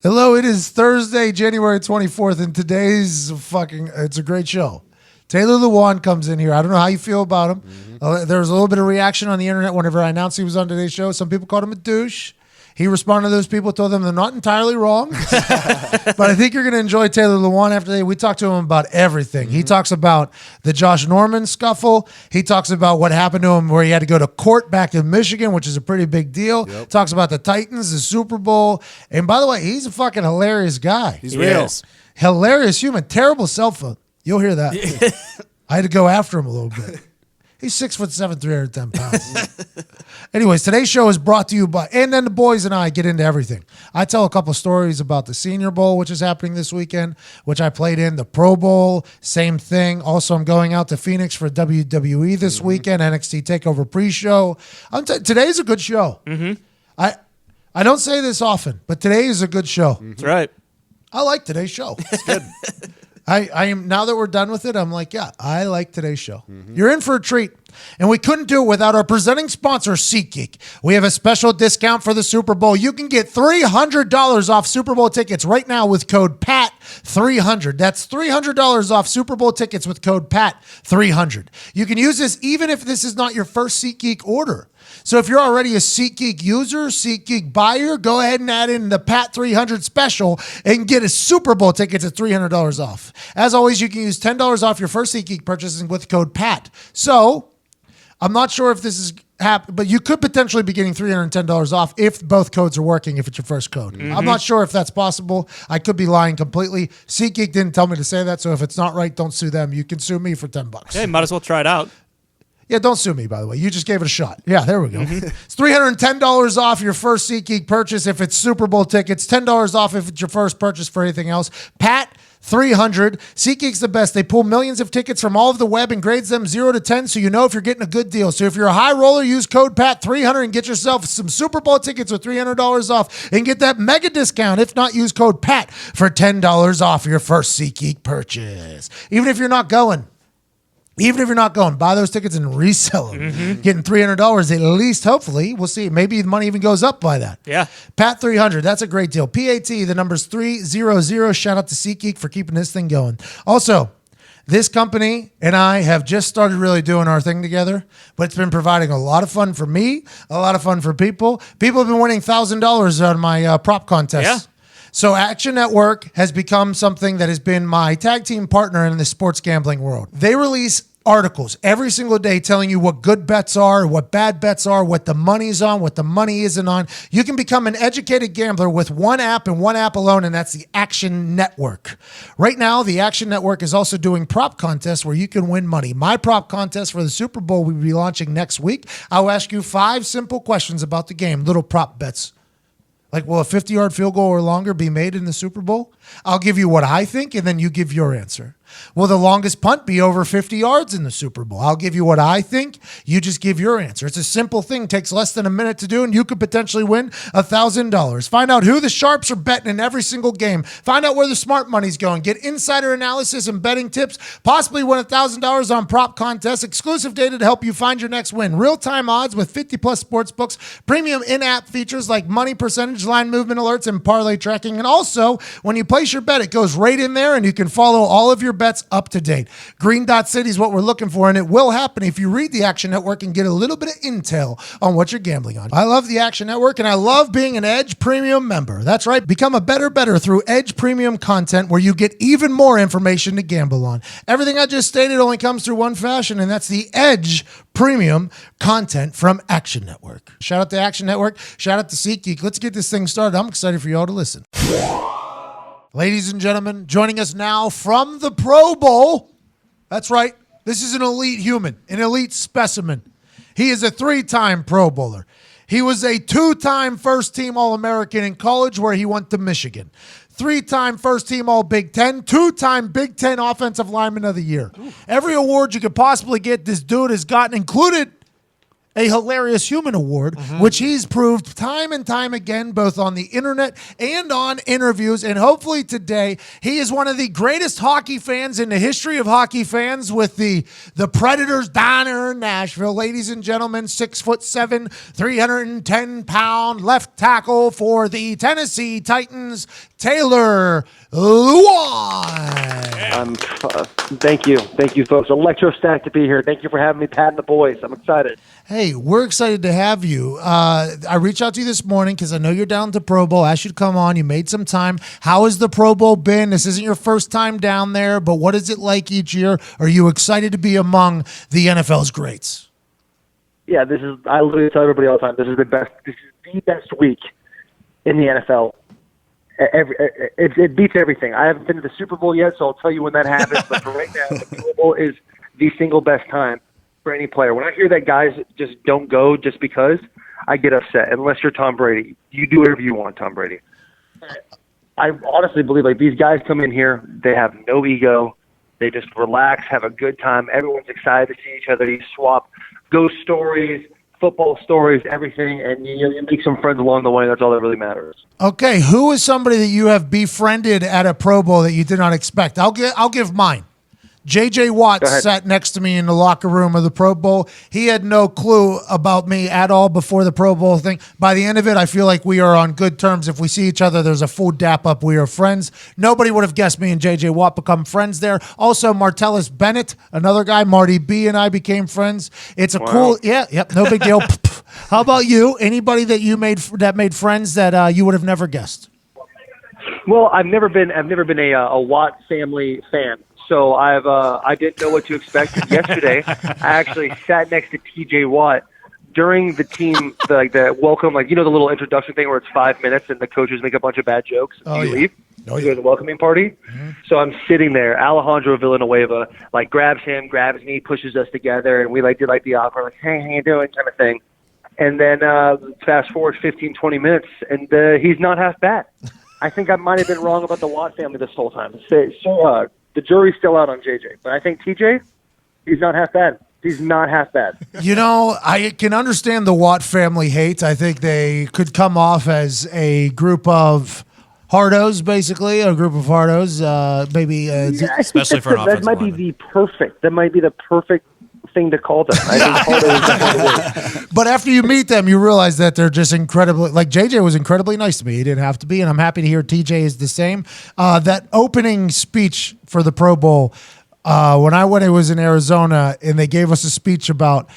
Hello, it is Thursday, January 24th, and today's it's a great show. Taylor Lewan comes in here. I don't know how you feel about him. There was a little bit of reaction on the internet whenever I announced he was on today's show. Some people called him a douche. He responded to those people, told them they're not entirely wrong. But I think you're going to enjoy Taylor Lewan after today. We talked to him about everything. He talks about the Josh Norman scuffle. He talks about what happened to him where he had to go to court back in Michigan, which is a pretty big deal. Yep. Talks about the Titans, the Super Bowl. And by the way, he's a fucking hilarious guy. He's real. Hilarious human. Terrible cell phone. You'll hear that. I had to go after him a little bit. He's 6'7", 310 pounds. Anyways, today's show is brought to you by, and then the boys and I get into everything. I tell a couple stories about the Senior Bowl, which is happening this weekend, which I played in, the Pro Bowl, same thing. Also, I'm going out to Phoenix for WWE this weekend, NXT Takeover pre-show. Today's a good show. I don't say this often, but today is a good show. That's right. I like today's show. It's good. I am, now that we're done with it, I'm like, yeah, I like today's show. You're in for a treat. And we couldn't do it without our presenting sponsor, SeatGeek. We have a special discount for the Super Bowl. You can get $300 off Super Bowl tickets right now with code PAT300. That's $300 off Super Bowl tickets with code PAT300. You can use this even if this is not your first SeatGeek order. So if you're already a SeatGeek user, SeatGeek buyer, go ahead and add in the PAT300 special and get a Super Bowl tickets at $300 off. As always, you can use $10 off your first SeatGeek purchasing with code PAT. So I'm not sure if this is happening, but you could potentially be getting $310 off if both codes are working, if it's your first code. I'm not sure if that's possible. I could be lying completely. SeatGeek didn't tell me to say that, so if it's not right, don't sue them. You can sue me for $10. Hey, might as well try it out. Yeah, don't sue me, by the way. You just gave it a shot. Yeah, there we go. It's $310 off your first SeatGeek purchase if it's Super Bowl tickets, $10 off if it's your first purchase for anything else. PAT300. SeatGeek's the best. They pull millions of tickets from all of the web and grades them 0 to 10 so you know if you're getting a good deal. So if you're a high roller, use code PAT300 and get yourself some Super Bowl tickets with $300 off and get that mega discount. If not, use code PAT for $10 off your first SeatGeek purchase. Even if you're not going, buy those tickets and resell them. Getting $300 at least, hopefully. We'll see. Maybe the money even goes up by that. Yeah. PAT 300, that's a great deal. PAT, the number's 300. Shout out to SeatGeek for keeping this thing going. Also, this company and I have just started really doing our thing together, but it's been providing a lot of fun for me, a lot of fun for people. People have been winning $1,000 on my prop contest. Yeah. So Action Network has become something that has been my tag team partner in the sports gambling world. They release articles every single day telling you what good bets are, what bad bets are, what the money's on, what the money isn't on. You can become an educated gambler with one app and one app alone, and that's the Action Network. Right now, the Action Network is also doing prop contests where you can win money. My prop contest for the Super Bowl will be launching next week. I'll ask you 5 simple questions about the game, little prop bets. Like, will a 50-yard field goal or longer be made in the Super Bowl? I'll give you what I think, and then you give your answer. Will the longest punt be over 50 yards in the Super Bowl? I'll give you what I think. You just give your answer. It's a simple thing. Takes less than a minute to do, and you could potentially win $1,000. Find out who the sharps are betting in every single game. Find out where the smart money's going. Get insider analysis and betting tips. Possibly win $1,000 on prop contests. Exclusive data to help you find your next win. Real-time odds with 50-plus sports books. Premium in-app features like money percentage, line movement alerts, and parlay tracking. And also, when you place your bet, it goes right in there, and you can follow all of your bets up to date. Green Dot City is what we're looking for, and it will happen if you read the Action Network and get a little bit of intel on what you're gambling on. I love the Action Network, and I love being an Edge Premium member. That's right. Become a better through Edge Premium content where you get even more information to gamble on. Everything I just stated only comes through one fashion, and that's the Edge Premium content from Action Network. Shout out to Action Network. Shout out to SeatGeek. Let's get this thing started. I'm excited for you all to listen. Ladies and gentlemen, joining us now from the Pro Bowl. That's right. This is an elite human, an elite specimen. He is a 3-time Pro Bowler. He was a 2-time first-team All-American in college where he went to Michigan. 3-time first-team All-Big Ten, 2-time Big Ten Offensive Lineman of the Year. Every award you could possibly get, this dude has gotten, included a hilarious human award, which he's proved time and time again, both on the internet and on interviews. And hopefully today, he is one of the greatest hockey fans in the history of hockey fans with the Predators Diner in Nashville. Ladies and gentlemen, 6'7", 310-pound left tackle for the Tennessee Titans, Taylor Lewan. Thank you, folks. Electrostatic to be here. Thank you for having me, Pat and the boys. I'm excited. Hey, we're excited to have you. I reached out to you this morning because I know you're down to Pro Bowl. I asked you to come on. You made some time. How has the Pro Bowl been? This isn't your first time down there, but what is it like each year? Are you excited to be among the NFL's greats? Yeah, I literally tell everybody all the time, this is the best week in the NFL. It beats everything. I haven't been to the Super Bowl yet, so I'll tell you when that happens. But for right now, the Super Bowl is the single best time for any player. When I hear that guys just don't go just because, I get upset. Unless you're Tom Brady. You do whatever you want, Tom Brady. I honestly believe these guys come in here, they have no ego. They just relax, have a good time. Everyone's excited to see each other. You swap ghost stories, football stories, everything, and you make some friends along the way. That's all that really matters. Okay, who is somebody that you have befriended at a Pro Bowl that you did not expect? I'll give mine. J.J. Watt sat next to me in the locker room of the Pro Bowl. He had no clue about me at all before the Pro Bowl thing. By the end of it, I feel like we are on good terms. If we see each other, there's a full dap up. We are friends. Nobody would have guessed me and J.J. Watt become friends there. Also, Martellus Bennett, another guy, Marty B, and I became friends. It's a cool, no big deal. How about you? Anybody that you made friends that you would have never guessed? Well, I've never been a Watt family fan. So I didn't know what to expect. Yesterday, I actually sat next to T.J. Watt during the team, the welcome, the little introduction thing where it's 5 minutes and the coaches make a bunch of bad jokes and you leave. There's a welcoming party. Mm-hmm. So I'm sitting there. Alejandro Villanueva grabs me, pushes us together, and we did the awkward hey, how you doing kind of thing. And then fast forward 15, 20 minutes, and he's not half bad. I think I might have been wrong about the Watt family this whole time. So the jury's still out on JJ, but I think TJ, he's not half bad. He's not half bad. I can understand the Watt family hate. I think they could come off as a group of hardos, basically, maybe. Especially for an offensive That might be the perfect thing to call them. I think hardo is the word. But after you meet them, you realize that they're just incredibly, JJ was incredibly nice to me. He didn't have to be, and I'm happy to hear TJ is the same. That opening speech for the Pro Bowl, when I went, it was in Arizona, and they gave us a speech about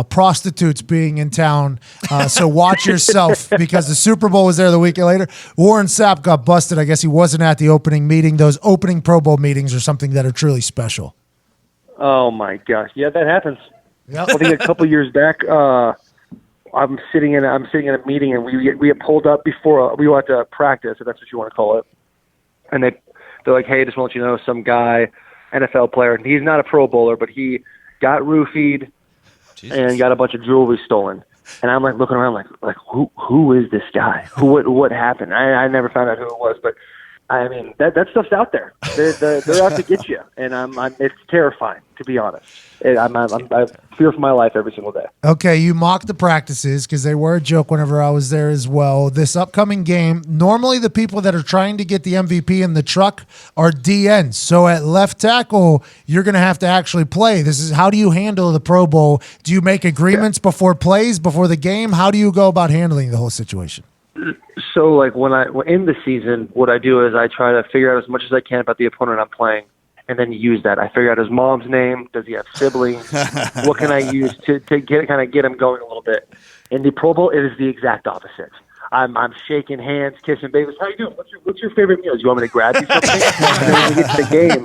prostitutes being in town. So watch yourself, because the Super Bowl was there the weekend later. Warren Sapp got busted. I guess he wasn't at the opening meeting. Those opening Pro Bowl meetings are something that are truly special. Oh my gosh! Yeah, that happens. Yep. I think a couple years back, I'm sitting in a meeting, and we had pulled up before we went to practice, if that's what you want to call it. And they're like, "Hey, just want to let you know, some guy, NFL player, and he's not a Pro Bowler, but he got roofied and got a bunch of jewelry stolen." And I'm looking around, who is this guy? What happened? I never found out who it was, but I mean that stuff's out there. They're out to get you, and it's terrifying, to be honest. I fear for my life every single day. Okay, you mocked the practices because they were a joke whenever I was there as well. This upcoming game, normally the people that are trying to get the MVP in the truck are DNs. So at left tackle, you're going to have to actually play. How do you handle the Pro Bowl? Do you make agreements before plays, before the game? How do you go about handling the whole situation? So, when in the season, what I do is I try to figure out as much as I can about the opponent I'm playing, and then use that. I figure out his mom's name. Does he have siblings? What can I use to get him going a little bit? In the Pro Bowl, it is the exact opposite. I'm shaking hands, kissing babies. How you doing? What's your favorite meal? Do you want me to grab you something? And then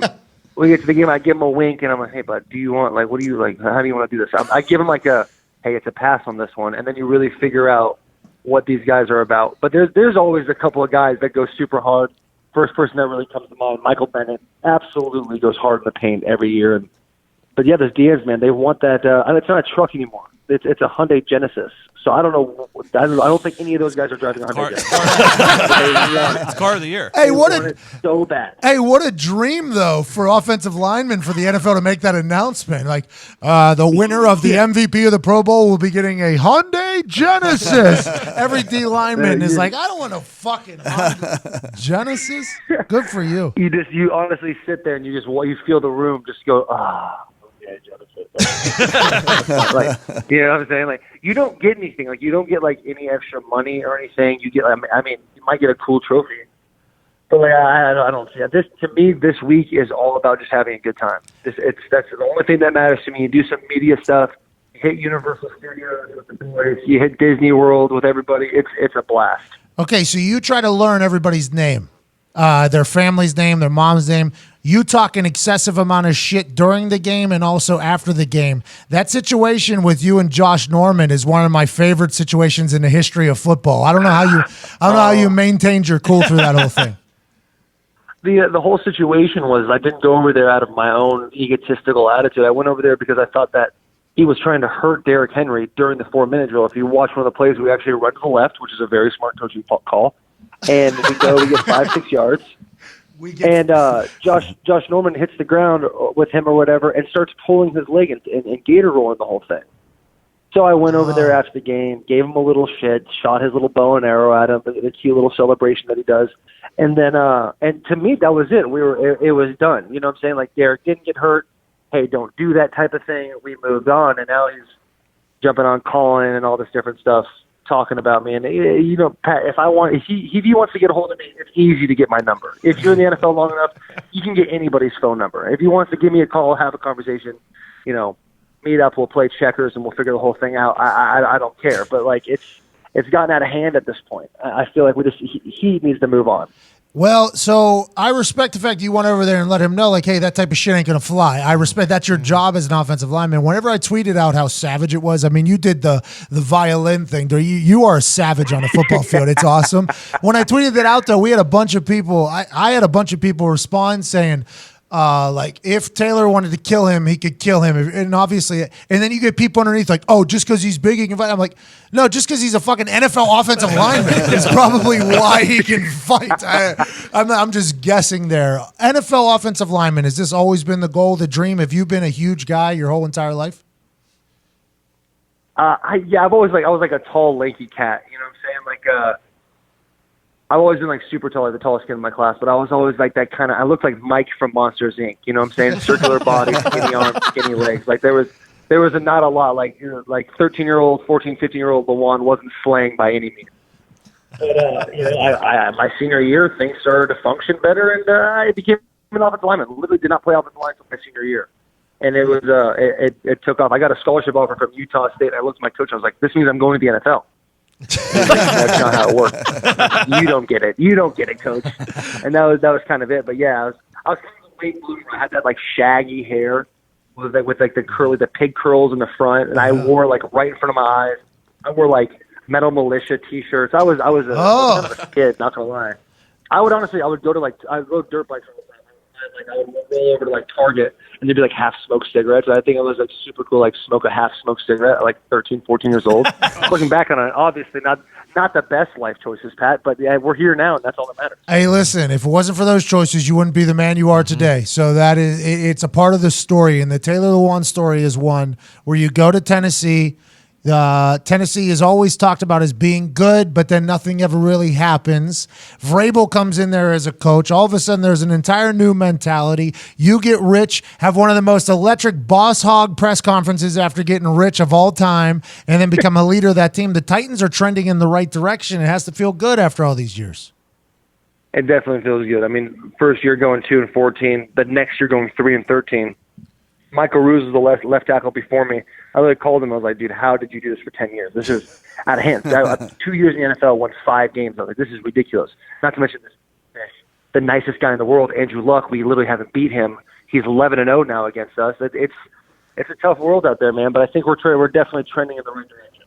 when we get to the game, I give him a wink, and I'm like, "Hey, bud, do you want what do you like? How do you want to do this?" I give him "Hey, it's a pass on this one," and then you really figure out what these guys are about. But there's always a couple of guys that go super hard. First person that really comes to mind, Michael Bennett, absolutely goes hard in the paint every year. But yeah, those DNs, man, they want that. It's not a truck anymore. it's a Hyundai Genesis. So I don't know. I don't think any of those guys are driving a Hyundai Genesis. It's car of the year. Hey, so bad. Hey, what a dream though for offensive linemen for the NFL to make that announcement. Like the winner of the MVP of the Pro Bowl will be getting a Hyundai Genesis. Every D lineman is like, I don't want a fucking Hyundai Genesis. Good for you. You honestly sit there and you feel the room just go like, you know what I'm saying? Like, you don't get anything. Like, you don't get like any extra money or anything. You get, I mean, you might get a cool trophy, but like, I don't see it. To me, this week is all about just having a good time. That's the only thing that matters to me. You do some media stuff. You hit Universal Studios with the boys. You hit Disney World with everybody. It's a blast. Okay, so you try to learn everybody's name, their family's name, their mom's name. You talk an excessive amount of shit during the game and also after the game. That situation with you and Josh Norman is one of my favorite situations in the history of football. I don't know how you maintained your cool through that whole thing. The whole situation was I didn't go over there out of my own egotistical attitude. I went over there because I thought that he was trying to hurt Derrick Henry during the 4-minute drill. If you watch one of the plays, we actually run to the left, which is a very smart coaching call, and we get 5-6 yards. Josh Norman hits the ground with him or whatever and starts pulling his leg and gator rolling the whole thing. So I went over there after the game, gave him a little shit, shot his little bow and arrow at him, the cute little celebration that he does. And then, and to me, that was it. It was done. You know what I'm saying? Like, Derrick didn't get hurt. Hey, don't do that type of thing. We moved on, and now he's jumping on Colin and all this different stuff, talking about me. And, you know, Pat, if he wants to get a hold of me, it's easy to get my number. If you're in the NFL long enough, you can get anybody's phone number. If he wants to give me a call, have a conversation, you know, meet up, we'll play checkers, and we'll figure the whole thing out. I don't care. But, like, it's gotten out of hand at this point. I feel like he needs to move on. Well, so I respect the fact you went over there and let him know, like, hey, that type of shit ain't going to fly. I respect that's your job as an offensive lineman. Whenever I tweeted out how savage it was, I mean, you did the violin thing. You are a savage on the football field. It's awesome. When I tweeted that out, though, we had a bunch of people. I had a bunch of people respond saying, like, if Taylor wanted to kill him, he could kill him. And obviously, and then you get people underneath like, oh, just because he's big, he can fight. I'm like, no, just because he's a fucking NFL offensive lineman is probably why he can fight. I'm just guessing there. NFL offensive lineman, has this always been the goal, the dream? Have you been a huge guy your whole entire life? I was like a tall, lanky cat. You know what I'm saying? Like, I've always been like super tall, like the tallest kid in my class, but I was always like that kind of, I looked like Mike from Monsters, Inc. You know what I'm saying? Circular body, skinny arms, skinny legs. Like there was not a lot, like, you know, like 13-year-old, 14, 15-year-old Lewan wasn't slaying by any means. But, you know, I my senior year, things started to function better, and I became an offensive lineman. Literally did not play offensive line until my senior year. And it was, it took off. I got a scholarship offer from Utah State. I looked at my coach. I was like, this means I'm going to the NFL. That's not how it works. You don't get it, coach. And that was kind of it. But yeah, I was kind of a late bloomer. I had that like shaggy hair with like the pig curls in the front, and I wore like right in front of my eyes. I wore like Metal Militia T-shirts. I was kind of a kid, not gonna lie. I would go to I rode dirt bikes all the time. Like I would roll over to like Target, and there'd be like half smoked cigarettes. I think it was like super cool, like smoke a half smoked cigarette at like 13, 14 years old. Looking back on it, obviously not the best life choices, Pat, but yeah, we're here now, and that's all that matters. Hey, listen, if it wasn't for those choices, you wouldn't be the man you are today. So it's a part of the story, and the Taylor Lewan story is one where you go to Tennessee. Tennessee is always talked about as being good, but then nothing ever really happens. Vrabel comes in there as a coach. All of a sudden, there's an entire new mentality. You get rich, have one of the most electric boss hog press conferences after getting rich of all time, and then become a leader of that team. The Titans are trending in the right direction. It has to feel good after all these years. It definitely feels good. I mean, first year going 2-14, the next year going 3-13. Michael Ruse was the left tackle before me. I really called him. I was like, dude, how did you do this for 10 years? This is out of hand. 2 years in the NFL, won 5 games. I was like, this is ridiculous. Not to mention this, the nicest guy in the world, Andrew Luck. We literally haven't beat him. He's 11-0 now against us. It's a tough world out there, man. But I think we're definitely trending in the right direction.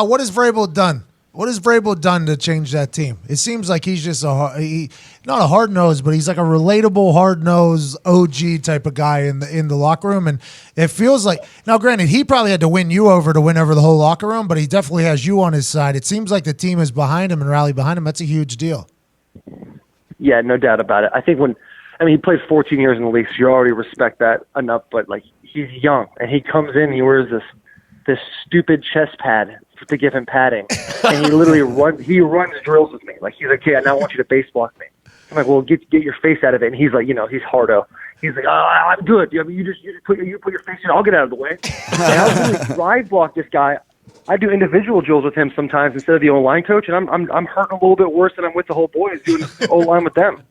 What has Vrabel done What has Vrabel done to change that team? It seems like he's just not a hard nose, but he's like a relatable hard nose OG type of guy in the locker room. And it feels like, now granted, he probably had to win you over to win over the whole locker room, but he definitely has you on his side. It seems like the team is behind him and rallied behind him. That's a huge deal. Yeah, no doubt about it. I think he played 14 years in the league, so you already respect that enough. But like, he's young, and he comes in, he wears this stupid chest pad to give him padding, and he literally runs drills with me. Like, he's like, "Yeah, now I want you to base block me." I'm like, "Well, get your face out of it." And he's like, he's hardo. He's like, "Oh, I'm good. You just put your face in. I'll get out of the way." And I literally drive block this guy. I do individual drills with him sometimes instead of the O-line coach, and I'm hurting a little bit worse than I'm with the whole boys doing O-line with them.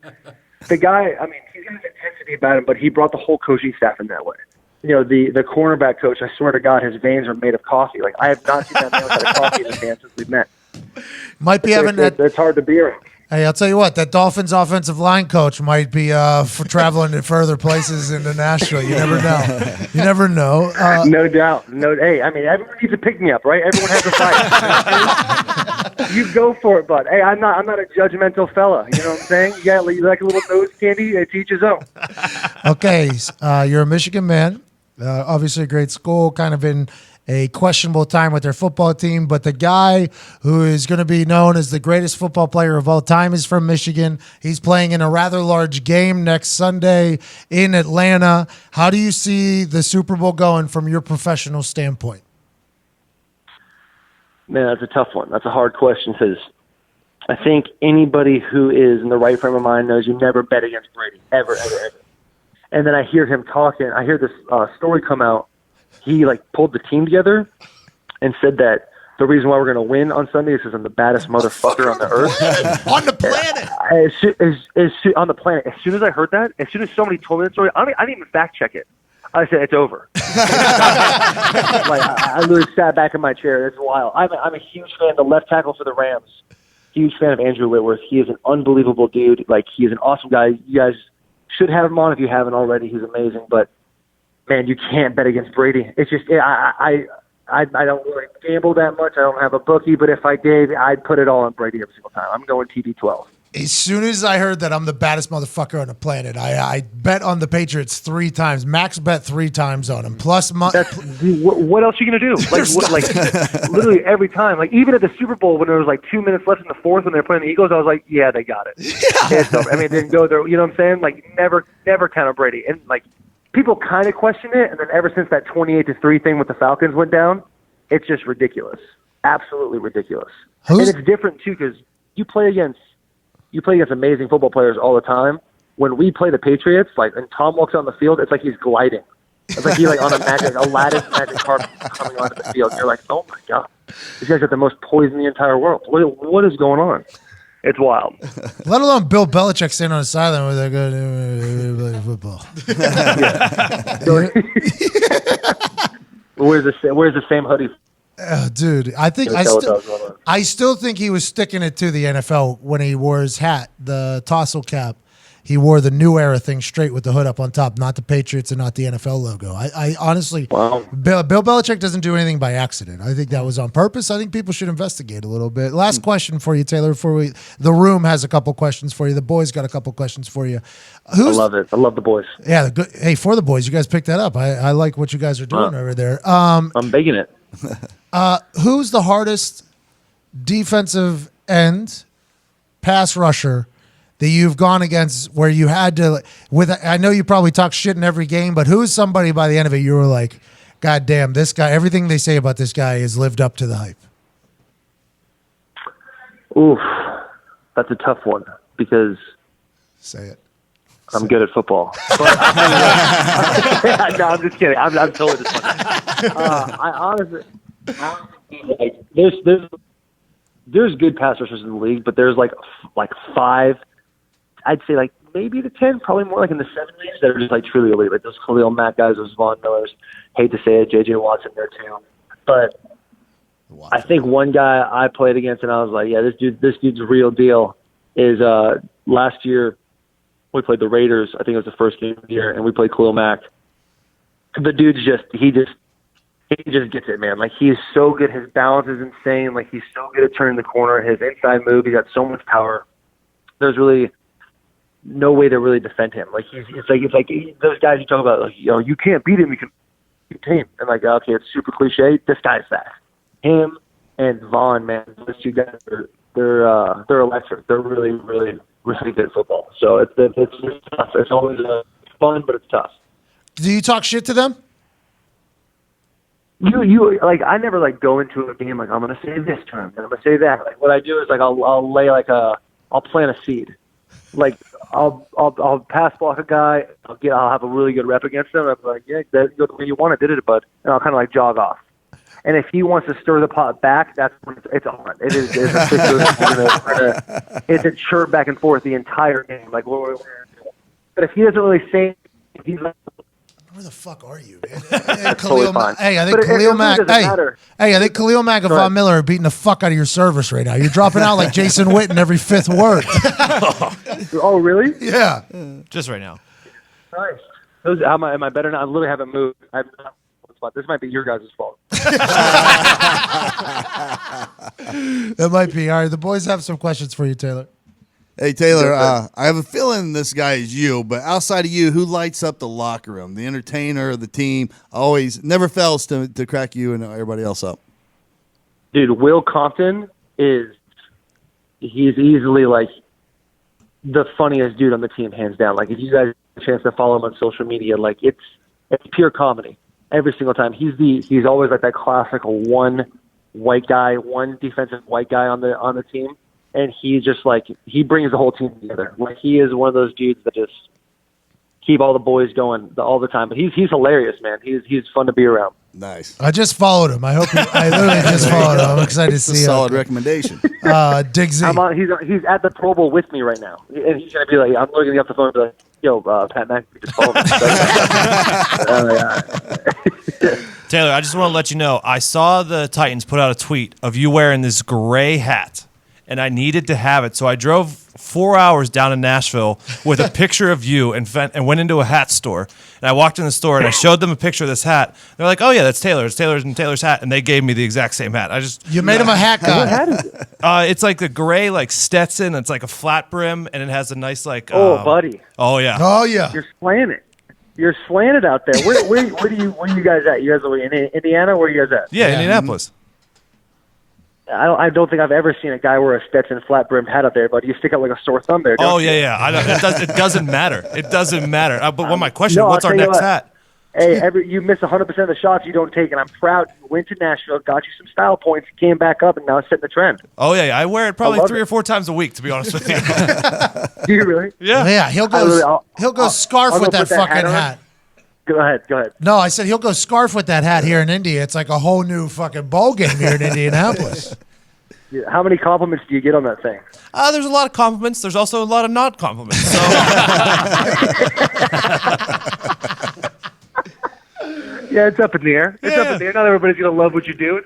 The guy, he's got an intensity about him, but he brought the whole coaching staff in that way. The cornerback coach, I swear to God, his veins are made of coffee. Like, I have not seen that man without a coffee in his hand since we've met. Might be having that. It's hard to be around. Hey, I'll tell you what, that Dolphins offensive line coach might be for traveling to further places into Nashville. You never know. You never know. No doubt. Hey, everyone needs to pick me up, right? Everyone has a fight. You go for it, bud. Hey, I'm not a judgmental fella. You know what I'm saying? You like a little nose candy? It's each his own. Okay, you're a Michigan man. Obviously a great school, kind of in a questionable time with their football team, but the guy who is going to be known as the greatest football player of all time is from Michigan. He's playing in a rather large game next Sunday in Atlanta. How do you see the Super Bowl going from your professional standpoint? Man, that's a tough one. That's a hard question because I think anybody who is in the right frame of mind knows you never bet against Brady, ever, ever, ever. And then I hear him talking. I hear this story come out. He pulled the team together and said that the reason why we're going to win on Sunday is because I'm the baddest motherfucker on the earth. On the planet. On the planet. As soon as I heard that, as soon as somebody told me that story, I didn't even fact check it. I said, it's over. I literally sat back in my chair. It's wild. I'm a huge fan of the left tackle for the Rams. Huge fan of Andrew Whitworth. He is an unbelievable dude. He is an awesome guy. You guys should have him on if you haven't already. He's amazing. But, man, you can't bet against Brady. It's just I don't really gamble that much. I don't have a bookie, but if I did, I'd put it all on Brady every single time. I'm going TB12. As soon as I heard that I'm the baddest motherfucker on the planet, I bet on the Patriots 3 times. Max bet 3 times on him. Plus, what else are you gonna do? Literally every time. Even at the Super Bowl when there was 2 minutes left in the fourth when they were playing the Eagles, I was like, yeah, they got it. Yeah. It's over. It didn't go there. You know what I'm saying? Never count on Brady. And people kind of question it, and then ever since that 28-3 thing with the Falcons went down, it's just ridiculous. Absolutely ridiculous. And it's different too because you play against amazing football players all the time. When we play the Patriots, and Tom walks on the field, it's like he's gliding. It's like he's on a Aladdin's magic carpet coming onto the field. And you're like, oh my God, these guys got the most poise in the entire world. What is going on? It's wild. Let alone Bill Belichick standing on the sideline with that good football. Where's the same hoodie? Dude, I still think he was sticking it to the NFL when he wore his hat, the tassel cap. He wore the new era thing straight with the hood up on top, not the Patriots and not the NFL logo. I honestly, wow. Bill Belichick doesn't do anything by accident. I think that was on purpose. I think people should investigate a little bit. Last question for you, Taylor. The room has a couple questions for you. The boys got a couple questions for you. I love it. I love the boys. Yeah. Hey, for the boys, you guys picked that up. I like what you guys are doing over there. I'm baking it. Who's the hardest defensive end pass rusher that you've gone against where you had to I know you probably talk shit in every game, but who's somebody by the end of it you were like, God damn, this guy, everything they say about this guy has lived up to the hype? Oof, that's a tough one because say it. I'm good at football. But, no, I'm just kidding. I'm totally just kidding. I honestly there's good pass rushers in the league, but there's like 5. I'd say maybe the 10, probably more in the 7 range that are just truly elite. Those Khalil Mack guys, those Von Millers. Hate to say it, J.J. Watson there too. But I think one guy I played against and I was like, yeah, this dude's a real deal. Is last year we played the Raiders. I think it was the first game of the year, and we played Khalil Mack. The dude's he just gets it, man. Like, he's so good. His balance is insane. Like, he's so good at turning the corner. His inside move, he's got so much power. There's really no way to really defend him. Like, it's like those guys you talk about, like, you can't beat him, you can beat him. And like, okay, it's super cliche. This guy's fast. Him and Vaughn, man, those two guys they're electric. They're really, really, really good at football. So it's tough. It's always fun, but it's tough. Do you talk shit to them? You like, I never like go into a game like, I'm gonna say this term and I'm gonna say that. Like, what I do is like I'll lay like I'll plant a seed. Like, I'll pass block a guy. I'll have a really good rep against him. I'm like, yeah, that go the way you want it, did it, bud. And I'll kind of like jog off. And if he wants to stir the pot back, that's when it's on. It is. It's a chirp back and forth the entire game. Like, but if he doesn't really say, he's like, where the fuck are you, man? I think Khalil Mack. I think Khalil Mack and Von Miller are beating the fuck out of your service right now. You're dropping out like Jason Witten every fifth word. Oh, really? Yeah. Just right now. Nice. Am I better now? I literally haven't moved. I'm not. This might be your guys' fault. That might be. All right, the boys have some questions for you, Taylor. Hey, Taylor, I have a feeling this guy is you, but outside of you, who lights up the locker room? The entertainer, the team, always, never fails to crack you and everybody else up. Dude, Will Compton he's easily, like, the funniest dude on the team, hands down. Like, if you guys have a chance to follow him on social media, like, it's pure comedy. Every single time. He's always like that classical one white guy, one defensive white guy on the team. And he just like, he brings the whole team together. Like, he is one of those dudes that just keep all the boys going all the time. But he's hilarious, man. He's fun to be around. Nice. I just followed him. I literally just followed him. I'm excited to see him. Solid recommendation. Diggsy. He's at the Pro Bowl with me right now. And he's going to be like, I'm looking up the phone and be like, yo, Pat McAfee just followed me. Taylor, I just want to let you know, I saw the Titans put out a tweet of you wearing this gray hat, and I needed to have it. So I drove 4 hours down to Nashville with a picture of you and went into a hat store. And I walked in the store, and I showed them a picture of this hat. They're like, oh, yeah, that's Taylor's. Taylor's hat. And they gave me the exact same hat. You made him a hat guy. What hat is it? It's like the gray, like Stetson. It's like a flat brim, and it has a nice, like... Oh, buddy. Oh, yeah. Oh, yeah. You're slaying it. You're slaying it out there. Where are you guys at? You guys are in Indiana? Where are you guys at? Yeah, Indianapolis. I don't think I've ever seen a guy wear a Stetson flat-brimmed hat up there, but you stick out like a sore thumb there. Oh, you? yeah. It doesn't matter. It doesn't matter. But my question, what's our I'll tell you next what. hat? Hey, you miss 100% of the shots you don't take, and I'm proud you went to Nashville, got you some style points, came back up, and now it's setting the trend. Oh, yeah. I wear it probably 3 or 4 times a week, to be honest with you. Do you really? Yeah. Yeah, he'll go scarf with that fucking hat. Go ahead. No, I said he'll go scarf with that hat here in India. It's like a whole new fucking ball game here in Indianapolis. Yeah, how many compliments do you get on that thing? There's a lot of compliments. There's also a lot of not compliments. So. Yeah, it's up in the air. It's up in the air. Not everybody's gonna love what you do.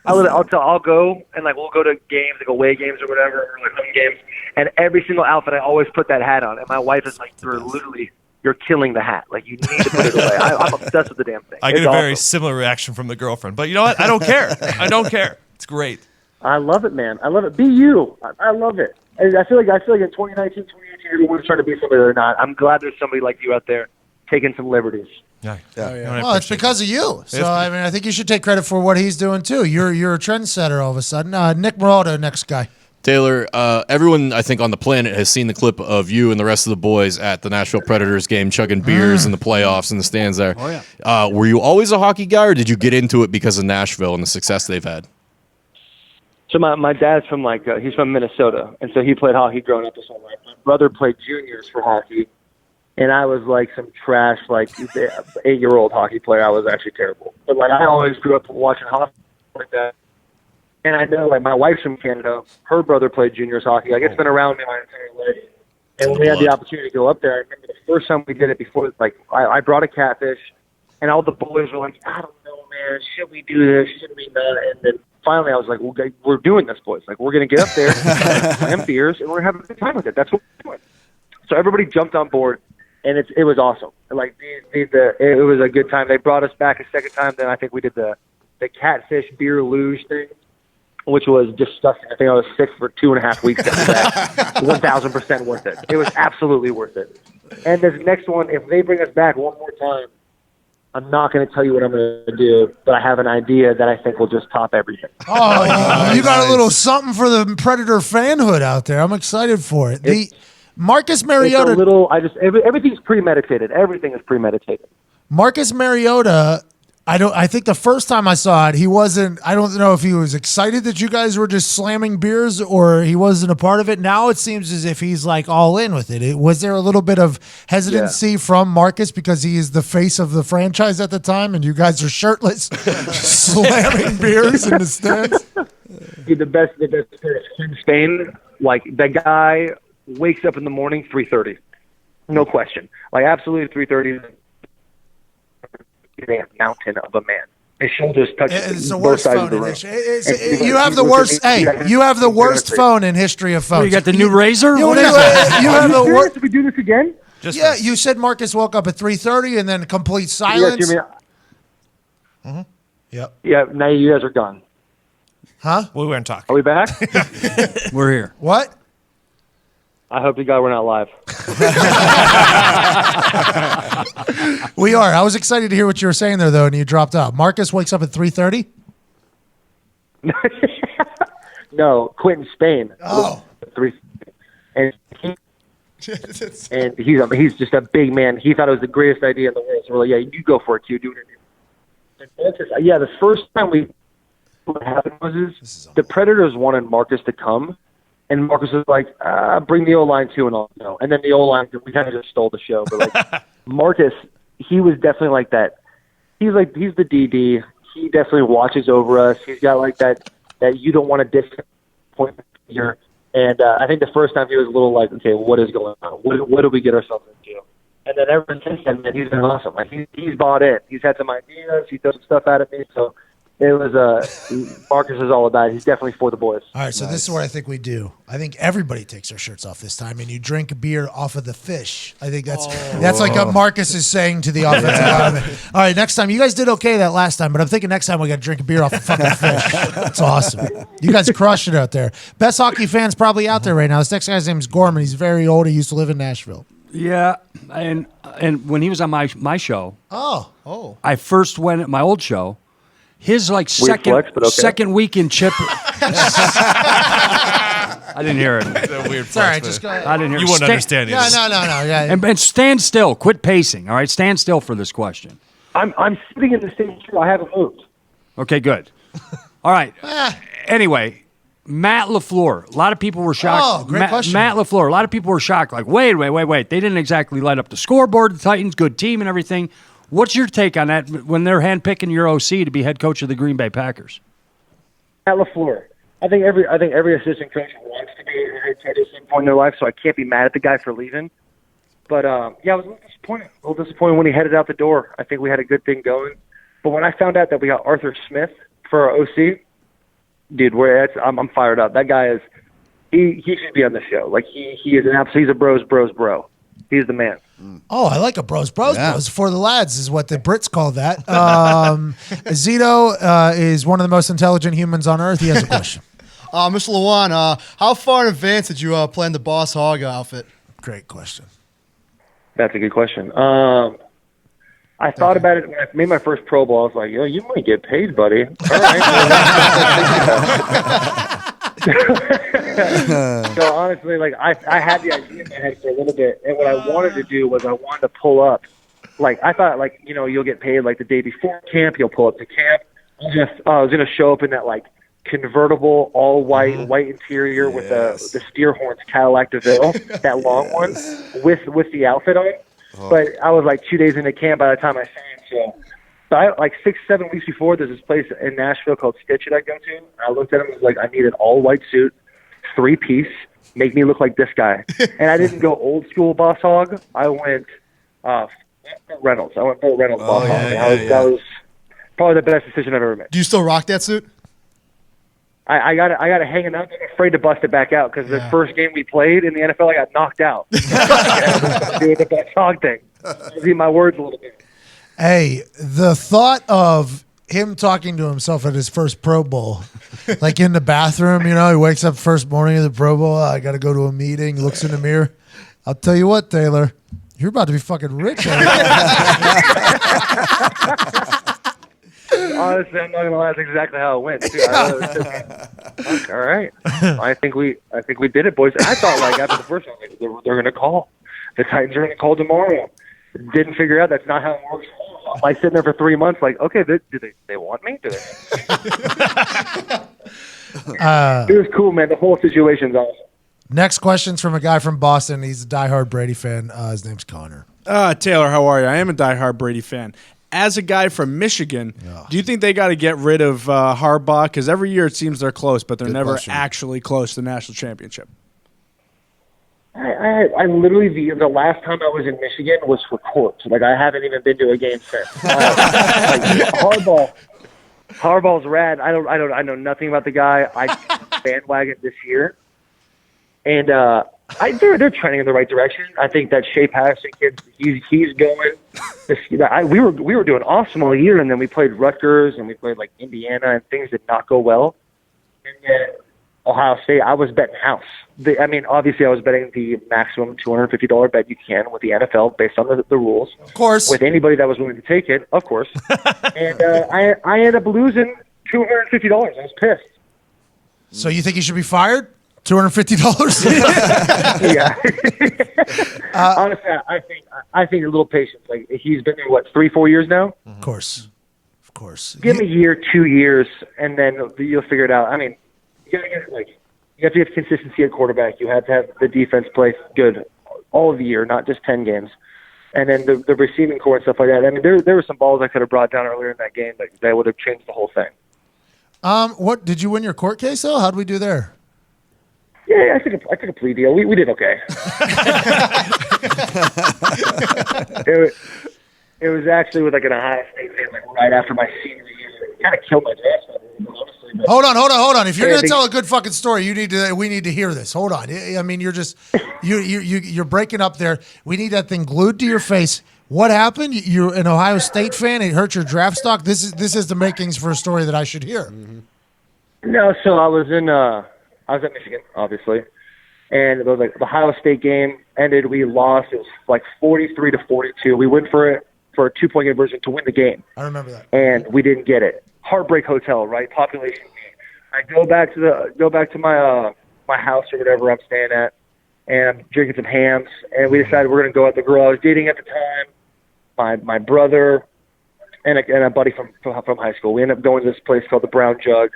I'll go and like we'll go to games, like away games or whatever, or like home games, and every single outfit I always put that hat on. And my wife is like, you're killing the hat. Like, you need to put it away. I'm obsessed with the damn thing. I get a very similar reaction from the girlfriend, but you know what? I don't care. It's great. I love it, man. I love it. Be you. I love it. And I feel like in 2019, 2018, everyone's trying to be somebody they're not. I'm glad there's somebody like you out there taking some liberties. Yeah. Well, it's because of you. So, I mean, I think you should take credit for what he's doing, too. You're a trendsetter all of a sudden. Nick Moraldo, next guy. Taylor, everyone, I think, on the planet has seen the clip of you and the rest of the boys at the Nashville Predators game chugging beers in the playoffs in the stands there. Oh, yeah. Were you always a hockey guy, or did you get into it because of Nashville and the success they've had? So my dad's from he's from Minnesota, and so he played hockey growing up his whole life. My brother played juniors for hockey, and I was like some trash 8-year-old hockey player. I was actually terrible, but like I always grew up watching hockey like that. And I know, like, my wife's from Canada. Her brother played juniors hockey. Like, it's been around me my entire life. And when we had the opportunity to go up there, I remember the first time we did it before, like, I brought a catfish, and all the boys were like, I don't know, man, should we do this? Should we not? And then finally I was like, well, we're doing this, boys. Like, we're going to get up there, slam beers, and we're going to have a good time with it. That's what we're doing. So everybody jumped on board, and it was awesome. Like it was a good time. They brought us back a second time. Then I think we did the catfish beer luge thing, which was disgusting. I think I was sick for 2.5 weeks after that. 1,000% worth it. It was absolutely worth it. And this next one, if they bring us back one more time, I'm not going to tell you what I'm going to do, but I have an idea that I think will just top everything. Oh, you got a little something for the Predator fanhood out there. I'm excited for it. The Marcus Mariota. It's a little. Everything's premeditated. Everything is premeditated. Marcus Mariota. I think the first time I saw it, he wasn't. I don't know if he was excited that you guys were just slamming beers or he wasn't a part of it. Now it seems as if he's like all in with it. Was there a little bit of hesitancy from Marcus because he is the face of the franchise at the time, and you guys are shirtless, slamming beers in the stands? The best in Spain. Like that guy wakes up in the morning 3:30, no question. Like absolutely 3:30. A mountain of a man. His shoulders touch both sides of the room. You have the worst. Hey, you have the worst phone in history of phones. You got the new Razor. What is it? You have the worst. Did we do this again? You said Marcus woke up at 3:30 and then complete silence. Yep. Yeah. Now you guys are gone. Huh? We weren't talking. Are we back? We're here. What? I hope to God we're not live. We are. I was excited to hear what you were saying there, though, and you dropped out. Marcus wakes up at 3:30? No, Quentin Spain. Oh. And he's just a big man. He thought it was the greatest idea in the world. So we're like, yeah, you go for it, too. Do it. The first time what happened was the Predators wanted Marcus to come. And Marcus was like, bring the O-line too, and I'll go. And then the O-line, we kind of just stole the show. But like Marcus, he was definitely like that. He's the DD. He definitely watches over us. He's got like that you don't want to disappoint here. And I think the first time he was a little like, okay, what is going on? What do we get ourselves into? And then ever since then, man, he's been awesome. Like he's bought in. He's had some ideas. He throws some stuff out at me. So it was Marcus is all about it. He's definitely for the boys. All right, so this is what I think we do. I think everybody takes their shirts off this time, and you drink a beer off of the fish. I think that's like what Marcus is saying to the offensive lineman. All right, next time. You guys did okay that last time, but I'm thinking next time we got to drink a beer off a fucking fish. That's awesome. You guys crushed it out there. Best hockey fans probably out there right now. This next guy's name is Gorman. He's very old. He used to live in Nashville. Yeah, and when he was on my show, I first went at my old show. His like second week in chip. I didn't hear it. It's a weird. All right, just go ahead. I didn't hear. You wouldn't understand it. No. Yeah. And stand still. Quit pacing. All right, stand still for this question. I'm sitting in the same chair. I haven't moved. Okay, good. All right. Anyway, Matt LaFleur. A lot of people were shocked. Oh, great question. Matt LaFleur. A lot of people were shocked. Like, wait. They didn't exactly light up the scoreboard. The Titans, good team and everything. What's your take on that when they're handpicking your OC to be head coach of the Green Bay Packers? Matt LaFleur. I think every assistant coach wants to be a head coach at some point in their life, so I can't be mad at the guy for leaving. But I was a little disappointed when he headed out the door. I think we had a good thing going. But when I found out that we got Arthur Smith for our OC, dude, I'm fired up. That guy he should be on the show. Like he is he's a bros bro. He's the man. Oh, I like a bros for the lads is what the Brits call that. Zito is one of the most intelligent humans on earth. He has a question. Mr. Lewan, how far in advance did you plan the Boss Hog outfit? Great question. That's a good question. I thought about it when I made my first Pro Bowl. I was like, you might get paid, buddy. All right. So honestly, like I had the idea in my head for a little bit, and what I wanted to do was I wanted to pull up. Like I thought, like you'll get paid like the day before camp. You'll pull up to camp. I was gonna show up in that like convertible, all white interior with the steer horns Cadillac DeVille, that long one with the outfit on. But I was like 2 days into camp by the time I signed. So I, like 6-7 weeks before, there's this place in Nashville called Stitch that I go to. And I looked at him and was like, I need an all-white suit, 3-piece, make me look like this guy. And I didn't go old school Boss Hog. I went Reynolds. I went Burt Reynolds Boss Hog. That was probably the best decision I've ever made. Do you still rock that suit? I got it hanging up. I'm afraid to bust it back out because the first game we played in the NFL, I got knocked out. Doing the best hog thing. See my words a little bit. Hey, the thought of him talking to himself at his first Pro Bowl, like in the bathroom, he wakes up first morning of the Pro Bowl. I got to go to a meeting. Looks in the mirror. I'll tell you what, Taylor, you're about to be fucking rich. Honestly, I'm not gonna lie. That's exactly how it went. Too. All right, I think we did it, boys. And I thought like after the first one, like, they're gonna call. The Titans are gonna call tomorrow. Didn't figure out that's not how it works. Like sitting there for 3 months, like okay, do they want me? Do they? It was cool, man. The whole situation's awesome. Next question's from a guy from Boston. He's a diehard Brady fan. His name's Connor. Taylor, how are you? I am a diehard Brady fan. As a guy from Michigan, do you think they got to get rid of Harbaugh? Because every year it seems they're close, but they're never actually close to the national championship. I literally the last time I was in Michigan was for court. Like I haven't even been to a game since. Harbaugh's rad. I know nothing about the guy. I bandwagon this year, and they're trending in the right direction. I think that Shea Patterson kid, he's going. We were doing awesome all year, and then we played Rutgers and we played like Indiana, and things did not go well. And then Ohio State, I was betting house. Obviously, I was betting the maximum $250 bet you can with the NFL based on the rules. Of course, with anybody that was willing to take it, of course. And I ended up losing $250. I was pissed. So you think he should be fired? $250? Yeah. Honestly, I think a little patience. Like he's been there 3-4 years now. Of course. Give him a year, 2 years, and then you'll figure it out. I mean, you have to have consistency at quarterback. You have to have the defense play good all of the year, not just 10 games. And then the receiving core and stuff like that. I mean, there were some balls I could have brought down earlier in that game that would have changed the whole thing. What did you win your court case though? How'd we do there? Yeah, I took a plea deal. We did okay. It was actually with like an Ohio State fan, like right after my senior year. It kind of killed my draft, honestly. But Hold on. If you're gonna tell a good fucking story, we need to hear this. Hold on. I mean, you're just you're breaking up there. We need that thing glued to your face. What happened? You're an Ohio State fan. It hurt your draft stock. This is the makings for a story that I should hear. Mm-hmm. No, so I was at Michigan, obviously, and it was like the Ohio State game ended. We lost. It was like 43-42. We went for a 2-point conversion to win the game. I remember that, and we didn't get it. Heartbreak hotel, right? Population. I go back to my my house or whatever I'm staying at, and I'm drinking some hams. And we decided we're gonna go out. The girl I was dating at the time, my brother, and a buddy from high school. We ended up going to this place called the Brown Jug.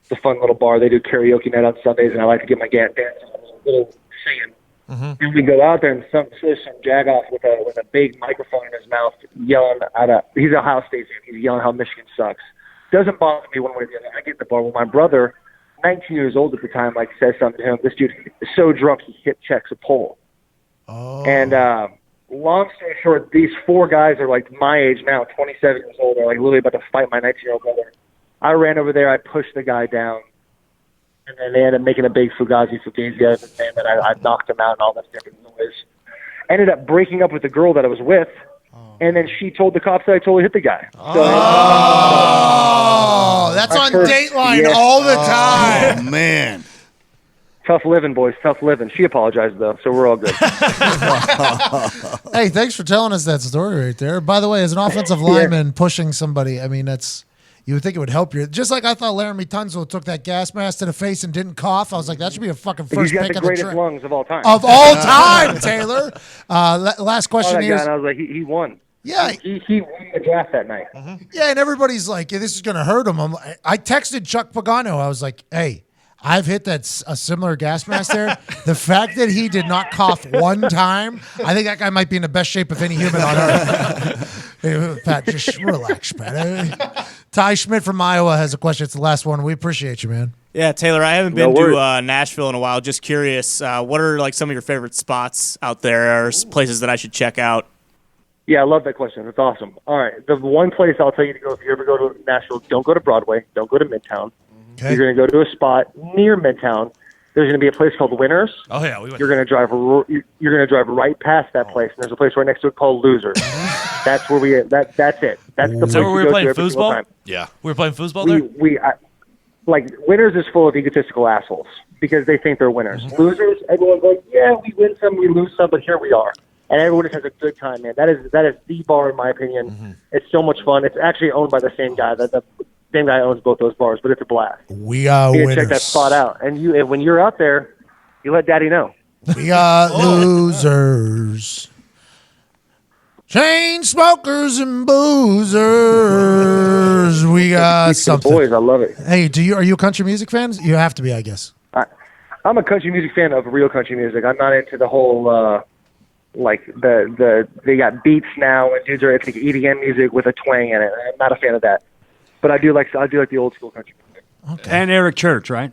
It's a fun little bar. They do karaoke night on Sundays, and I like to get my dance on a little singing. Mm-hmm. And we go out there, and some jagoff with a big microphone in his mouth, yelling he's an Ohio State fan. He's yelling how Michigan sucks. Doesn't bother me one way or the other. I get the bar. Well, my brother, 19 years old at the time, says something to him. This dude is so drunk he hip checks a pole. Oh. And long story short, these 4 guys are like my age now, 27 years old. They're like literally about to fight my 19-year-old brother. I ran over there. I pushed the guy down. And then they ended up making a big fugazi out of it, and then I knocked him out and all that different noise. Ended up breaking up with the girl that I was with, and then she told the cops that I totally hit the guy. So that's on Dateline all the time. Oh, man. Tough living, boys. Tough living. She apologized, though, so we're all good. Hey, thanks for telling us that story right there. By the way, as an offensive lineman pushing somebody, I mean, you would think it would help you. Just like I thought Laramie Tunsil took that gas mask to the face and didn't cough. I was like, that should be a fucking first pick of the draft. He's got the greatest lungs of all time. Of all time, Taylor. Last question here. And I was like, he won. Yeah. He won the draft that night. Mm-hmm. Yeah, and everybody's like, this is going to hurt him. I texted Chuck Pagano. I was like, hey, I've hit a similar gas mask there. The fact that he did not cough one time, I think that guy might be in the best shape of any human on earth. Hey, Pat, just relax, Pat. Ty Schmidt from Iowa has a question. It's the last one. We appreciate you, man. Yeah, Taylor, I haven't been to Nashville in a while. Just curious, what are some of your favorite spots out there or places that I should check out? Yeah, I love that question. That's awesome. All right, the one place I'll tell you to go if you ever go to Nashville, don't go to Broadway. Don't go to Midtown. You're going to go to a spot near Midtown. There's going to be a place called Winners. Oh yeah, we went. You're going to drive right past that place, and there's a place right next to it called Losers. That's where that's it. That's the place where we to were go playing to every single foosball? time. Yeah. We were playing foosball there. Like Winners is full of egotistical assholes because they think they're winners. Losers, everyone's like, yeah, we win some, we lose some, but here we are. And everyone just has a good time, man. That is the bar, in my opinion. It's so much fun. It's actually owned by the same guy. The same guy owns both those bars, but it's a blast. We are You winners. check that spot out. And when you're out there, you let Daddy know. We got losers. Chain smokers and boozers. We got something. Boys, I love it. Hey, are you a country music fan? You have to be, I guess. I'm a country music fan of real country music. I'm not into the whole they got beats now and dudes are into EDM music with a twang in it. I'm not a fan of that. But I do like the old school country music. Okay. And Eric Church, right?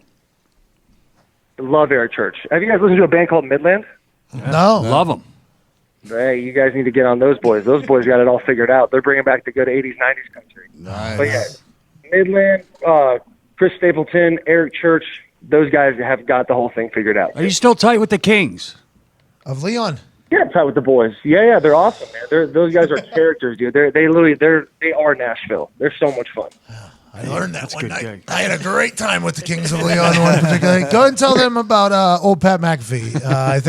Love Eric Church. Have you guys listened to a band called Midland? No. Love them. Hey, you guys need to get on those boys. Those boys got it all figured out. They're bringing back the good 80s, 90s country. Nice. But yeah, Midland, Chris Stapleton, Eric Church, those guys have got the whole thing figured out. Are you still tight with the Kings? Of Leon. Yeah, I'm tight with the boys. Yeah, they're awesome, man. Those guys are characters, dude. They are Nashville. They're so much fun. I learned that one night. gig. I had a great time with the Kings of Leon one particularly. Go and tell them about old Pat McAfee. I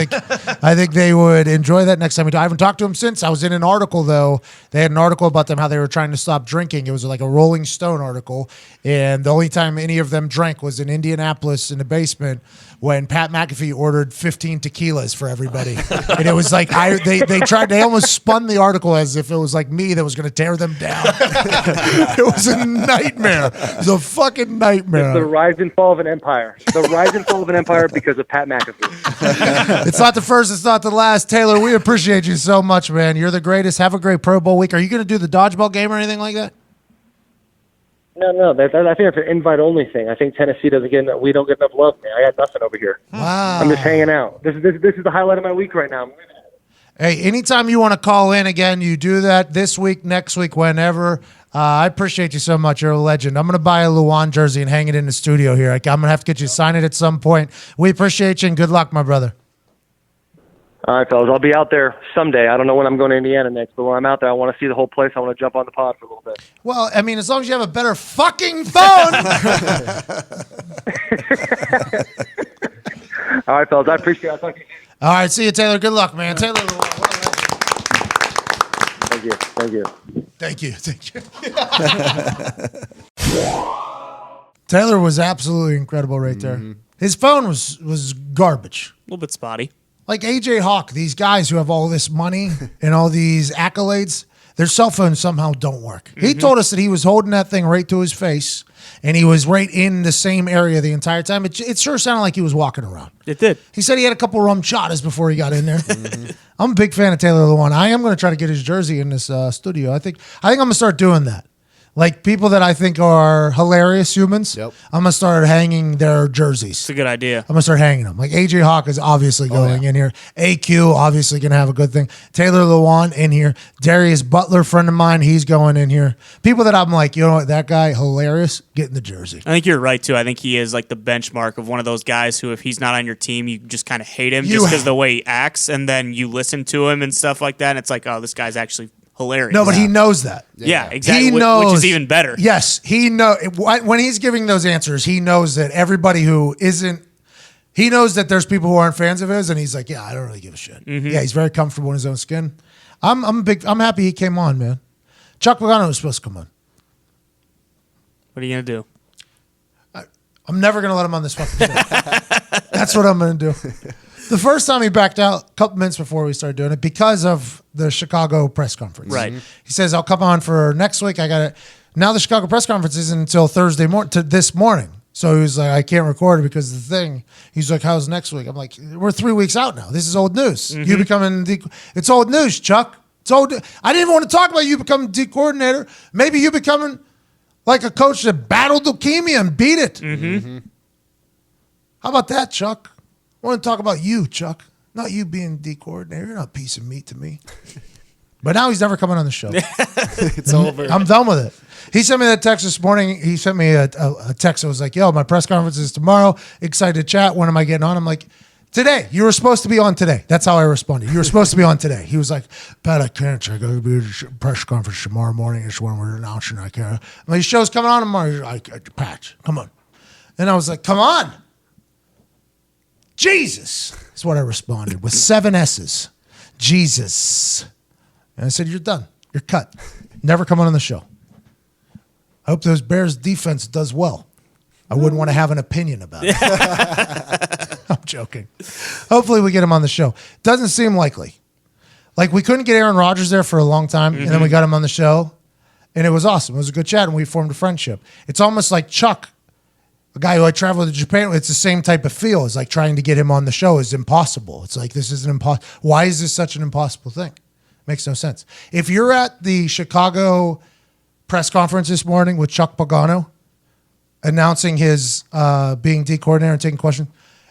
think they would enjoy that next time we do. I haven't talked to him since. I was in an article though. They had an article about them how they were trying to stop drinking. It was like a Rolling Stone article, and the only time any of them drank was in Indianapolis in the basement when Pat McAfee ordered 15 tequilas for everybody. And it was like they almost spun the article as if it was like me that was going to tear them down. It was a nightmare. It was a fucking nightmare. The rise and fall of an empire. The rise and fall of an empire because of Pat McAfee. It's not the first, it's not the last. Taylor, we appreciate you so much, man. You're the greatest. Have a great Pro Bowl week. Are you going to do the dodgeball game or anything like that? No. I think that's an invite-only thing. I think Tennessee we don't get enough love, man. I got nothing over here. Wow. I'm just hanging out. This is the highlight of my week right now. Hey, anytime you want to call in again, you do that this week, next week, whenever. I appreciate you so much. You're a legend. I'm going to buy a Lewan jersey and hang it in the studio here. I'm going to have to get you to sign it at some point. We appreciate you and good luck, my brother. All right, fellas. I'll be out there someday. I don't know when I'm going to Indiana next, but when I'm out there, I want to see the whole place. I want to jump on the pod for a little bit. Well, I mean, as long as you have a better fucking phone. All right, fellas. I appreciate it. I'll talk to you soon. All right, see you, Taylor. Good luck, man. Taylor Lewan. Thank you. Taylor was absolutely incredible right there. His phone was garbage. A little bit spotty. Like AJ Hawk, these guys who have all this money and all these accolades, their cell phones somehow don't work. He told us that he was holding that thing right to his face, and he was right in the same area the entire time. It sure sounded like he was walking around. It did. He said he had a couple rum shotters before he got in there. I'm a big fan of Taylor Lewan. I am going to try to get his jersey in this studio. I think I'm going to start doing that. Like people that I think are hilarious humans, I'm going to start hanging their jerseys. It's a good idea. I'm going to start hanging them. Like AJ Hawk is obviously going in here. AQ obviously going to have a good thing. Taylor Lewan in here. Darius Butler, friend of mine, he's going in here. People that I'm like, you know what, that guy, hilarious, get in the jersey. I think you're right, too. I think he is like the benchmark of one of those guys who, if he's not on your team, you just kind of hate him just because of the way he acts, and then you listen to him and stuff like that, and it's like, oh, this guy's actually hilarious. No, but he knows that. Yeah, exactly. He knows, which is even better. Yes, he know when he's giving those answers. He knows that everybody who isn't, he knows that there's people who aren't fans of his, and he's like, yeah, I don't really give a shit. Yeah, he's very comfortable in his own skin. I'm happy he came on, man. Chuck Pagano was supposed to come on. What are you gonna do? I'm never gonna let him on this fucking show. That's what I'm gonna do. The first time he backed out a couple minutes before we started doing it because of the Chicago press conference. Right. He says, I'll come on for next week. I got it. Now the Chicago press conference isn't until Thursday morning, to this morning. So he was like, I can't record it because of the thing. He's like, how's next week? I'm like, we're 3 weeks out now. This is old news. You becoming it's old news, Chuck. It's old. I didn't even want to talk about you becoming D coordinator. Maybe you becoming like a coach that battled leukemia and beat it. How about that, Chuck? I want to talk about you, Chuck. Not you being D coordinator. You're not a piece of meat to me. But now he's never coming on the show. It's over. I'm done with it. He sent me that text this morning. He sent me a text that was like, yo, my press conference is tomorrow. Excited to chat. When am I getting on? I'm like, today. You were supposed to be on today. That's how I responded. You were supposed to be on today. He was like, Pat, I can't. I got to be at a press conference tomorrow morning. It's when we're announcing. I can't. I'm like, the show's coming on tomorrow. He's like, Pat, come on. And I was like, come on. Jesus. That's what I responded with 7 S's. Jesus. And I said, you're done. You're cut. Never come on the show. I hope those Bears defense does well. I wouldn't want to have an opinion about it. I'm joking. Hopefully we get him on the show. Doesn't seem likely. Like we couldn't get Aaron Rodgers there for a long time, and then we got him on the show, and it was awesome. It was a good chat, and we formed a friendship. It's almost like Chuck, a guy who I traveled to Japan. It's the same type of feel. It's like trying to get him on the show is impossible. It's like this is an impossible. Why is this such an impossible thing? Makes no sense. If you're at the Chicago press conference this morning with Chuck Pagano announcing his being D coordinator and taking questions,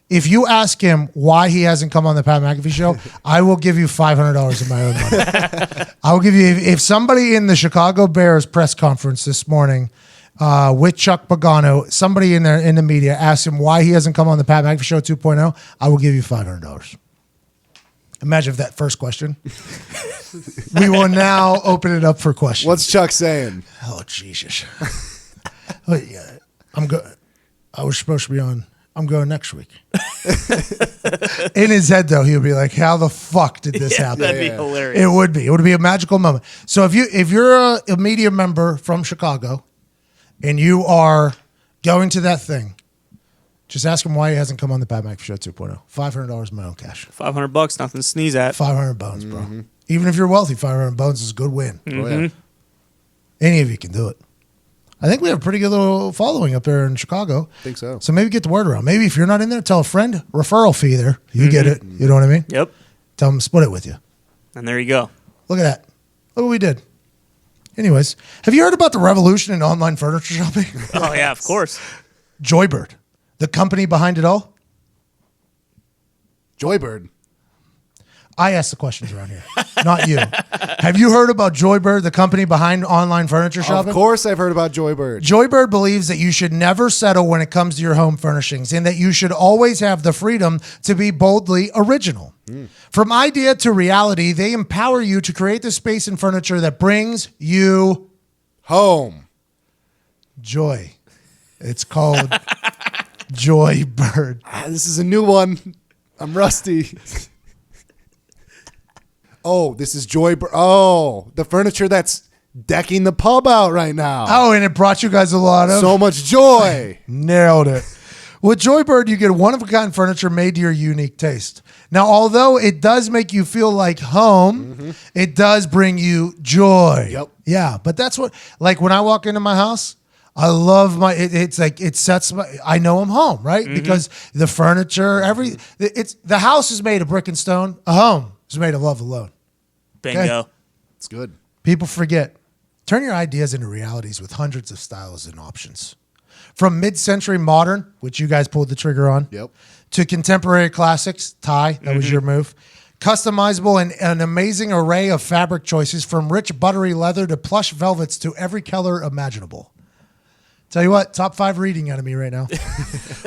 if you ask him why he hasn't come on the Pat McAfee show, I will give you $500 of my own money. I will give you, if somebody in the Chicago Bears press conference this morning with Chuck Pagano, somebody in there in the media asks him why he hasn't come on the Pat McAfee show 2.0, I will give you $500. Imagine if that first question. We will now open it up for questions. What's Chuck saying? Oh, Jesus. Oh, yeah. I'm good. I was supposed to be on. I'm going next week. In his head, though, he would be like, "How the fuck did this happen?" That'd be hilarious. It would be. It would be a magical moment. So if you're a media member from Chicago, and you are going to that thing, just ask him why he hasn't come on the Pat McAfee Show 2.0. $500 my own cash. $500, nothing to sneeze at. 500 bones, bro. Even if you're wealthy, 500 bones is a good win. Oh, yeah. Any of you can do it. I think we have a pretty good little following up there in Chicago. I think so. So maybe get the word around. Maybe if you're not in there, tell a friend. Referral fee there. You get it. You know what I mean? Yep. Tell them to split it with you. And there you go. Look at that. Look what we did. Anyways, have you heard about the revolution in online furniture shopping? Oh, yeah, of course. Joybird, the company behind it all. Joybird. I ask the questions around here, not you. Have you heard about Joybird, the company behind online furniture shopping? Of course I've heard about Joybird. Joybird believes that you should never settle when it comes to your home furnishings and that you should always have the freedom to be boldly original. From idea to reality, they empower you to create the space and furniture that brings you home. Joy. It's called Joybird. This is a new one. I'm rusty. Oh, this is Joybird. Oh, the furniture that's decking the pub out right now. Oh, and it brought you guys a lot of... So much joy. Nailed it. With Joybird, you get one-of-a-kind furniture made to your unique taste. Now, although it does make you feel like home, it does bring you joy. Yep. Yeah, but that's what... Like, when I walk into my house, I love my... It's like, it sets my... I know I'm home, right? Because the furniture, the house is made of brick and stone. A home is made of love alone. Bingo. Okay? It's good. People forget. Turn your ideas into realities with hundreds of styles and options. From mid-century modern, which you guys pulled the trigger on, to contemporary classics, Ty, that was your move. Customizable and an amazing array of fabric choices from rich buttery leather to plush velvets to every color imaginable. Tell you what, top 5 reading out of me right now.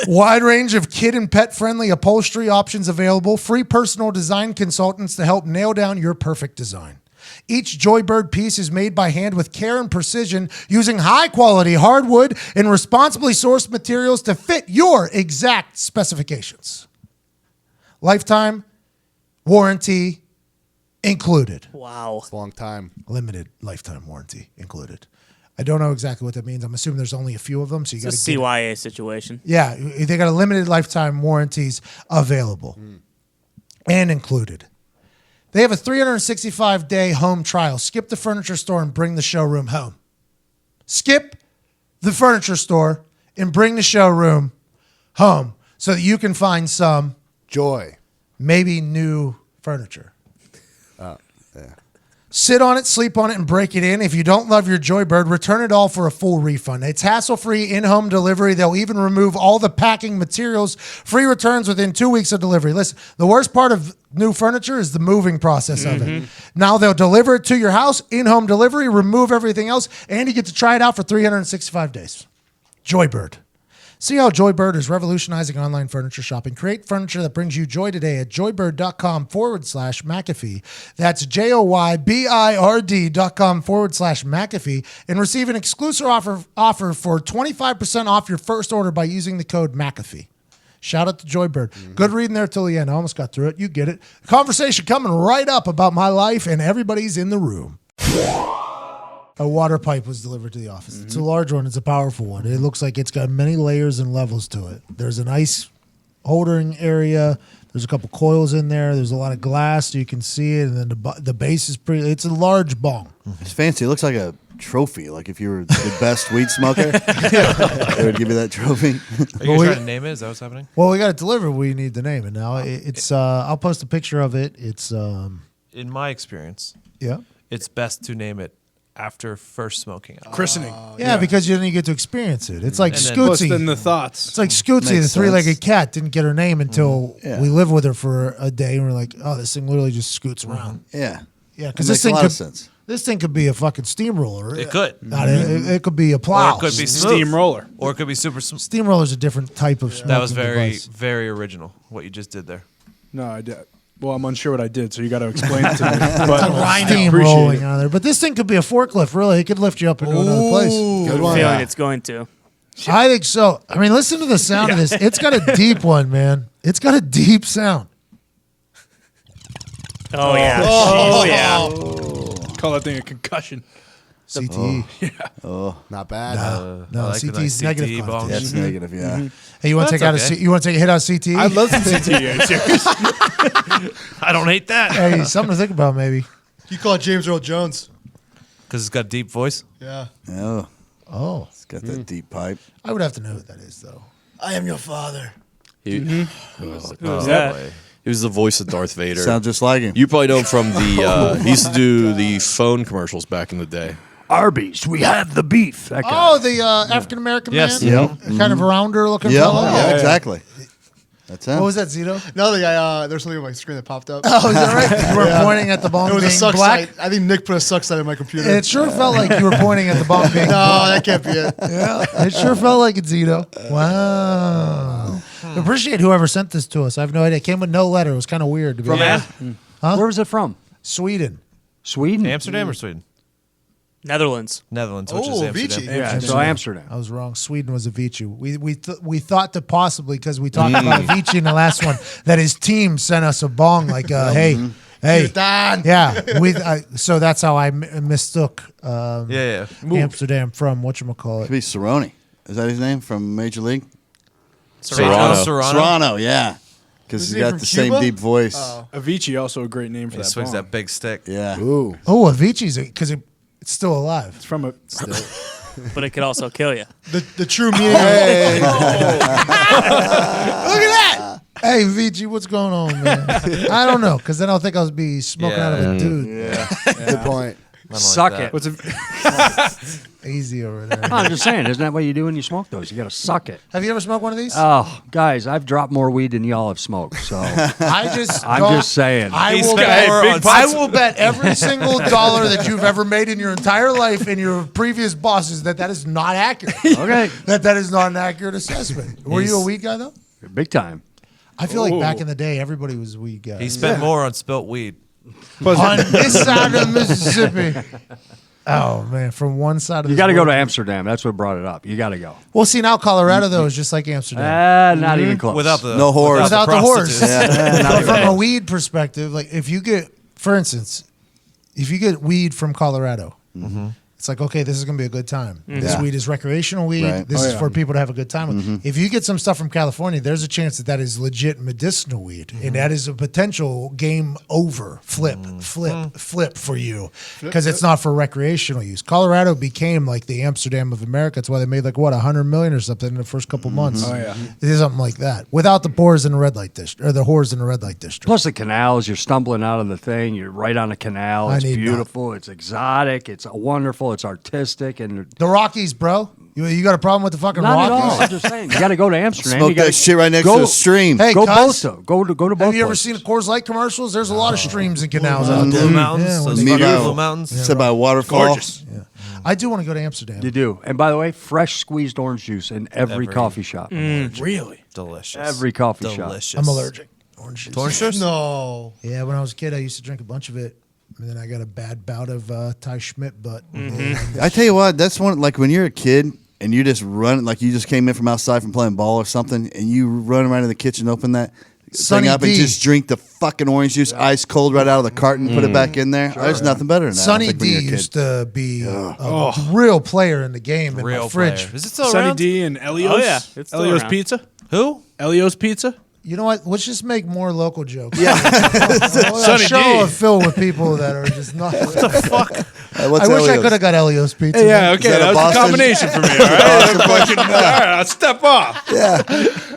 Wide range of kid and pet-friendly upholstery options available. Free personal design consultants to help nail down your perfect design. Each Joybird piece is made by hand with care and precision using high-quality hardwood and responsibly sourced materials to fit your exact specifications. Lifetime warranty included. Wow. It's a long time. Limited lifetime warranty included. I don't know exactly what that means. I'm assuming there's only a few of them, so you got to It's a CYA situation. Yeah, they got a limited lifetime warranties available and included. They have a 365-day home trial. Skip the furniture store and bring the showroom home. Skip the furniture store and bring the showroom home so that you can find some joy, maybe new furniture. Sit on it, sleep on it, and break it in. If you don't love your Joybird, return it all for a full refund. It's hassle-free in-home delivery. They'll even remove all the packing materials. Free returns within 2 weeks of delivery. Listen, the worst part of new furniture is the moving process of it. Now they'll deliver it to your house, in-home delivery, remove everything else, and you get to try it out for 365 days. Joybird. See how Joybird is revolutionizing online furniture shopping. Create furniture that brings you joy today at joybird.com/McAfee. That's JOYBIRD.com/McAfee and receive an exclusive offer for 25% off your first order by using the code McAfee. Shout out to Joybird. Good reading there till the end. I almost got through it. You get it. Conversation coming right up about my life, and everybody's in the room. A water pipe was delivered to the office. It's a large one. It's a powerful one. It looks like it's got many layers and levels to it. There's an ice holding area. There's a couple coils in there. There's a lot of glass so you can see it. And then the base is pretty. It's a large bong. It's fancy. It looks like a trophy. Like if you were the best weed smoker, they would give you that trophy. Are you trying to name it? Is that what's happening? Well, we got it delivered. We need to name it now. It's. I'll post a picture of it. It's. In my experience, Yeah. it's best to name it after first smoking it. Christening. Yeah, because then you get to experience it. It's like And then- Plus Scootsy. then the thoughts. It's like Scootsy, Makes the three-legged sense. cat, didn't get her name until Yeah. we lived with her for a day, and we're like, oh, this thing literally just scoots around. Yeah. Yeah, It because makes this a thing lot could of sense. this thing could be a fucking steamroller. It could. It could be a Or plow. it could be smooth. Steamroller. Or it could be super smooth. Steamroller's a different type of smoking That was very, device. very original, what you just did there. No, I did. Well, I'm unsure what I did, so you got to explain it to me. But I Steam appreciate rolling it. on there. But this thing could be a forklift, really. It could lift you up into another place. Good I'm one. feeling it's going to. I think so. I mean, listen to the sound of this. It's got a deep one, man. It's got a deep sound. Oh, yeah. Oh, yeah. Call that thing a concussion. CTE. Not bad. No, I like the CTE's nice negative CTE connotation. bongs. That's negative, yeah. Hey, you want to That's take out okay. you want to take a hit on CTE? I love some CTE. I don't hate that. Hey, something to think about, maybe. You call it James Earl Jones. Because it's got a deep voice. Yeah. Oh, Oh, it's got that deep pipe. I would have to know who that is, though. I am your father. He, Who's oh, that? boy. He was the voice of Darth Vader. Sounds just like him. You probably know him from the. He used to do the phone commercials back in the day. Arby's, we have the beef. That guy. Oh, the African American Yes. man? Yep. Kind of a rounder looking Yeah, fellow? yeah, exactly. That's him. What was that, Zito? Another guy, there's something on my screen that popped up. Oh, is that right? You were pointing at the bong It was a being suck black? site. I think Nick put a suck site in my computer. It sure felt like you were pointing at the bong being no, black. that can't be it. Yeah, it sure felt like it, Zito. Wow. Appreciate whoever sent this to us. I have no idea. It came with no letter. It was kind of weird. To be honest. Where was it from? Sweden. Sweden? Amsterdam or Sweden? Netherlands. Netherlands, which is Oh, Amsterdam. Vici. Yeah, so Amsterdam. I was wrong. Sweden was Avicii. We thought that possibly because we talked about Avicii in the last one that his team sent us a bong like, hey, Done. yeah. So that's how I mistook Yeah. Amsterdam from whatchamacallit. Could be Cerrone. Is that his name from Major League? Serrano. Serrano, yeah. Because Isn't he's he got from the same Cuba? deep voice. Avicii, also a great name for He that swings bong. that big stick. Yeah. Ooh. Oh, Avicii's because it's still alive. It's from a. But it could also kill you. The true meaning. Look at that. Hey, Avicii, what's going on, man? I don't know because then I'll think I'll be smoking out of a dude. Good point. Suck that. it. What's a, Easy over there. I'm just saying, isn't that what you do when you smoke those? You got to suck it. Have you ever smoked one of these? Oh, guys, I've dropped more weed than y'all have smoked. So I'm I'm just saying. I He's will, got bet, more on I will bet every single dollar that you've ever made in your entire life and your previous bosses that is not accurate. Okay. that is not an accurate assessment. Were you a weed guy though? Big time. I feel like back in the day, everybody was a weed guy. He spent more on spilt weed. on this side of Mississippi. Oh man, from one side of You this got to go world. to Amsterdam. That's what brought it up. You got to go. Well, see now Colorado though is just like Amsterdam. Not even close. Without the No whores. Without the horse. prostitutes. But from a weed perspective, like if you get, for instance, if you get weed from Colorado, it's like, okay, this is going to be a good time. This weed is recreational weed. Right. This is for people to have a good time with. If you get some stuff from California, there's a chance that is legit medicinal weed. And that is a potential game over, flip for you because it's not for recreational use. Colorado became like the Amsterdam of America. That's why they made like, what, 100 million or something in the first couple months. Oh, yeah. It is something like that. Without the whores in the red light district, or the whores in the red light district. Plus the canals, you're stumbling out of the thing. You're right on a canal. I It's need beautiful. It's exotic. It's wonderful. It's artistic. And The Rockies, bro. You got a problem with the fucking Not at all. Rockies? I'm just saying. You got to go to Amsterdam. Smoke you gotta that shit right next go, to a stream. Hey, Go cuz, both. Go to both. have you ever places. seen Coors Light commercials? There's a lot of streams and canals out there. Blue Mountains. Yeah, Those when Meet fucking out. Blue Mountains. Sit by a waterfall. Gorgeous. I do want to go to Amsterdam. You do. And by the way, fresh squeezed orange juice in every coffee shop. Really? Delicious. Every coffee shop. Delicious. I'm allergic. Orange juice. Orange juice? No. Yeah, when I was a kid, I used to drink a bunch of it. And then I got a bad bout of Ty Schmidt butt. I tell you what, that's one, like when you're a kid and you just run, like you just came in from outside from playing ball or something, and you run around in the kitchen, open that Sunny thing up D. and just drink the fucking orange juice ice cold right out of the carton, put it back in there. There's nothing better than that. I Sonny think, when D you're a kid. used to be a real player in the game in Real my fridge. player. Is it still Sunny around? D and Elio's. Oh, yeah. It's still Elio's around. Pizza. Who? Elio's Pizza. You know what? Let's just make more local jokes. Yeah. Sonny show D. will fill with people that are just not. What's I wish I Elio's? could have got Elio's pizza. Yeah, okay, that a that was a Boston- combination for me. All right, all right, I'll step off.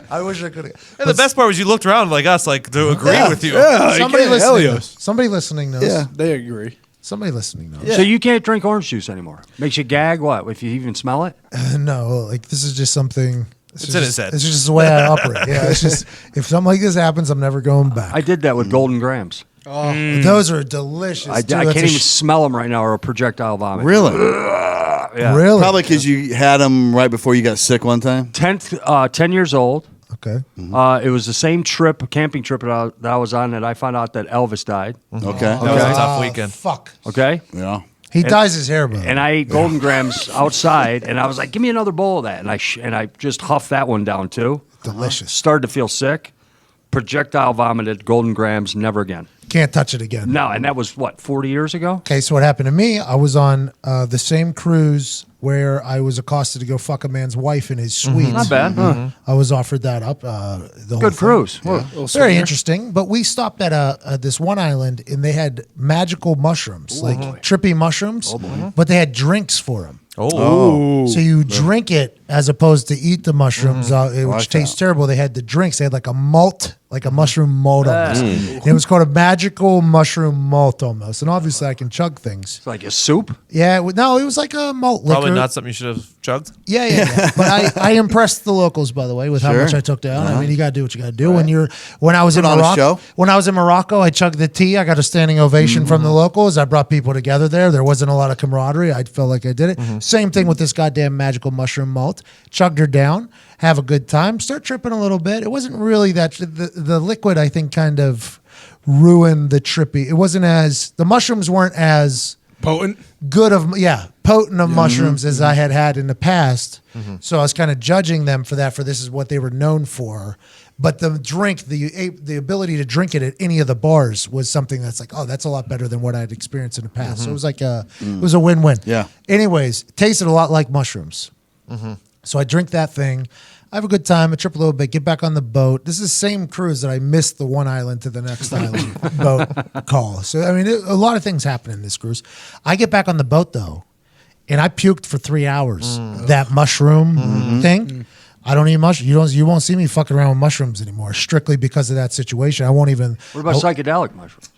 I wish I could have. And the best part was you looked around like us, like to agree with you. Yeah, Somebody you can't. listening. Elio's. Somebody listening knows. Yeah. They agree. Somebody listening knows. So you can't drink orange juice anymore. Makes you gag. What if you even smell it? No, like this is just something. It's in his head. It's just the way I operate. Yeah, it's just if something like this happens, I'm never going back. I did that with Golden Grams. Those are delicious. I too. can't That's a even smell them right now, or a projectile vomit. Really? Yeah. Really? Probably because you had them right before you got sick one time. 10 years old. Okay. It was the same trip, camping trip that I was on, that I found out that Elvis died. Okay. That was a tough weekend. Fuck. Okay. Yeah. He dyes his hair, bro. And I ate Golden Grams outside, and I was like, "Give me another bowl of that." And I just huffed that one down too. Delicious. Started to feel sick. Projectile vomited. Golden Grams. Never again. Can't touch it again. No, and that was what, 40 years ago. Okay, so what happened to me? I was on the same cruise where I was accosted to go fuck a man's wife in his suite. Not bad. Huh? I was offered that up. The whole Good thing. cruise. Very interesting. But we stopped at this one island, and they had magical mushrooms, like trippy mushrooms, but they had drinks for them. Oh. So you drink it as opposed to eat the mushrooms, which like tastes that. terrible. They had the drinks. They had like a malt, like a mushroom malt almost. And it was called a magical mushroom malt almost. And obviously I can chug things. It's like a soup. Yeah, no, it was like a malt liquor. Probably not something you should have chugged. Yeah. But I impressed the locals, by the way, with how Sure. much I took down. I mean, you got to do what you got to do. When I was in Put on a Morocco, show. when I was in Morocco, I chugged the tea. I got a standing ovation from the locals. I brought people together there. There wasn't a lot of camaraderie. I felt like I did it. Same thing with this goddamn magical mushroom malt. Chugged her down, have a good time, start tripping a little bit. It wasn't really that the liquid, I think, kind of ruined the trippy. It wasn't as the mushrooms weren't as Potent. good of potent of mushrooms as I had in the past. So I was kind of judging them for that. For this is what they were known for. But the drink, the ability to drink it at any of the bars was something that's like, oh, that's a lot better than what I'd experienced in the past. So it was like it was a win-win. Yeah. Anyways, it tasted a lot like mushrooms. So I drink that thing. I have a good time. I trip a little bit, get back on the boat. This is the same cruise that I missed the one island to the next island boat call. So, I mean, a lot of things happen in this cruise. I get back on the boat, though, and I puked for 3 hours. That mushroom thing. I don't eat mushrooms. You won't see me fucking around with mushrooms anymore, strictly because of that situation. I won't even. What about psychedelic mushrooms?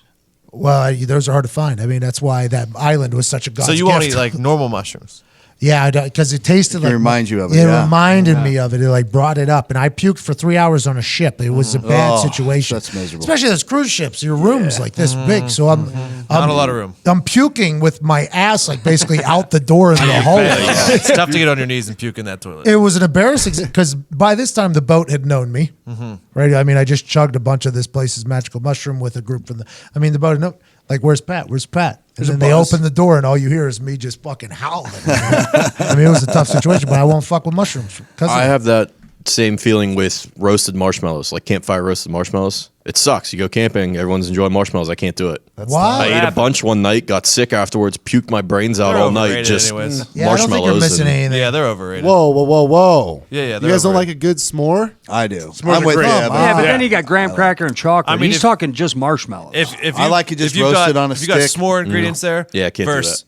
Well, those are hard to find. I mean, that's why that island was such a God's So you gift. won't eat like normal mushrooms. Yeah, because it tasted like. It reminds you of it, It yeah. reminded me of it. It like brought it up, and I puked for 3 hours on a ship. It was a bad situation. that's miserable. Especially those cruise ships. Your room's like this big, so I'm Not a lot of room. I'm puking with my ass like basically out the door in the hallway. It's tough to get on your knees and puke in that toilet. It was an embarrassing because by this time the boat had known me, right? I mean, I just chugged a bunch of this place's magical mushroom with a group from the. I mean, the boat had known. Like, where's Pat? Where's Pat? And then they open the door, and all you hear is me just fucking howling. I mean, it was a tough situation, but I won't fuck with mushrooms. I have that same feeling with roasted marshmallows, like campfire roasted marshmallows. It sucks. You go camping, everyone's enjoying marshmallows. I can't do it. Why? I ate a bunch one night, got sick afterwards, puked my brains out They're all night. overrated Just anyways. Yeah, I don't think you're marshmallows. missing and- anything. Yeah, they're overrated. Whoa. Yeah, You they're guys don't overrated. like a good s'more? I do. S'mores I'm are with great. you. Yeah, but then you got graham cracker and chocolate. I mean, He's if- talking just marshmallows. If I like it just if you've roasted on a if you got stick. s'more ingredients there, Yeah, I can't do versus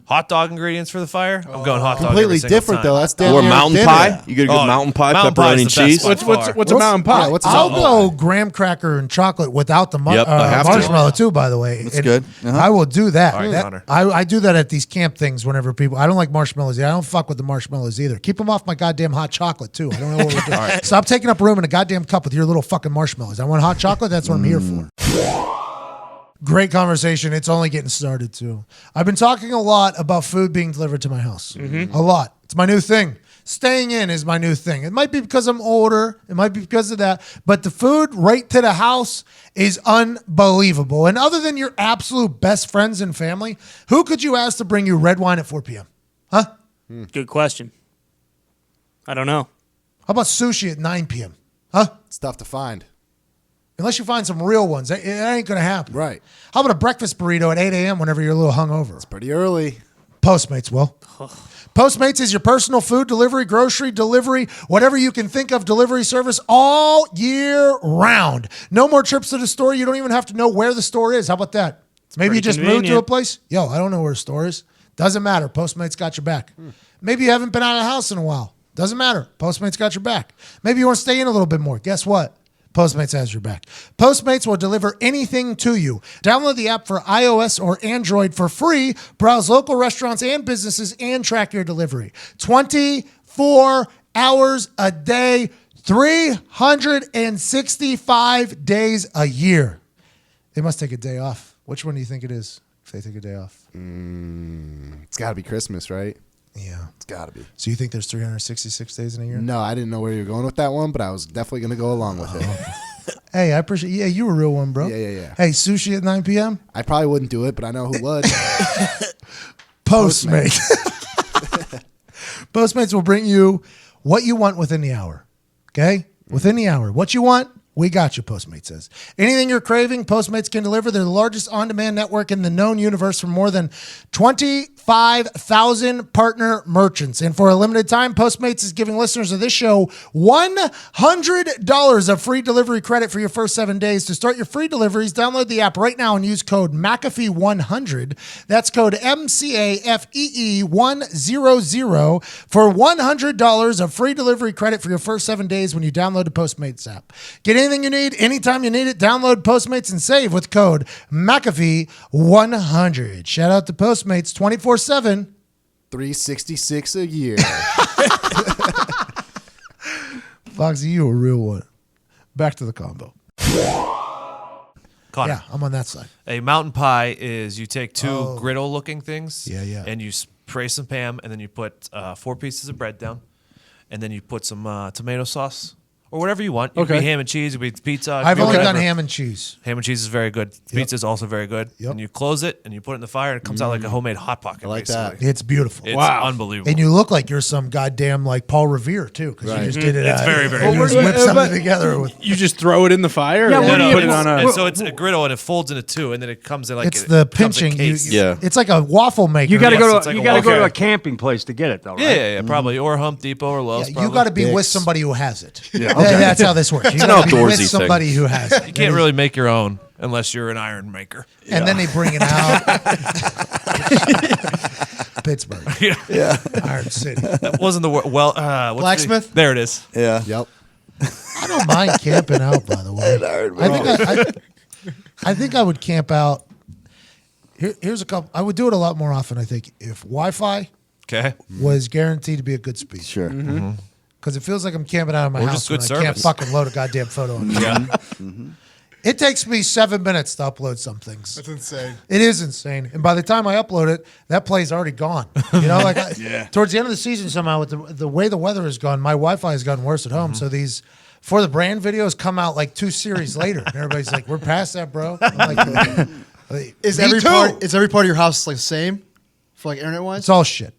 hot dog ingredients for the fire, I'm going hot dog. Completely every single different, time. though. That's damn Or near mountain dinner. pie. You get a good mountain pie, mountain pie is pepperoni the best cheese. by far. What's a mountain pie? Yeah, what's a I'll mountain pie? go graham cracker and chocolate without the Yep, I have to. marshmallow too. By the way, That's And good. Uh-huh. I will do that. All right, That- Connor. I do that at these camp things. Whenever people, I don't like marshmallows. I don't fuck with the marshmallows either. Keep them off my goddamn hot chocolate too. I don't know what we're doing. Stop taking up room in a goddamn cup with your little fucking marshmallows. I want hot chocolate. That's what I'm here for. Great conversation. It's only getting started too. I've been talking a lot about food being delivered to my house. A lot. It's my new thing. Staying in is my new thing. It might be because I'm older. It might be because of that. But the food right to the house is unbelievable. And other than your absolute best friends and family, who could you ask to bring you red wine at 4 p.m.? Huh? Good question. I don't know. How about sushi at 9 p.m.? Huh? It's tough to find. Unless you find some real ones. It ain't going to happen. Right. How about a breakfast burrito at 8 a.m. whenever you're a little hungover? Pretty early. Postmates, Will. Postmates is your personal food delivery, grocery delivery, whatever you can think of delivery service all year round. No more trips to the store. You don't even have to know where the store is. How about that? Maybe you Pretty just moved to a convenient. place. Yo, I don't know where the store is. Doesn't matter. Postmates got your back. Maybe you haven't been out of the house in a while. Doesn't matter. Postmates got your back. Maybe you want to stay in a little bit more. Guess what? Postmates has your back. Postmates will deliver anything to you. Download the app for iOS or Android for free. Browse local restaurants and businesses and track your delivery. 24 hours a day, 365 days a year. They must take a day off. Which one do you think it is if they take a day off? It's got to be Christmas, right? Yeah. It's got to be. So you think there's 366 days in a year? No, I didn't know where you were going with that one, but I was definitely going to go along with it. Hey, I appreciate. Yeah, you a real one, bro. Yeah. Hey, sushi at 9 p.m. I probably wouldn't do it, but I know who would. Postmates. Postmates will bring you what you want within the hour. Okay? Within the hour. What you want, we got you, Postmates says. Anything you're craving, Postmates can deliver. They're the largest on-demand network in the known universe for more than 25,000 partner merchants. And for a limited time, Postmates is giving listeners of this show $100 of free delivery credit for your first 7 days. To start your free deliveries, download the app right now and use code McAfee100. That's code MCAFEE100 for $100 of free delivery credit for your first 7 days when you download the Postmates app. Get anything you need, anytime you need it. Download Postmates and save with code McAfee100. Shout out to Postmates 24/7. 366 a year. Foxy, you a real one. Back to the combo. Connor. Yeah, I'm on that side. A mountain pie is you take two griddle-looking things, Yeah. and you spray some Pam, and then you put 4 pieces of bread down, and then you put some tomato sauce or whatever you want. It could be ham and cheese, it could be pizza. it could I've be only whatever. done ham and cheese. Ham and cheese is very good. Pizza is also very good. Yep. And you close it and you put it in the fire, and it comes out like a homemade hot pocket. like basically. that. It's beautiful. It's unbelievable. And you look like you're some goddamn like Paul Revere too, because you just did it. It's very, very You good. just whip something together with. You just throw it in the fire? Yeah, and what then do you- put it on a. And so it's a griddle, and it folds into two, and then it comes in like It's the it comes in pinching. You, case. Yeah. It's like a waffle maker. You got to Yes, go it's to like you a got to go to waffle. a camping place to get it though, right? Yeah, probably, or Home Depot or Lowe's. You probably. got to be with Dicks. somebody who has it. That's how this works. You got to be outdoorsy with thing. somebody who has it. You can't really make your own unless you're an iron maker. And then they bring it out. Pittsburgh. Iron City. That wasn't the word. Well, what's Blacksmith? There it is. Yeah. Yep. I don't mind camping out, by the way. I think I would camp out. Here's a couple. I would do it a lot more often, I think, if Wi-Fi Okay. was guaranteed to be a good speed. Sure. Because it feels like I'm camping out of my Or house just when good I can't service. fucking load a goddamn photo. On Yeah. It takes me 7 minutes to upload some things. That's insane. It is insane. And by the time I upload it, that play's already gone. You know, like towards the end of the season somehow with the way the weather has gone, my Wi-Fi has gotten worse at home. So these For the Brand videos come out like 2 series later. And everybody's like, we're past that, bro. I'm like, Is me every too. part of your house like the same for like internet wise? It's all shit.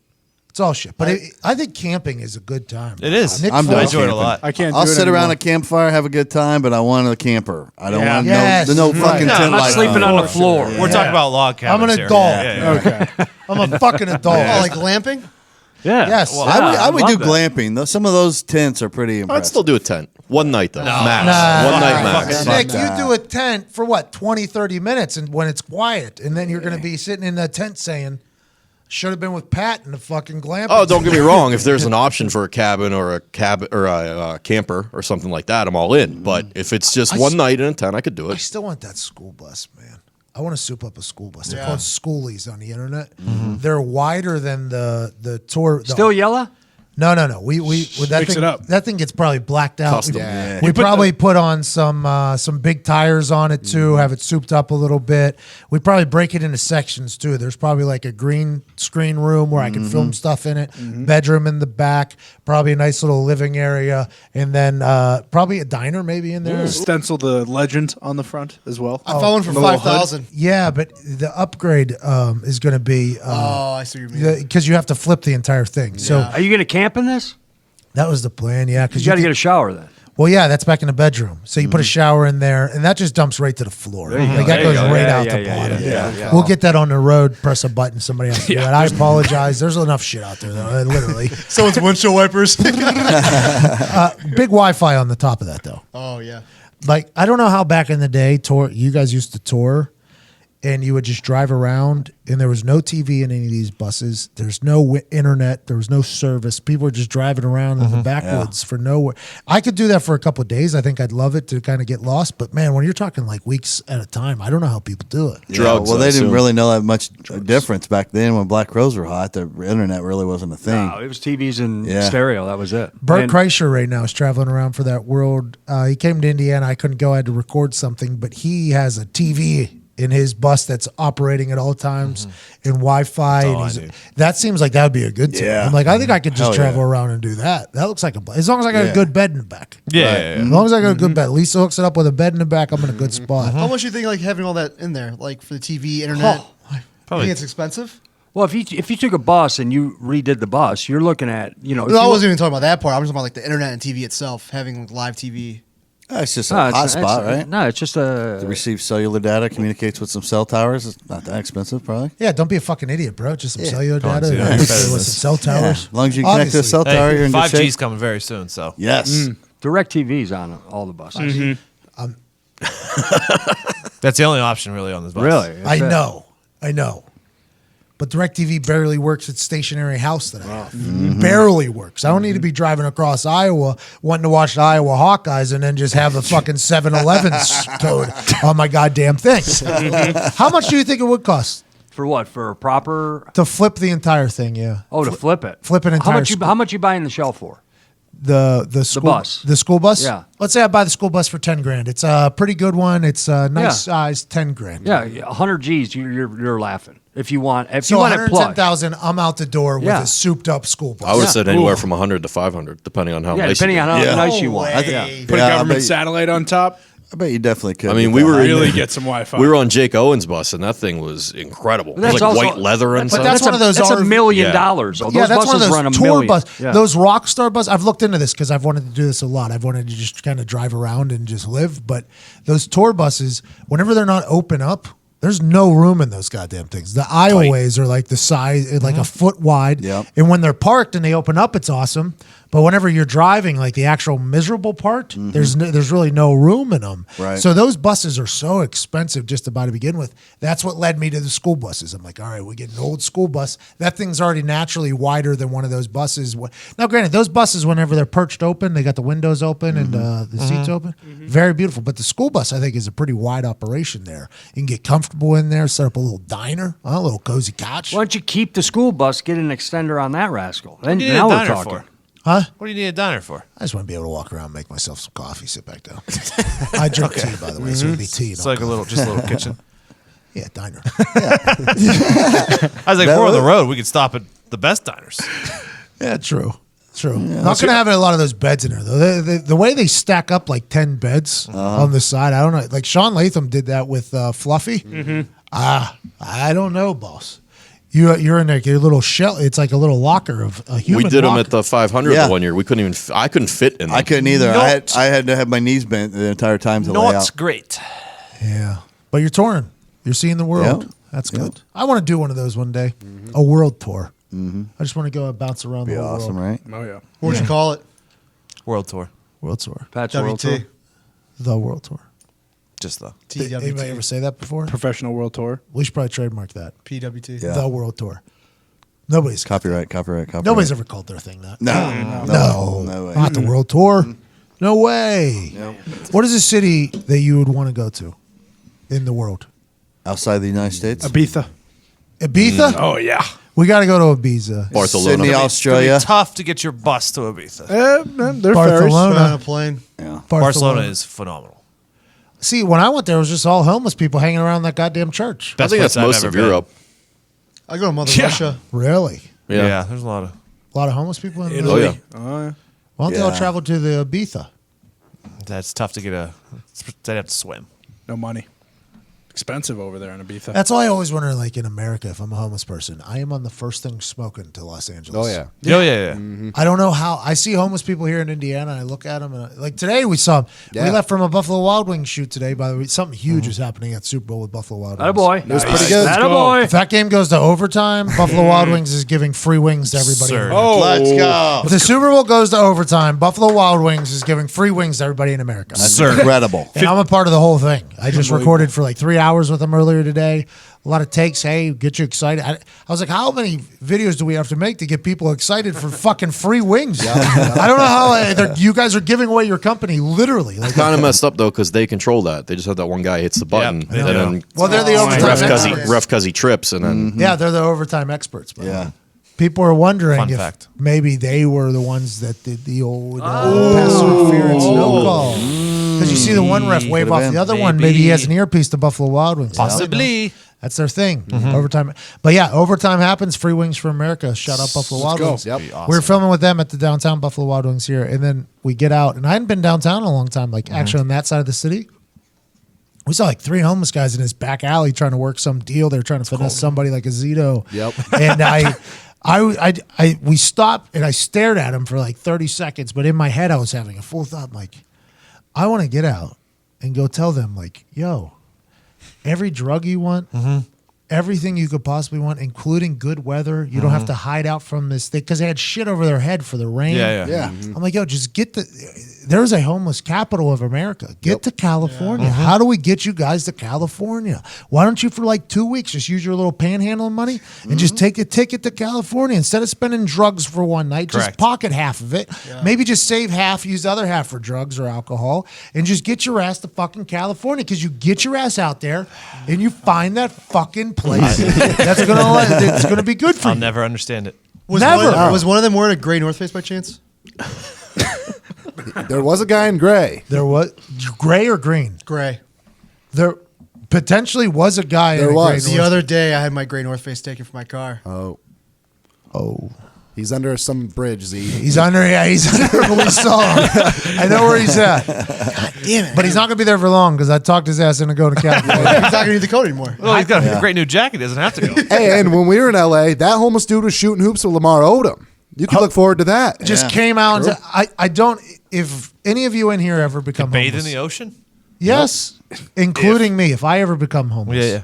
It's all shit. But I think camping is a good time. It is. Nick I'm Fury- I done enjoy it a camping. lot. I can't. I'll do it sit around anymore. a campfire, have a good time, but I want a camper. I don't Yeah. want Yes, no right. fucking No, tent not light. sleeping on the floor. We're talking about log cabins. I'm an here. adult. Yeah. I'm a fucking adult. Oh, like glamping? Yeah. Yes. Well, I would love do that. glamping. Some of those tents are pretty impressive. I'd still do a tent. One night though, max. Nah. One night Fuck max. it. Nick, you do a tent for what, 20, 30 minutes and when it's quiet. And then you're going to be sitting in that tent saying, Should have been with Pat in the fucking glamping. Oh, don't get me wrong. If there's an option for a cabin or a camper or something like that, I'm all in. But if it's just one night in a tent, I could do I it. still want that school bus, man. I want to soup up a school bus. They're called schoolies on the internet. They're wider than the tour. Still yellow? No. We that Mix thing, it up. That thing gets probably blacked out. Custom. Yeah. We probably put on some big tires on it too. Have it souped up a little bit. We probably break it into sections too. There's probably like a green screen room where I can film stuff in it. Bedroom in the back. Probably a nice little living area, and then probably a diner maybe in there. Stencil the legend on the front as well. I found one for the little hood. 5,000. Yeah, but the upgrade is going to be Oh, I see what you mean. because you have to flip the entire thing. So Are you going to camp in this? that was the plan. Yeah, because You got to get a shower then. well, yeah, that's back in the bedroom. So you put a shower in there, and that just dumps right to the floor. There you Like go. that There you goes go. right Yeah, out yeah, the yeah, bottom. yeah. We'll get that on the road. Press a button. Somebody else to do it. I apologize. There's enough shit out there, though. Literally, Someone's windshield wipers. big Wi-Fi on the top of that, though. Oh, yeah. Like I don't know how back in the day you guys used to tour, and you would just drive around, and there was no TV in any of these buses. There's no internet. There was no service. People were just driving around in the backwoods for nowhere. I could do that for a couple of days. I think I'd love it to kind of get lost. But man, when you're talking like weeks at a time, I don't know how people do it. Drugs, well, I they didn't assume. really know that much difference back then when Black Crowes were hot. The internet really wasn't a thing. No, it was TVs and Yeah. stereo. That was it. Bert And- Kreischer right now is traveling around for that world. He came to Indiana. I couldn't go. I had to record something, but he has a TV in his bus that's operating at all times and Wi-Fi. all And I need. that seems like that would be a good thing. Yeah. I'm like, I think I could just Hell travel yeah. around and do that. That looks like as long as I got a Yeah. good bed in the back. Yeah. As long as I got a good bed. Lisa hooks it up with a bed in the back. I'm in a good spot. How much do you think like having all that in there, like for the TV, internet? You Probably. think it's expensive? Well, if you took a bus and you redid the bus, you're looking at, if No, you I look- wasn't even talking about that part. I'm just talking about like the internet and TV itself, having like, live TV. That's just a No, it's- hotspot, it's- right? No, it's just To a. receive cellular data, communicates with some cell towers. It's not that expensive, probably. Yeah, don't be a fucking idiot, bro. Just some cellular Come on, data. see, With yeah. some cell towers. As long as you connect to a Obviously. cell tower, you're in good 5G's shape. coming very soon, so Yes. Direct TV's on all the buses. that's the only option really on this bus. Really? I That's it. know. But DirecTV barely works at stationary house that I have. Barely works. I don't need to be driving across Iowa wanting to watch the Iowa Hawkeyes and then just have a fucking 7-Eleven code on my goddamn thing. How much do you think it would cost For what? For a proper? to flip the entire thing? Yeah. Oh, to flip it. flip an How entire much? school- How much you buying the shell for? The school bus. The school bus? Yeah. Let's say I buy the school bus for 10 grand. It's a pretty good one. It's a nice Yeah. size, 10 grand. Yeah, 100 G's. You're laughing. If you want, So you want it plugged. 110,000, I'm out the door with Yeah. a souped up school bus. I would have said anywhere Ooh. from 100 to 500, depending on how Yeah, nice. depending you on get. how Yeah. nice you want. way. Yeah. Put Yeah, a I government bet- satellite on top. I bet you definitely could. I mean, get we that. were Really get some Wi-Fi. We were on Jake Owen's bus, and that thing was incredible. It was That's like also- white leather and But stuff. that's one of those That's $1 RV million. Yeah. Those Yeah, that's one of buses those run a tour million. bus. Yeah. Those Rockstar bus. I've looked into this because I've wanted to do this a lot. I've wanted to just kind of drive around and just live. But those tour buses, whenever they're not open up, there's no room in those goddamn things. The aisleways are like the size, like a foot wide. Yep. And when they're parked and they open up, it's awesome. But whenever you're driving, like the actual miserable part, there's really no room in them. Right. So those buses are so expensive just about to begin with. That's what led me to the school buses. I'm like, all right, we get an old school bus. That thing's already naturally wider than one of those buses. Now, granted, those buses, whenever they're perched open, they got the windows open and the seats open. Very beautiful. But the school bus, I think, is a pretty wide operation there. You can get comfortable in there, set up a little diner, a little cozy couch. Why don't you keep the school bus, get an extender on that rascal? Then do you need now a we're diner talking. for? Huh? What do you need a diner for? I just want to be able to walk around, make myself some coffee, sit back down. I drink tea, by the way, so it'll be tea. It's like a little kitchen. Yeah, diner. I was like, if we're on the road, we could stop at the best diners. Yeah, true. True. Not going to have a lot of those beds in there, though. The way they stack up like 10 beds on the side, I don't know. Like Sean Latham did that with Fluffy. I don't know, boss. You're in there, your little shell. It's like a little locker of a human. We did them locker. at the 500 Yeah. the one year. We couldn't even. I couldn't fit in them. I couldn't either. Not- I had to have my knees bent the entire time to lay Not out. great. Yeah, but you're touring. You're seeing the world. Yep. That's good. I want to do one of those one day. A world tour. I just want to go and bounce around Be the whole awesome, world. right? Oh yeah. What would you call it? World tour. World tour. Pat's World Tour. WT. The world tour. Just the. Did anybody ever say that before? Professional World Tour. We should probably trademark that. PWT. Yeah. The world tour. Nobody's Copyright. Nobody's ever called their thing that. No way. Not the world tour. No way. What is a city that you would want to go to in the world? Outside the United States? Ibiza. Ibiza? Oh, yeah. We got to go to Ibiza. Barcelona. Sydney, It's Australia. gonna be tough to get your bus to Ibiza. They're Barcelona. On a plane. Barcelona is phenomenal. See, when I went there, it was just all homeless people hanging around that goddamn church. I think that's place I've most ever of been. Europe. I go to Mother Yeah. Russia. Really? Yeah. There's a lot of. A lot of homeless people in Italy. Italy. Oh, yeah. Why don't they all Yeah. travel to the Ibiza? That's tough to get a. They'd have to swim. No money. Expensive over there in Ibiza. That's why I always wonder, like in America, if I'm a homeless person, I am on the first thing smoking to Los Angeles. Oh, yeah. Oh yeah. I don't know how. I see homeless people here in Indiana. And I look at them, and like today we saw. We Yeah. left from a Buffalo Wild Wings shoot today. By the way, something huge was happening at Super Bowl with Buffalo Wild Wings. Attaboy. It was pretty good. Attaboy. If that game goes to overtime, Buffalo Wild Wings is giving free wings to everybody. Absurd. Oh, Let's go. If the Super Bowl goes to overtime, Buffalo Wild Wings is giving free wings to everybody in America. That's incredible. And I'm a part of the whole thing. I just recorded for like 3 hours with them earlier today. A lot of takes. Hey, get you excited. I was like, how many videos do we have to make to get people excited for fucking free wings? I don't know how you guys are giving away your company, literally. Like, Kind of messed up though because they control that. They just have that one guy hits the button, they and do. then well, they're the overtime experts. ref because he trips, and then Yeah, they're the overtime experts. But Yeah. people are wondering Fun if fact. maybe they were the ones that did the old pass interference no call. Because you see the one ref wave Could've off been. the other one. Maybe he has an earpiece to Buffalo Wild Wings. Possibly. That's their thing. Overtime. But yeah, overtime happens. Free wings for America. Shout out Buffalo Wild Wings. Yep. We were filming with them at the downtown Buffalo Wild Wings here. And then we get out. And I hadn't been downtown in a long time, like actually on that side of the city. We saw like 3 homeless guys in his back alley trying to work some deal. They were trying to finesse somebody like a Zito. Yep. And we stopped and I stared at him for like 30 seconds. But in my head, I was having a full thought. I'm like, I want to get out and go tell them, like, yo, every drug you want, everything you could possibly want, including good weather. You don't have to hide out from this thing because they had shit over their head for the rain. Yeah. Yeah. I'm like, yo, just get there's a homeless capital of America. Get to California. How do we get you guys to California? Why don't you, for like 2 weeks, just use your little panhandling money and just take a ticket to California instead of spending drugs for one night? Just Correct. pocket half of it. Maybe just save half, use the other half for drugs or alcohol, and just get your ass to fucking California because you get your ass out there and you find that fucking place that's it's gonna be good for I'll you. never understand it. Never. Was one of them wearing a gray North Face by chance? There was a guy in gray. There was gray or green. Gray. There potentially was a guy. There in a was. gray The North- other day, I had my gray North Face taken from my car. Oh. Oh, He's under some bridge, Z. he's under. Yeah, he's under. We saw him. I know where he's at. God damn it! But he's not gonna be there for long because I talked his ass into going to California. He's not going to need the code anymore. Well, he's got a great new jacket. He doesn't have to go. Hey, and when we were in LA, that homeless dude was shooting hoops with Lamar Odom. You can look forward to that. Just came out. And I don't. If any of you in here ever become Bathe in homeless, the ocean. yes, including me. If I ever become homeless,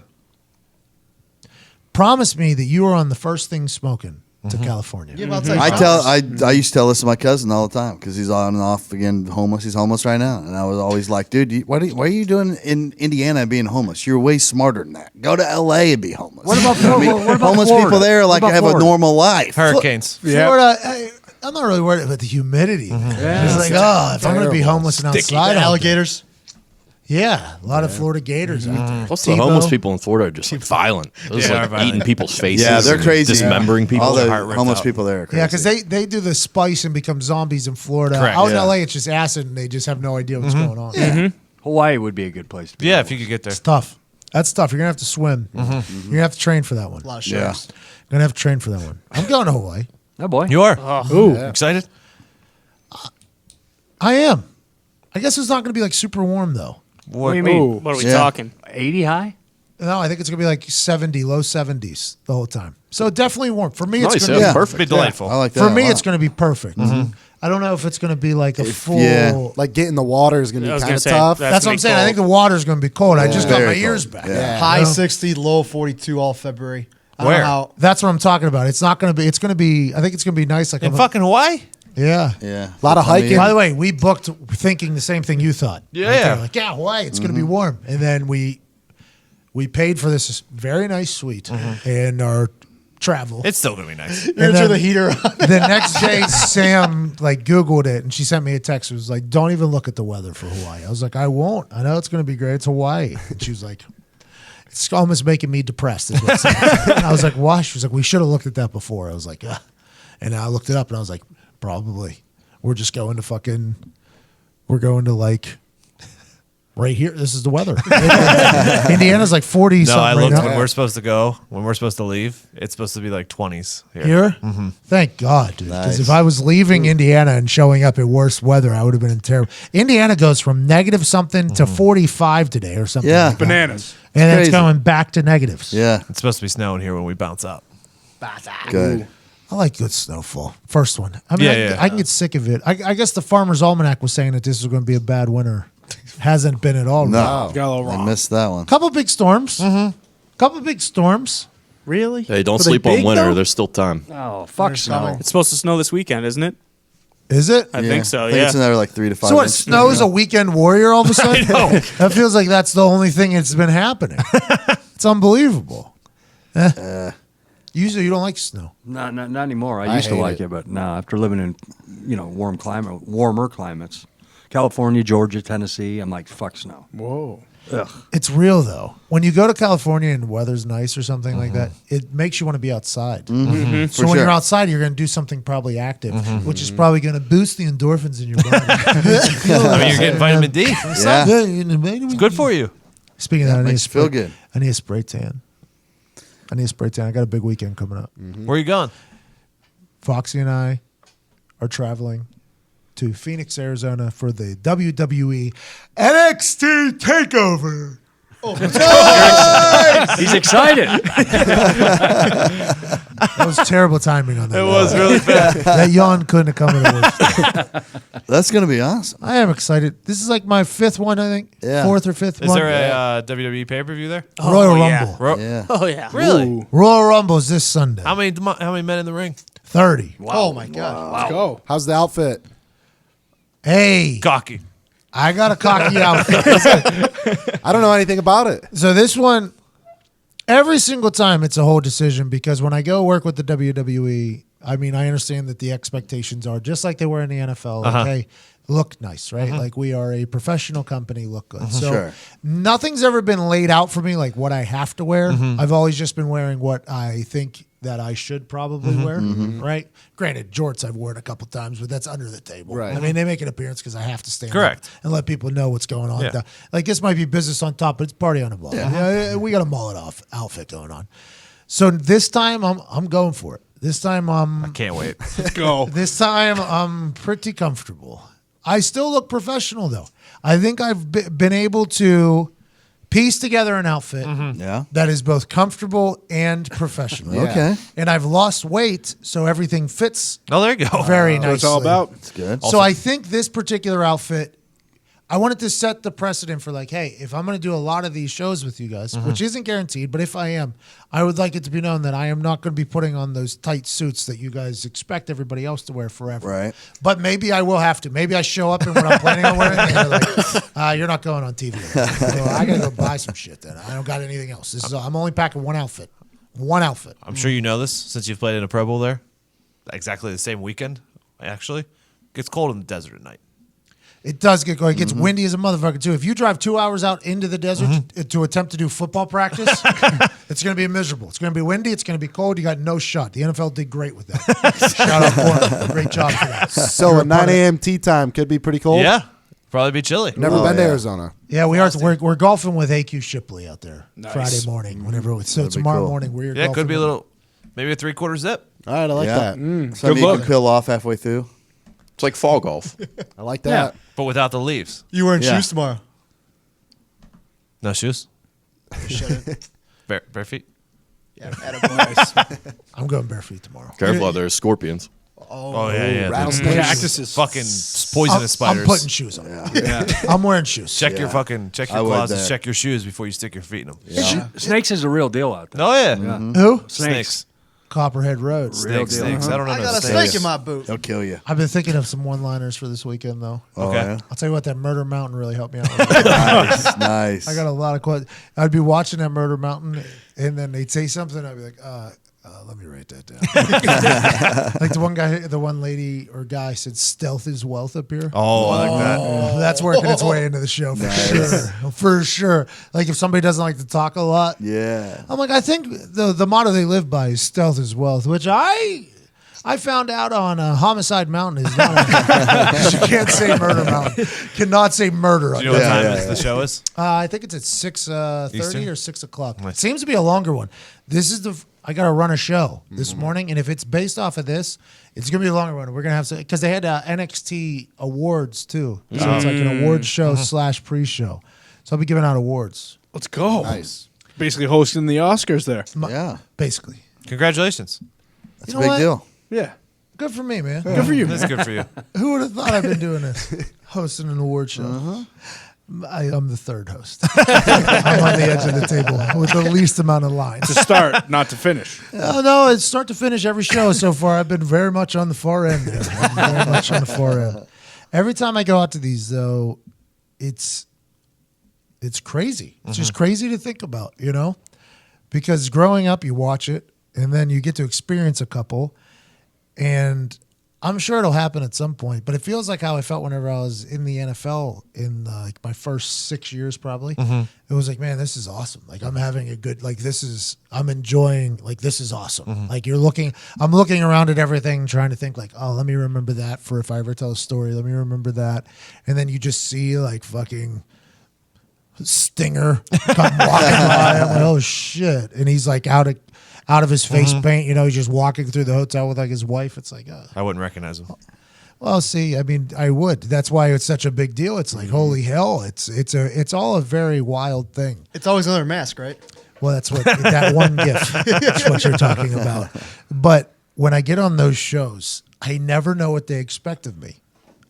promise me that you are on the first thing smoking to California. Yeah, but I'll tell you I used to tell this to my cousin all the time because he's on and off again homeless. He's homeless right now, and I was always like, dude, why are you doing in Indiana and being homeless? You're way smarter than that. Go to LA and be homeless. What about, You know what I mean? what about homeless Florida? people there What like about have Florida? a normal life. Hurricanes. Florida, I'm not really worried about the humidity. It's like, if I'm going to be homeless and outside, alligators. yeah, a lot of Florida gators out there. Plus, the homeless people in Florida are just like violent. Those Yeah, like violent. eating people's faces. Yeah, they're and crazy. dismembering people. All the heart ripped homeless out. people there are crazy. Yeah, because they do the spice and become zombies in Florida. Correct. Out in Yeah. LA, it's just acid, and they just have no idea what's going on. Hawaii would be a good place to be. Yeah, if you could get there. It's tough. That's tough. You're gonna have to swim. You're gonna have to train for that one. A lot of Yeah. sharks. Gonna have to train for that one. I'm going to Hawaii. Oh, boy. You are. Ooh, excited? I am. I guess it's not gonna be like super warm though. What do you mean? What are we Yeah. talking? 80 high? No, I think it's gonna be like 70, low 70s the whole time. So definitely warm. For me, Nice, it's gonna yeah, be perfect. Be delightful. I like that. For a me, lot. it's gonna be perfect. I don't know if it's gonna be like a full. yeah. Like getting the water is going to I be was kind gonna of say, tough. that's That's what gonna I'm be saying. I cold. think the water's gonna be cold. I just got my Very ears cold. back. Yeah. High You know? 60, low 42 all February. I don't Where? know how. That's what I'm talking about. It's not gonna be. It's gonna be. I think it's gonna be nice. Like In a- fucking Hawaii? yeah. Yeah. A lot of hiking. By the way, we booked thinking the same thing you thought. Yeah. Right there. Like, yeah, Hawaii, it's going to be warm. And then we paid for this very nice suite and our travel. It's still gonna be nice. You're gonna turn the heater on. The next day, Sam Googled it and she sent me a text. It was like, "Don't even look at the weather for Hawaii." I was like, "I won't. I know it's gonna be great. It's Hawaii." And she was like, "It's almost making me depressed." Is what it sounds like. And I was like, "Why?" She was like, "We should have looked at that before." I was like, "Ugh." And I looked it up and I was like, "Probably. We're just going to we're going to like." Right here, this is the weather. Indiana's like 40 No, something I right looked now. when we're supposed to go. When we're supposed to leave, it's supposed to be like 20s here. Here? Thank God, dude. Because Nice. if I was leaving Indiana and showing up at worse weather, I would have been in terrible. Indiana goes from negative something to 45 today or something. Yeah. like that. Bananas. And it's crazy. going back to negatives. Yeah, It's supposed to be snowing here when we bounce up. good. I like good snowfall. First one. I mean, Yeah, I can get sick of it. I guess the Farmer's Almanac was saying that this was going to be a bad winter. Hasn't been at all. No, Got a little I wrong. missed that one. Couple big storms. Couple big storms. Really? Hey, don't Were they sleep on big, winter. though? There's still time. Oh, fuck snow. It's supposed to snow this weekend, isn't it? Is it? I think so. I think Yeah. it's another like 3 to 5. So what? inches. Snow's a weekend warrior all of a sudden? That feels like that's the only thing that's been happening. It's unbelievable. Usually you don't like snow. Not anymore. I used to hate like it. it, but now after living in, warmer climates, California, Georgia, Tennessee, I'm like, fuck snow. Whoa. Ugh. It's real though. When you go to California and the weather's nice or something like that, it makes you want to be outside. So For when sure. you're outside, you're going to do something probably active, which is probably going to boost the endorphins in your body. I mean, you're getting vitamin D from the sun. Yeah. It's Good for you. Speaking of that, I need makes to you feel good. I need a spray tan. I got a big weekend coming up. Where are you going? Foxy and I are traveling to Phoenix, Arizona for the WWE NXT Takeover. He's excited. That was terrible timing on that. It was really bad. That yawn couldn't have come at a worse. That's gonna be awesome. I am excited. This is like my fifth one, I think. Yeah. Fourth or fifth Is one. there a WWE pay per view there? Royal yeah. Rumble. Yeah. Oh yeah. Really? Royal Rumble is this Sunday. How many men in the ring? 30. Oh my God. Let's go. How's the outfit? Hey, Cocky. I got a cocky outfit. I don't know anything about it. So this one, every single time it's a whole decision because when I go work with the WWE, I mean, I understand that the expectations are just like they were in the NFL. Like, hey, look nice, right? Like we are a professional company, look good. So Sure. nothing's ever been laid out for me like what I have to wear. I've always just been wearing what I think that I should probably wear, right? Granted, jorts I've worn a couple times, but that's under the table. Right. I mean, they make an appearance because I have to stand Correct. up and let people know what's going on. Yeah. Like this might be business on top, but it's party on the ball. Yeah, we got a mullet off outfit going on. So this time I'm going for it. This time Can't wait. Let's go. this time I'm pretty comfortable. I still look professional though. I think I've been able to piece together an outfit Yeah. that is both comfortable and professional. Okay. And I've lost weight, so everything fits Oh, there you go. very That's nicely. what it's all about. It's good. So I think this particular outfit, I wanted to set the precedent for like, hey, if I'm going to do a lot of these shows with you guys, which isn't guaranteed, but if I am, I would like it to be known that I am not going to be putting on those tight suits that you guys expect everybody else to wear forever. Right. But maybe I will have to. Maybe I show up in what I'm planning on wearing, and they're like, you're not going on TV. So I got to go buy some shit then. I don't got anything else. I'm only packing one outfit. One outfit. I'm sure you know this since you've played in a Pro Bowl there. Exactly the same weekend, actually. It gets cold in the desert at night. It does get going. It gets windy as a motherfucker too. If you drive 2 hours out into the desert to attempt to do football practice, it's going to be miserable. It's going to be windy. It's going to be cold. You got no shot. The NFL did great with that. Shout out for them. Great job for that. So You're a 9 a.m. tea time could be pretty cold. Yeah. Probably be chilly. Never Oh, been to yeah. Arizona. Yeah, we are. We're golfing with AQ Shipley out there Nice. Friday morning. Whenever so That'd be tomorrow cool. morning we're Yeah, it golfing could be a with- little, maybe a 3/4 zip. All right, I like Yeah. that. Something you luck. can peel off halfway through. It's like fall golf. I like that. But without the leaves. You wearing Yeah. shoes tomorrow? No shoes? Bare feet? I'm going bare feet tomorrow. Careful, there's scorpions. Oh, yeah. rattlesnakes. There's Cactuses. Fucking poisonous spiders. I'm putting shoes on. I'm wearing shoes. Check your I would, closets, check your shoes before you stick your feet in them. Snakes is a real deal out there. Oh, yeah. Who? Snakes. Copperhead Road. Snakes. deal. I don't know. I got a snakes. snake in my boot. They'll kill you. I've been thinking of some one-liners for this weekend though. Oh, Okay. yeah. I'll tell you what, that Murder Mountain really helped me out. With that. Nice. I got a lot of questions. I'd be watching that Murder Mountain, and then they'd say something. I'd be like, Let me write that down. Like the one lady or guy said, "Stealth is wealth" up here. Oh, I like that. Oh, that's working its way into the show for sure. For sure. Like if somebody doesn't like to talk a lot, I'm like, I think the motto they live by is "Stealth is wealth," which I found out on Homicide Mountain is not. You can't say Murder Mountain. Cannot say murder. Do you know what time the show is? I think it's at 6:30 Eastern? or 6 o'clock. It seems to be a longer one. This is I got to run a show this morning, and if it's based off of this, it's gonna be a longer one. We're gonna have because they had NXT awards too, so it's like an awards show / pre-show. So I'll be giving out awards. Let's go. Nice. Basically hosting the Oscars there. Yeah. Basically. Congratulations. That's a big deal. Yeah. Good for me, man. Good for you. That's good for you. Who would have thought I've been doing this? Hosting an award show. I'm the third host. I'm on the edge of the table with the least amount of lines. To start, not to finish. No, it's start to finish every show so far. I've been very much on the far end there. Very much on the far end. Every time I go out to these, though, it's crazy. It's just crazy to think about, you know? Because growing up, you watch it, and then you get to experience a couple, and I'm sure it'll happen at some point, but it feels like how I felt whenever I was in the NFL in like my first 6 years, probably. It was like, man, this is awesome. Like I'm having a good, like I'm enjoying, like this is awesome. Like I'm looking around at everything, trying to think like, oh, let me remember that for if I ever tell a story, let me remember that. And then you just see like fucking Stinger come walking by. I'm like, oh shit. And he's like out of his face paint, you know, he's just walking through the hotel with like his wife. It's like, I wouldn't recognize him. well, see, I mean, I would. That's why it's such a big deal. It's like, holy hell, it's all a very wild thing. It's always another mask, right? Well, that's what that one gif. That's what you're talking about. But when I get on those shows, I never know what they expect of me.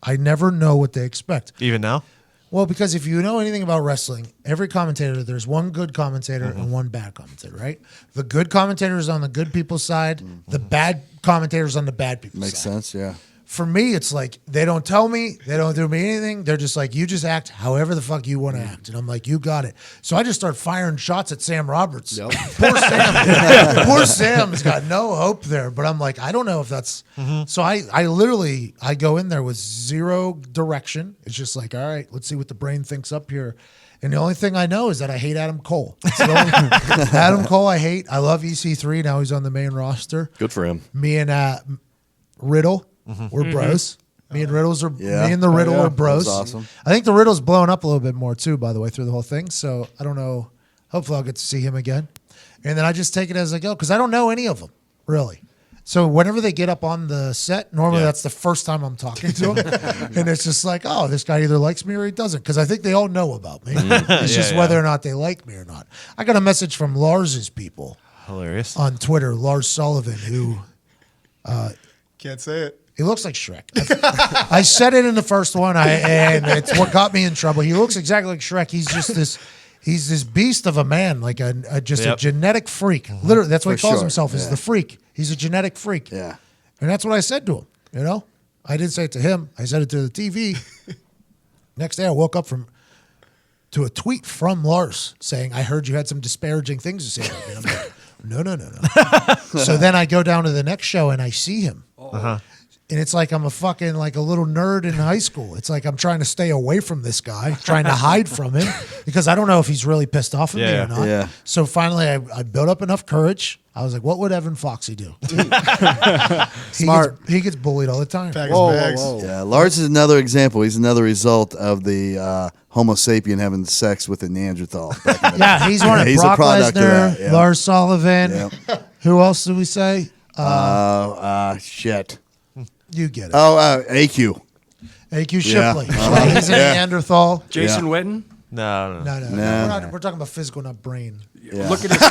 I never know what they expect. Even now? Well, because if you know anything about wrestling, every commentator, there's one good commentator and one bad commentator, right? The good commentator is on the good people's side. The bad commentator is on the bad people's Makes side. sense, yeah. For me, it's like they don't tell me, they don't do me anything. They're just like, you just act however the fuck you want to act. And I'm like, you got it. So I just start firing shots at Sam Roberts. Yep. Poor Sam. Poor Sam's got no hope there. But I'm like, I don't know if that's. So I literally go in there with zero direction. It's just like, all right, let's see what the brain thinks up here. And the only thing I know is that I hate Adam Cole. It's the only, Adam Cole I hate. I love EC3. Now he's on the main roster. Good for him. Me and Riddle. We're bros. Me and the Riddle are bros. That's awesome. I think the Riddle's blown up a little bit more too, by the way, through the whole thing. So I don't know. Hopefully I'll get to see him again. And then I just take it as I go because I don't know any of them, really. So whenever they get up on the set, normally that's the first time I'm talking to them. And it's just like, oh, this guy either likes me or he doesn't. Because I think they all know about me. It's just whether or not they like me or not. I got a message from Lars's people. Hilarious. On Twitter, Lars Sullivan, who... Can't say it. He looks like Shrek. I said it in the first one, and it's what got me in trouble. He looks exactly like Shrek. He's just he's this beast of a man, like a genetic freak. Literally, that's what he calls himself, is the freak. He's a genetic freak. Yeah. And that's what I said to him, you know? I didn't say it to him. I said it to the TV. Next day, I woke up to a tweet from Lars saying, I heard you had some disparaging things to say about me. I'm like, no. So then I go down to the next show, and I see him. And it's like I'm a fucking like a little nerd in high school. It's like I'm trying to stay away from this guy, trying to hide from him because I don't know if he's really pissed off at me or not. Yeah. So finally, I built up enough courage. I was like, what would Evan Foxy do? Smart. He gets bullied all the time. Whoa. Yeah, Lars is another example. He's another result of the Homo sapien having sex with a Neanderthal. Yeah, he's one of he's Brock a product of Lesnar, that, yeah. Lars Sullivan. Yeah. Who else did we say? Shit. You get it. Oh, AQ. AQ Shipley. Yeah. He's a Neanderthal. Jason Witten. No. We're talking about physical, not brain. Yeah. Look at his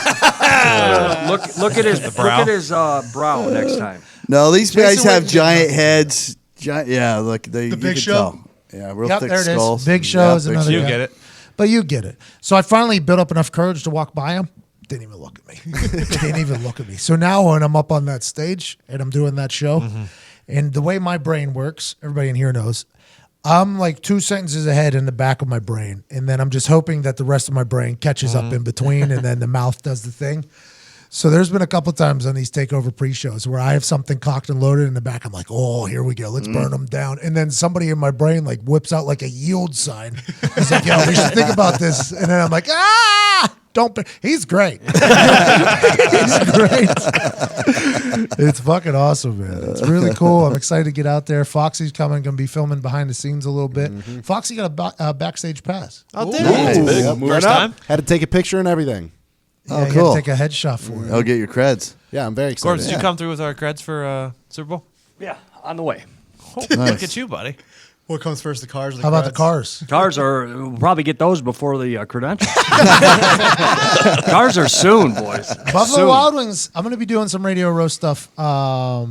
look at his brow next time. No, these guys Jason have Witten giant heads. Yeah, look, the Big Show. Yeah, real Yep, thick there it is. skulls. Big Show is Big another You guy. get it. But you get it. So I finally built up enough courage to walk by him. Didn't even look at me. Didn't even look at me. So now when I'm up on that stage and I'm doing that show, and the way my brain works, everybody in here knows, I'm like 2 sentences ahead in the back of my brain. And then I'm just hoping that the rest of my brain catches up in between and then the mouth does the thing. So there's been a couple times on these takeover pre-shows where I have something cocked and loaded in the back. I'm like, oh, here we go. Let's burn them down. And then somebody in my brain like whips out like a yield sign. He's like, yo, we should think about this. And then I'm like, don't. He's great. He's great. It's fucking awesome, man. It's really cool. I'm excited to get out there. Foxy's coming. Going to be filming behind the scenes a little bit. Foxy got a backstage pass. Oh, there Nice. it is. Yep. First time? Had to take a picture and everything. Yeah, Oh, you cool. had to take a headshot for it. I'll get your creds. Yeah, I'm very excited. Gordon, did you come through with our creds for Super Bowl? Yeah, on the way. Oh, look at you, buddy. What comes first, the cars or the How about the creds? cars? Cars we'll probably get those before the credentials. Cars are soon, boys. Buffalo Soon. Wild Wings. I'm going to be doing some Radio Row stuff. I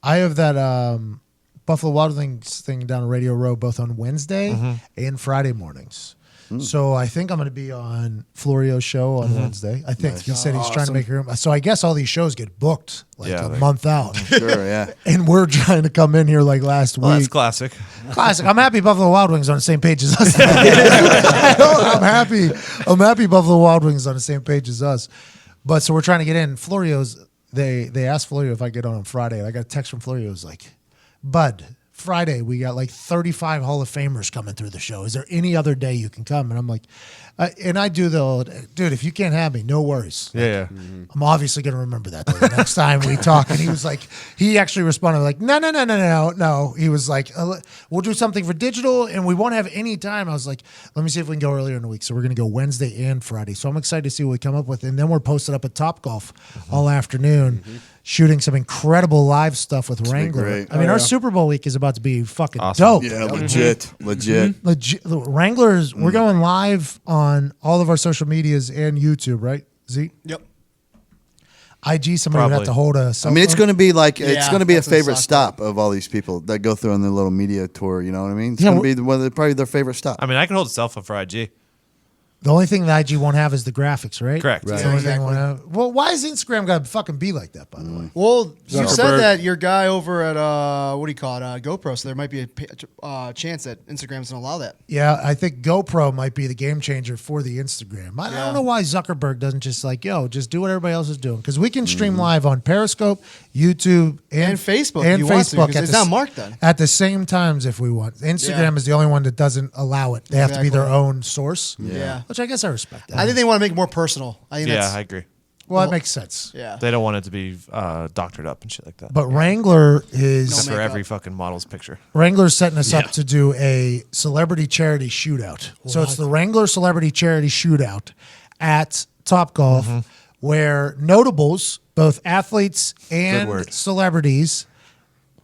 have that Buffalo Wild Wings thing down at Radio Row both on Wednesday and Friday mornings. So I think I'm going to be on Florio's show on Wednesday. I think he said he's trying to make room. So I guess all these shows get booked like a month out. Sure, yeah. And we're trying to come in here like last Well, that's week. classic. Classic. I'm happy Buffalo Wild Wings on the same page as us. I'm happy Buffalo Wild Wings on the same page as us. But so we're trying to get in. Florio's, they asked Florio if I get on Friday. And I got a text from Florio. It was like, Bud, Friday we got like 35 Hall of Famers coming through the show. Is there any other day you can come? And I'm like, and I do dude, if you can't have me, no worries. Yeah. I'm obviously going to remember that the next time we talk. And he was like, he actually responded like, no. He was like, we'll do something for digital and we won't have any time. I was like, let me see if we can go earlier in the week. So we're going to go Wednesday and Friday. So I'm excited to see what we come up with. And then we're posted up at Topgolf all afternoon, shooting some incredible live stuff with Wrangler. great. I mean, our Super Bowl week is about to be fucking Awesome. dope. Yeah, legit. Legit. Wranglers, we're going live on all of our social medias and YouTube, right? Z? Yep. IG, somebody would have Probably. to hold a I cell mean, it's phone. going to be like it's Yeah, going to be a that's what favorite sucks. stop of all these people that go through on their little media tour. You know what I mean? It's Yeah, going to be one of probably their favorite stop. I mean, I can hold a cell phone for IG. The only thing that IG won't have is the graphics, right? Correct. That's Right. the only thing it Exactly. won't have. Well, why is Instagram got to fucking be like that, by the way? Well, you Zuckerberg. said that your guy over at what do you call it, GoPro. So there might be a chance that Instagram's gonna allow that. Yeah, I think GoPro might be the game changer for the Instagram. I don't know why Zuckerberg doesn't just like, just do what everybody else is doing. Because we can stream live on Periscope, YouTube, And Facebook and if you want to, Facebook because at it's the not s- marked then. at the same times if we want. Instagram Yeah. is the only one that doesn't allow it. They have to be their Exactly. own source. Yeah. Which I guess I respect that. I think they want to make it more personal. I think Yeah, that's, I agree. well, it makes sense. yeah. They don't want it to be doctored up and shit like that. But Wrangler is Except for makeup. every fucking model's picture. Wrangler's setting us up to do a celebrity charity shootout. So it's the Wrangler Celebrity Charity Shootout at Topgolf, where notables, both athletes and word. celebrities.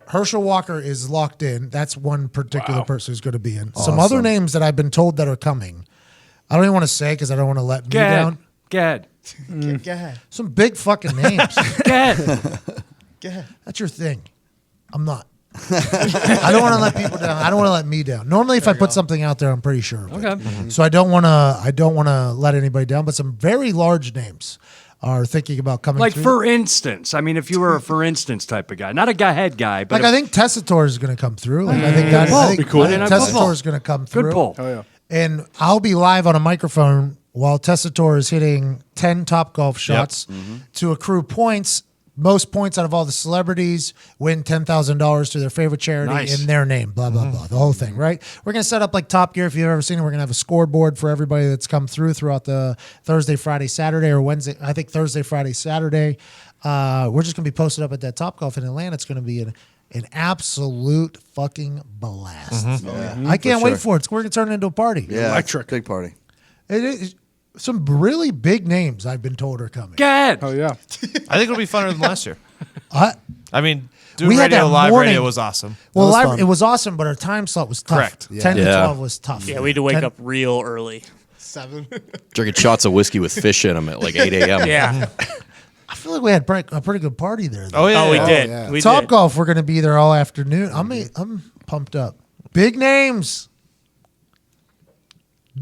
Herschel Walker is locked in. That's one particular person who's going to be in. Some other names that I've been told that are coming. I don't even want to say because I don't want to let me down. Gad. Go ahead. Some big fucking names. Gad. Go ahead. That's your thing. I'm not. I don't want to let people down. I don't want to let me down. Normally, if I put something out there, I'm pretty sure of it. Okay. So I don't want to. I don't want to let anybody down. But some very large names are thinking about coming. Like, through. for instance, I mean, if you were a for instance type of guy, not a head guy, but I think Tessitore is going to come through. Like I think that, pull. I think, Be cool. I think Good pull. Tessitore is going to come through. good pull. Oh yeah. And I'll be live on a microphone while Tessitore is hitting 10 Topgolf shots to accrue points. Most points out of all the celebrities, win $10,000 to their favorite charity Nice. in their name, blah, blah, blah. The whole thing, right? We're going to set up like Top Gear. If you've ever seen it, we're going to have a scoreboard for everybody that's come through throughout the Thursday, Friday, Saturday, or Wednesday. I think Thursday, Friday, Saturday. We're just going to be posted up at that Topgolf in Atlanta. It's going to be an absolute fucking blast. I can't wait for it. We're going to turn it into a party. yeah, Electric. big party. It is some really big names I've been told are coming. Gad. Oh yeah. I think it'll be funner than last year. I mean, doing We had radio that live morning- radio was awesome. Well, was live, fun. it was awesome, but our time slot was tough. Correct. 10 to Yeah. 12 was tough. Yeah, we had to wake 10 up real early. 7. Drinking shots of whiskey with fish in them at like 8 a.m. Yeah. I feel like we had a pretty good party there. though. Oh, yeah. Oh, we yeah. did. yeah. We Top did. Golf, we're going to be there all afternoon. I'm pumped up. Big names.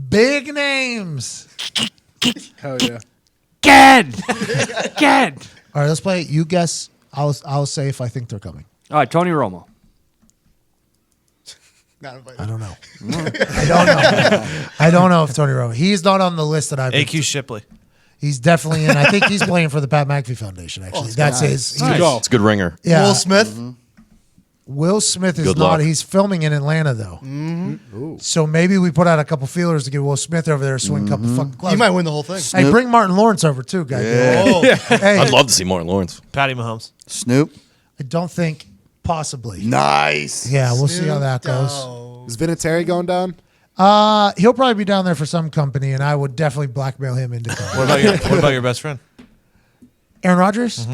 Big names. Hell yeah. Gad. Gad. All right, let's play it. You guess. I'll say if I think they're coming. All right, Tony Romo. Not invited. I don't know. I don't know. I don't know if Tony Romo. He's not on the list that I've been AQ Shipley. He's definitely in. I think he's playing for the Pat McAfee Foundation. Actually, that's his. Nice. Go. It's a good ringer. Yeah. Will Smith. Will Smith is Good not. luck. He's filming in Atlanta though. So maybe we put out a couple feelers to get Will Smith over there, swing a couple fucking gloves. He might win the whole thing. Hey, bring Martin Lawrence over too, guy. Hey, I'd love to see Martin Lawrence. Patty Mahomes. Snoop. I don't think possibly. Nice. Yeah, we'll see how that goes. Is Vinatieri going down? He'll probably be down there for some company, and I would definitely blackmail him into coming. What about your best friend? Aaron Rodgers?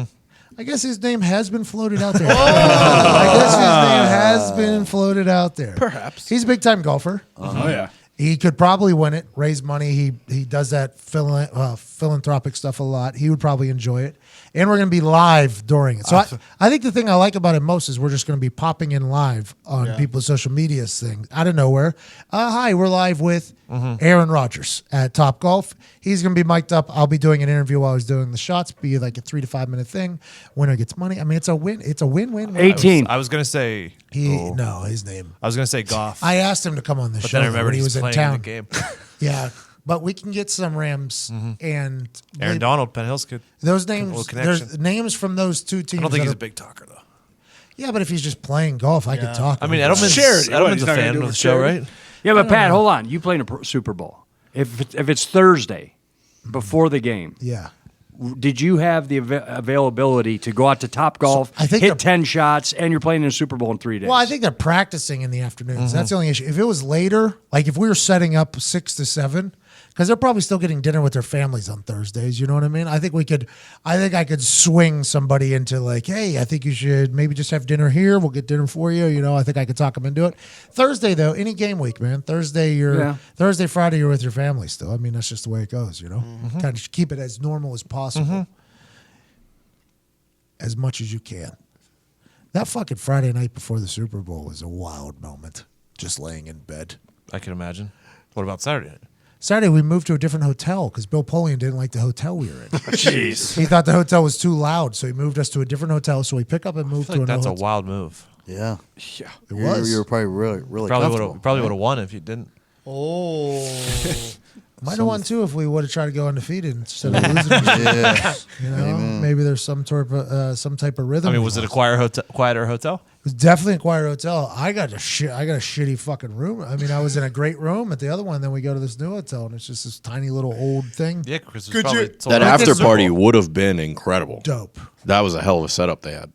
I guess his name has been floated out there. I guess his name has been floated out there. Perhaps. He's a big-time golfer. Oh yeah. He could probably win it, raise money. He does that philanthropic stuff a lot. He would probably enjoy it. And we're going to be live during it. So I think the thing I like about it most is we're just going to be popping in live on people's social media things out of nowhere. Hi, we're live with Aaron Rodgers at Topgolf. He's going to be mic'd up. I'll be doing an interview while he's doing the shots. Be like a 3 to 5 minute thing. Winner gets money. I mean, it's a win. It's a win-win. 18. I was gonna say. No, his name. I was gonna say Goff. I asked him to come on the but show then I remembered when he was in playing town. the game. Yeah, but we can get some Rams and Aaron Donald, Penn Hills could. those little names. connection. There's names from those two teams. I don't think that he's are- a big talker though. Yeah, but if he's just playing golf, I could talk. I mean, with him. Edelman's a not gonna fan do of it the for show, charity. right? Yeah, but Pat, hold on. You play in a Super Bowl. If it's Thursday before the game, Yeah. did you have the availability to go out to Topgolf, I think hit the- 10 shots, and you're playing in a Super Bowl in 3 days? Well, I think they're practicing in the afternoons. That's the only issue. If it was later, like if we were setting up 6 to 7, because they're probably still getting dinner with their families on Thursdays. You know what I mean? I think I could swing somebody into like, hey, I think you should maybe just have dinner here. We'll get dinner for you. You know, I think I could talk them into it. Thursday though, any game week, man. Thursday, Friday, you're with your family still. I mean, that's just the way it goes. You know, kind of keep it as normal as possible, as much as you can. That fucking Friday night before the Super Bowl was a wild moment. Just laying in bed. I can imagine. What about Saturday night? Saturday, we moved to a different hotel because Bill Polian didn't like the hotel we were in. Jeez. He thought the hotel was too loud, so he moved us to a different hotel. So we pick up and move I to feel like another that's a hotel. wild move. Yeah. It was. You were probably really Probably comfortable. would have won if you didn't. Oh. Might have won too if we would have tried to go undefeated instead of losing. Yeah. You know, maybe there's some type of rhythm. I mean, was it a quieter hotel? It was definitely a quiet hotel. I got a shitty fucking room. I mean, I was in a great room at the other one. Then we go to this new hotel, and it's just this tiny little old thing. Yeah, because Could you- That after party would have been incredible. Dope. That was a hell of a setup they had.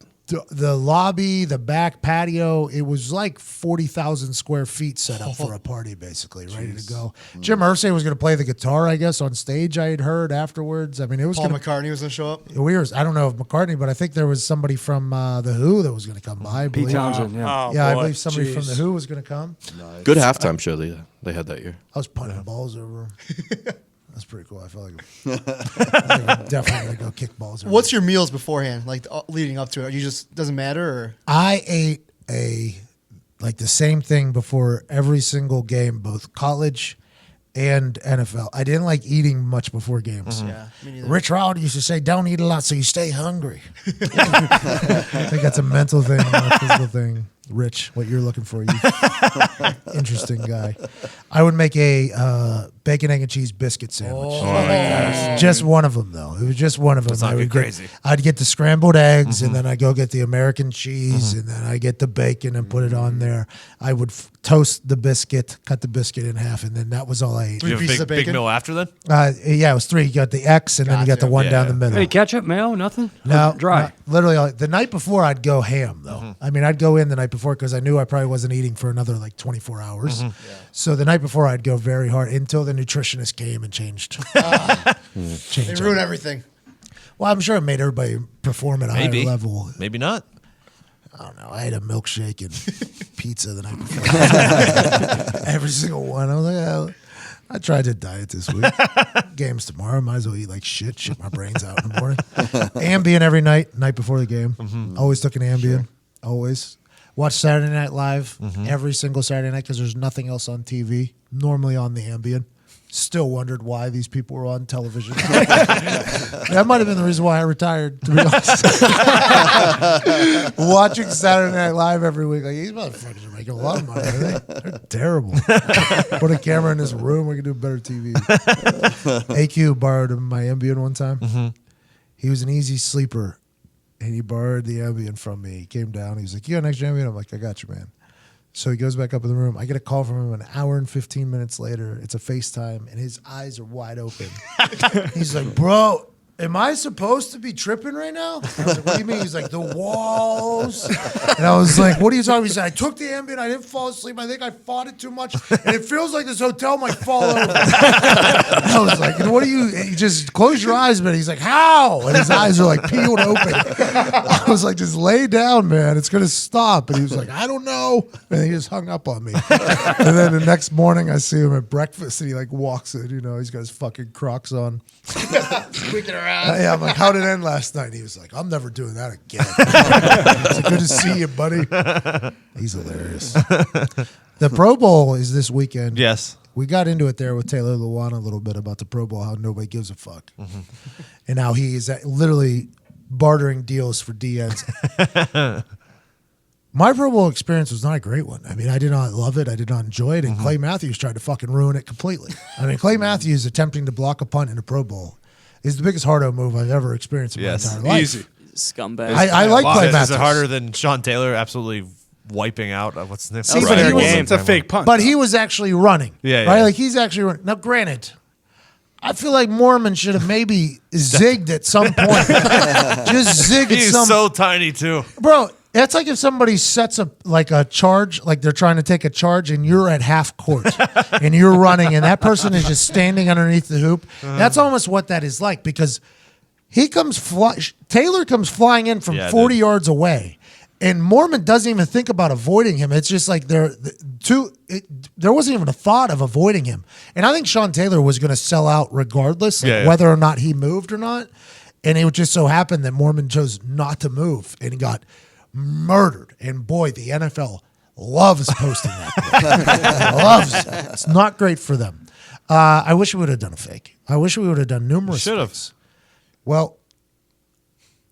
The lobby, the back patio, it was like 40,000 square feet set up for a party, basically, ready to go. Jim Irsay was going to play the guitar, I guess, on stage, I had heard afterwards. I mean, it was Paul going to... McCartney was going to show up. I don't know if McCartney, but I think there was somebody from The Who that was going to come by. I Pete believe. Townsend, yeah. Oh, Yeah, I boy. believe somebody from The Who was going to come. Good halftime show they had that year. I was punting balls over him. That's pretty cool. I felt like I'm definitely going to go kick balls over What's your meals beforehand, like leading up to it? You just doesn't matter, or I ate the same thing before every single game, both college and NFL. I didn't like eating much before games. yeah, me neither. Rich Rod used to say, "Don't eat a lot so you stay hungry." I think that's a mental thing, not a physical thing. Rich, what you're looking for, you interesting guy. I would make a bacon, egg, and cheese biscuit sandwich. Just one of them, though. It was just one of them. Let's not get crazy. I'd get the scrambled eggs, and then I go get the American cheese, and then I get the bacon and put it on there. I would toast the biscuit, cut the biscuit in half, and then that was all I ate. Do you have pieces a of big bacon? meal after then? Yeah, it was 3. You got the X, and then you got the Gotcha. one Yeah, down yeah. the middle. Any ketchup, mayo, nothing? No, Dry. not- literally, the night before I'd go ham though. I mean, I'd go in the night before because I knew I probably wasn't eating for another like 24 hours. So the night before I'd go very hard until the nutritionist came and changed. They changed ruin it. everything. Well, I'm sure it made everybody perform at a Maybe. higher level. Maybe not. I don't know. I had a milkshake and pizza the night before. Every single one. I was like, oh, I tried to diet this week. Game's tomorrow. Might as well eat like shit my brains out in the morning. Ambien every night before the game. Always took an Ambien. Always. Watch Saturday Night Live every single Saturday night because there's nothing else on TV. Normally on the Ambien. Still wondered why these people were on television. That might have been the reason why I retired, to be honest. Watching Saturday Night Live every week, like, these motherfuckers are making a lot of money, are they? They're terrible. Put a camera in this room, we can do better TV. AQ borrowed my Ambien one time. Mm-hmm. He was an easy sleeper, and he borrowed the Ambien from me. He came down, he was like, you got an extra Ambien? I'm like, I got you, man. So he goes back up in the room. I get a call from him an hour and 15 minutes later. It's a FaceTime, and his eyes are wide open. He's like, bro, am I supposed to be tripping right now? I was like, what do you mean? He's like, the walls. And I was like, what are you talking about? He said, I took the Ambien. I didn't fall asleep. I think I fought it too much, and it feels like this hotel might fall over. I was like, what do you just close your eyes, man. He's like, how? And his eyes are like peeled open. I was like, just lay down, man. It's going to stop. And he was like, I don't know. And he just hung up on me. And then the next morning, I see him at breakfast, and he like walks in. You know, he's got his fucking Crocs on. Squeaking around. Yeah, I'm like, how did it end last night? And he was like, I'm never doing that again. It's like, good to see you, buddy. He's hilarious. The Pro Bowl is this weekend. Yes. We got into it there with Taylor Lewan a little bit about the Pro Bowl, how nobody gives a fuck. Mm-hmm. And how he is literally bartering deals for DNs. My Pro Bowl experience was not a great one. I mean, I did not love it. I did not enjoy it. And Clay Matthews tried to fucking ruin it completely. I mean, Clay Matthews attempting to block a punt in a Pro Bowl is the biggest hard-o move I've ever experienced in my entire life. Easy. Scumbag. I like Clay Matthews. Is it harder than Sean Taylor absolutely wiping out? What's the name? See, but he was- It's a fake punt. But he was actually running. Yeah, right? yeah. Like, he's actually running. Now, granted, I feel like Mormon should have maybe zigged at some point. Just zig at He's some so tiny, too. Bro, that's like if somebody sets up like a charge, like they're trying to take a charge, and you're at half court and you're running, and that person is just standing underneath the hoop. That's almost what that is like, because Taylor comes flying in from 40 yards away, and Mormon doesn't even think about avoiding him. It's just like there wasn't even a thought of avoiding him. And I think Sean Taylor was going to sell out regardless, whether or not he moved or not. And it just so happened that Mormon chose not to move, and he got murdered. And boy, the NFL loves posting that. Loves it. It's not great for them. I wish we would have done a fake. I wish we would have done numerous Should have. fakes. Well,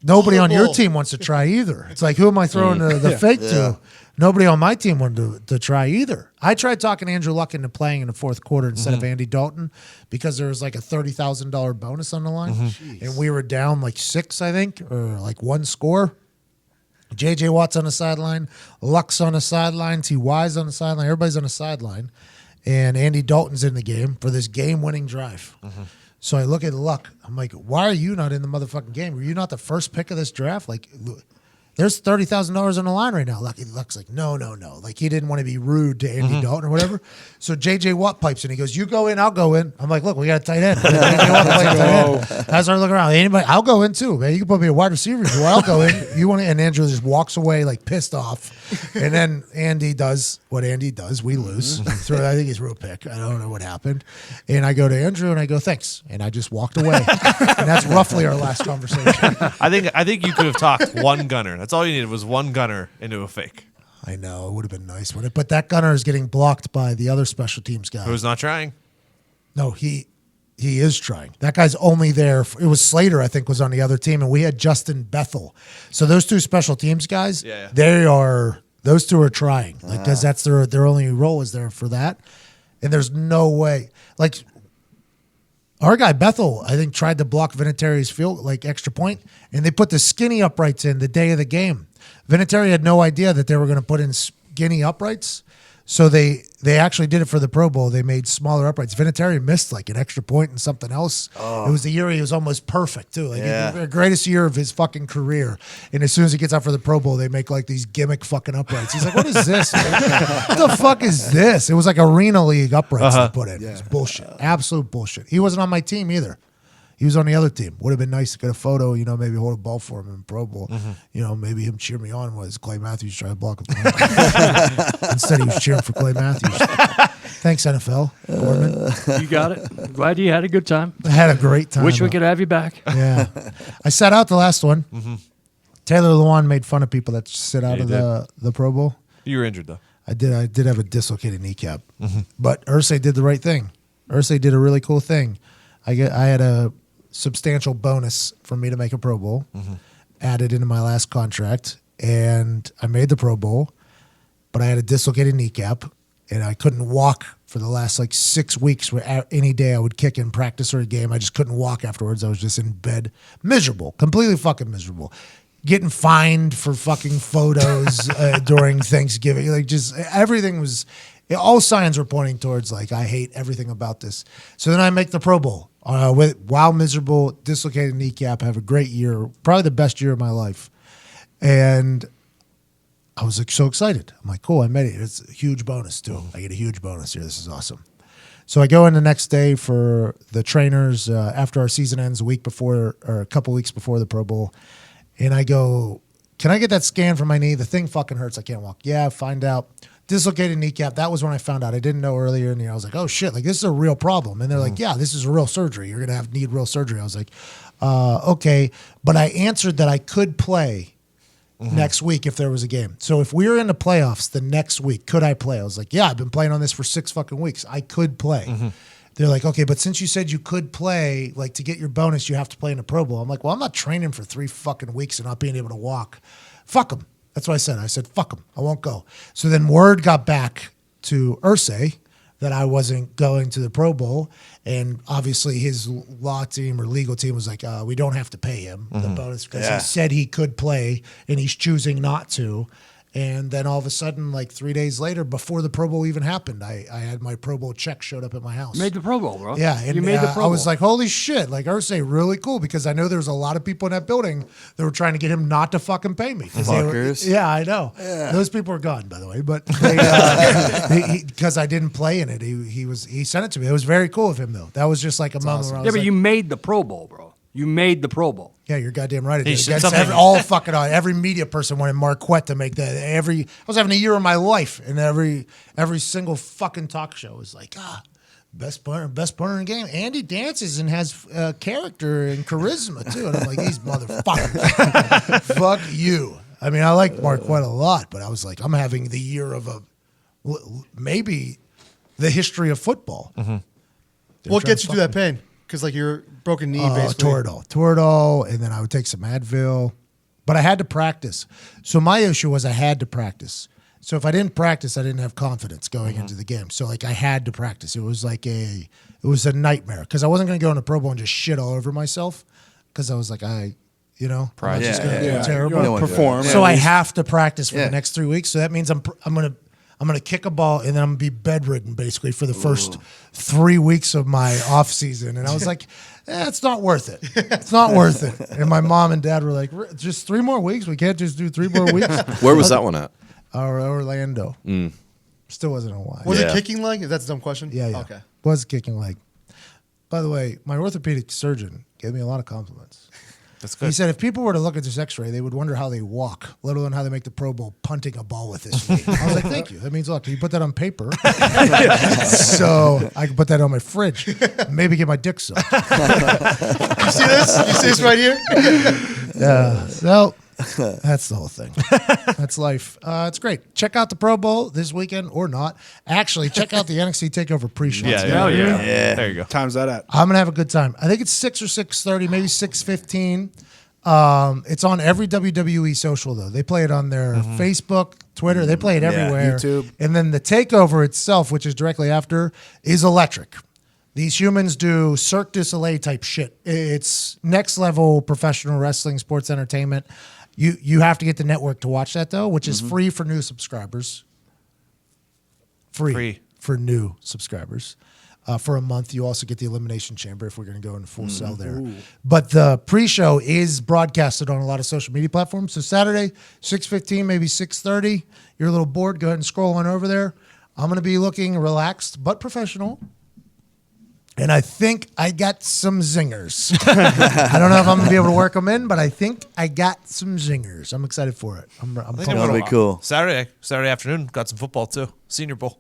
nobody on your team wants to try either. It's like, who am I throwing the fake to? Nobody on my team wanted to try either. I tried talking Andrew Luck into playing in the fourth quarter instead of Andy Dalton, because there was like a $30,000 bonus on the line. And we were down like 6, I think, or like 1 score. J.J. Watt's on the sideline. Luck's on the sideline. T.Y.'s on the sideline. Everybody's on the sideline. And Andy Dalton's in the game for this game-winning drive. So I look at Luck. I'm like, why are you not in the motherfucking game? Were you not the first pick of this draft? Like, there's $30,000 on the line right now. Luck's like, no. Like, he didn't want to be rude to Andy Dalton or whatever. So J.J. Watt pipes in. He goes, you go in, I'll go in. I'm like, look, we got a tight end. J.J. Watt plays tight end. I started looking around. Anybody, I'll go in too, man. You can put me a wide receiver if you want. I'll go in. You want to? And Andrew just walks away like pissed off. And then Andy does what Andy does. We lose. So I think he's real pick. I don't know what happened. And I go to Andrew and I go, thanks. And I just walked away. And that's roughly our last conversation. I think you could have talked one gunner. That's all you needed was one gunner into a fake. I know. It would have been nice, wouldn't it? But that gunner is getting blocked by the other special teams guy. Who's not trying? No, he is trying. That guy's only there. It was Slater, I think, was on the other team, and we had Justin Bethel. So those two special teams guys, those two are trying. Like, because that's their only role is there for that. And there's no way. Like, our guy Bethel, I think, tried to block Vinatieri's field, like extra point, and they put the skinny uprights in the day of the game. Vinatieri had no idea that they were going to put in skinny uprights, so they actually did it for the Pro Bowl. They made smaller uprights. Vinatieri missed like an extra point and something else. It was the year he was almost perfect too, like the greatest year of his fucking career. And as soon as he gets out for the Pro Bowl, they make like these gimmick fucking uprights. He's like, "What is this? What the fuck is this?" It was like Arena League uprights they put in. It was bullshit, absolute bullshit. He wasn't on my team either. He was on the other team. Would have been nice to get a photo, maybe hold a ball for him in Pro Bowl. Maybe him cheer me on was Clay Matthews trying to block him. Instead, he was cheering for Clay Matthews. Thanks, NFL. Gorman. You got it. Glad you had a good time. I had a great time. Wish we could have you back. Yeah. I sat out the last one. Taylor Lewan made fun of people that sit out of the Pro Bowl. You were injured, though. I did have a dislocated kneecap. But Irsay did the right thing. Irsay did a really cool thing. I had a substantial bonus for me to make a Pro Bowl added into my last contract, and I made the Pro Bowl, but I had a dislocated kneecap, and I couldn't walk for the last 6 weeks. Where any day I would kick in practice or a game, I just couldn't walk afterwards. I was just in bed, miserable, completely fucking miserable. Getting fined for fucking photos during Thanksgiving. Just everything was, all signs were pointing towards I hate everything about this. So then I make the Pro Bowl. While miserable, dislocated kneecap, have a great year, probably the best year of my life. And I was so excited. I'm like, cool, I made it. It's a huge bonus too. I get a huge bonus here. This is awesome. So I go in the next day for the trainers after our season ends, a week before or a couple weeks before the Pro Bowl. And I go, can I get that scan for my knee? The thing fucking hurts. I can't walk. Yeah, find out. Dislocated kneecap. That was when I found out. I didn't know earlier in the year. I was like, oh shit, this is a real problem. And they're like, yeah, this is a real surgery. You're going to need real surgery. I was like, okay. But I answered that I could play next week if there was a game. So if we were in the playoffs the next week, could I play? I was like, yeah, I've been playing on this for 6 fucking weeks. I could play. They're like, okay, but since you said you could play, to get your bonus, you have to play in a Pro Bowl. I'm like, well, I'm not training for 3 fucking weeks and not being able to walk. Fuck them. That's what I said. I said, fuck them. I won't go. So then word got back to Irsay that I wasn't going to the Pro Bowl. And obviously his law team or legal team was like, we don't have to pay him the bonus because he said he could play and he's choosing not to. And then all of a sudden, 3 days later, before the Pro Bowl even happened, I had my Pro Bowl check showed up at my house. You made the Pro Bowl, bro. Yeah, and you made the Pro Bowl. I was like, holy shit, Irsay, really cool, because I know there was a lot of people in that building that were trying to get him not to fucking pay me. Fuckers. Yeah, I know. Yeah. Those people are gone, by the way, but because I didn't play in it, he sent it to me. It was very cool of him, though. That was just a moment where I was but you made the Pro Bowl, bro. You made the Pro Bowl. Yeah, you're goddamn right. Every media person wanted Marquette to make that. I was having a year of my life, and every single fucking talk show was like, best punter in the game. Andy dances and has character and charisma too. And I'm like, these motherfuckers, fuck you. I mean, I like Marquette a lot, but I was like, I'm having the year of maybe the history of football. What gets you through that pain? Because your broken knee, basically. Toradol, and then I would take some Advil. But I had to practice. So my issue was I had to practice. So if I didn't practice, I didn't have confidence going into the game. So I had to practice. It was it was a nightmare because I wasn't going to go in the Pro Bowl and just shit all over myself because I was like, Pride. just going to do terrible. You want to perform. So I have to practice for the next 3 weeks. So that means I'm going to kick a ball and then I'm going to be bedridden basically for the first 3 weeks of my off season. And I was like, it's not worth it. It's not worth it. And my mom and dad were like, just 3 more weeks? We can't just do 3 more weeks? Where was that one at? Orlando. Still wasn't a why. Was it kicking leg? Is that a dumb question? Yeah. Okay. Was kicking leg. By the way, my orthopedic surgeon gave me a lot of compliments. That's good. He said if people were to look at this x-ray, they would wonder how they walk, let alone how they make the Pro Bowl punting a ball with this knee. I was like, thank you. That means a lot. Can you put that on paper? So I can put that on my fridge. Maybe get my dick sucked. You see this? You see this right here? Yeah. So that's the whole thing. That's life. It's great. Check out the Pro Bowl this weekend or not. Actually, check out the NXT Takeover pre-show. Yeah. There you go. Time's that at? I'm gonna have a good time. I think it's 6 or 6:30, maybe 6:15. It's on every WWE social though. They play it on their Facebook, Twitter. They play it everywhere. YouTube. And then the Takeover itself, which is directly after, is electric. These humans do Cirque du Soleil type shit. It's next level professional wrestling, sports entertainment. You have to get the network to watch that though, which is free for new subscribers. Free for new subscribers. For a month, you also get the Elimination Chamber if we're going to go into full sell there. But the pre-show is broadcasted on a lot of social media platforms. So Saturday, 6:15, maybe 6:30. You're a little bored, go ahead and scroll on over there. I'm going to be looking relaxed but professional. And I think I got some zingers. I don't know if I'm going to be able to work them in, but I think I got some zingers. I'm excited for it. That'll be cool. Saturday afternoon, got some football too. Senior Bowl.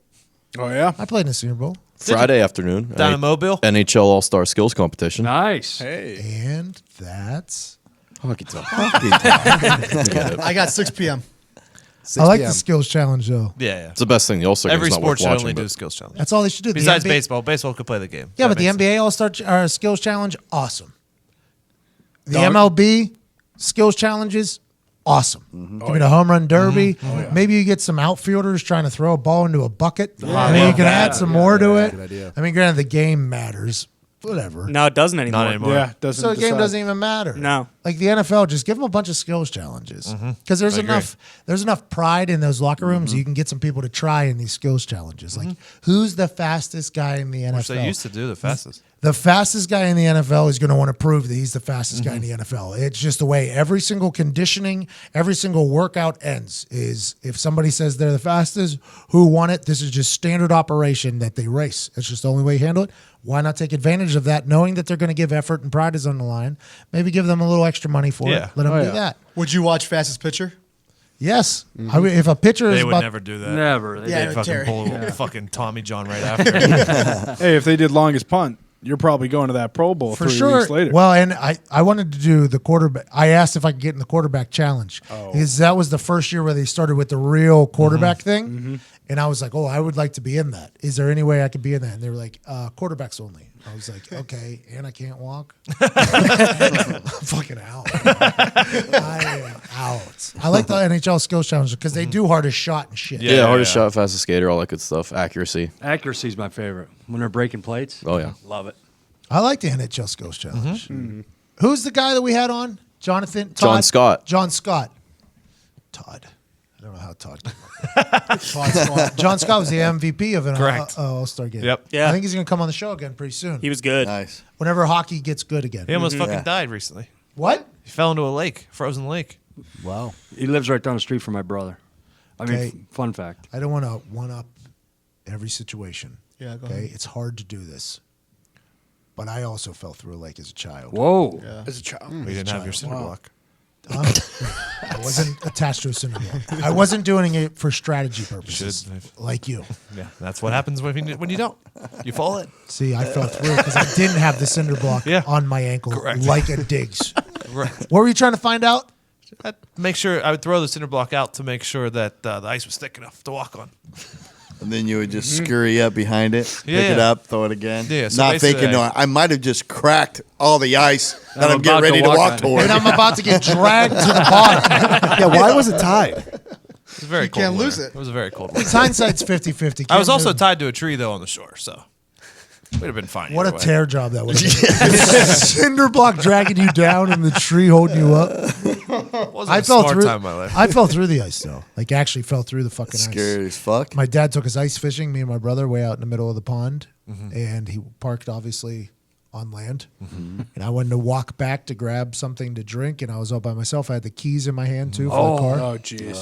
Oh, yeah? I played in the Senior Bowl. Friday afternoon. Down in Mobile. NHL All-Star Skills Competition. Nice. Hey. And that's... Hockey talk. I got 6 p.m. I like PM. the skills challenge though. Yeah. It's the best thing. The All-Star Every game's not sport worth should watching, only but do skills challenge. That's all they should do. The Besides NBA baseball could play the game. Yeah, That but the makes sense. NBA All-Star skills challenge, awesome. The MLB skills challenges, awesome. Give me the home run derby. Maybe you get some outfielders trying to throw a ball into a bucket. I mean, you can add some more to it. Good idea. I mean, granted, the game matters. Whatever. No, it doesn't anymore. Not anymore. Yeah, doesn't. So the game decide. doesn't even matter. No. Like the NFL, just give them a bunch of skills challenges because there's enough pride in those locker rooms. You can get some people to try in these skills challenges. Like who's the fastest guy in the NFL? Which they used to do the fastest. The fastest guy in the NFL is going to want to prove that he's the fastest guy in the NFL. It's just the way every single conditioning, every single workout ends is if somebody says they're the fastest, who won it, this is just standard operation that they race. It's just the only way you handle it. Why not take advantage of that, knowing that they're going to give effort and pride is on the line? Maybe give them a little extra money for Yeah. it. Let them do that. Would you watch Fastest Pitcher? Yes. I mean, if a pitcher is They would about never do that. Never. Yeah, They'd no, fucking Terry. pull fucking Tommy John right after. Hey, if they did longest punt, you're probably going to that Pro Bowl for 3 sure. weeks later. Well, and I wanted to do the quarterback. I asked if I could get in the quarterback challenge because that was the first year where they started with the real quarterback thing. And I was like, oh, I would like to be in that. Is there any way I could be in that? And they were like, quarterbacks only. I was like, okay, and I can't walk. I'm fucking out. I am out. I like the NHL skills challenge because they do hardest shot and shit. yeah, hardest shot, fastest skater, all that good stuff. Accuracy. Accuracy's my favorite. When they're breaking plates. Oh yeah. Love it. I like the NHL skills challenge. Who's the guy that we had on? Jonathan? Todd? John Scott. John Scott. Todd. I don't know how Todd came up with that. John Scott was the MVP of an Correct. All-Star game. Yep. Yeah. I think he's going to come on the show again pretty soon. He was good. Nice. Whenever hockey gets good again. He almost fucking died recently. What? He fell into a lake, frozen lake. Wow. He lives right down the street from my brother. I mean, Okay. fun fact. I don't want to one-up every situation. Yeah, go Okay? ahead. It's hard to do this. But I also fell through a lake as a child. Whoa. As a child. We didn't have your cinder block. I wasn't attached to a cinder block. I wasn't doing it for strategy purposes, Should. like you. Yeah, that's what happens when you don't. You fall in. See, I fell through because I didn't have the cinder block on my ankle like a Diggs. Right. What were you trying to find out? I'd make sure I would throw the cinder block out to make sure that the ice was thick enough to walk on. And then you would just scurry up behind it, pick it Yeah. up, throw it again. Yeah, so Not basically, thinking, no, I might have just cracked all the ice that I'm about getting ready to to walk walk on it. toward. And I'm about to get dragged to the bottom. Yeah, why was it tied? It was a very cold can't winter. lose it. It was a very cold winter. Hindsight's 50-50. I was also tied to a tree, though, on the shore, so we'd have been fine. What a either way. tear job that would have been. Cinder block dragging you down and the tree holding you up. Wasn't I a fell smart through. time in my life. I fell through the ice though. Like actually fell through the fucking ice. Scary as fuck. My dad took us ice fishing. Me and my brother way out in the middle of the pond, Mm-hmm. and he parked obviously on land. And I wanted to walk back to grab something to drink, and I was all by myself. I had the keys in my hand too for the car. Oh, jeez.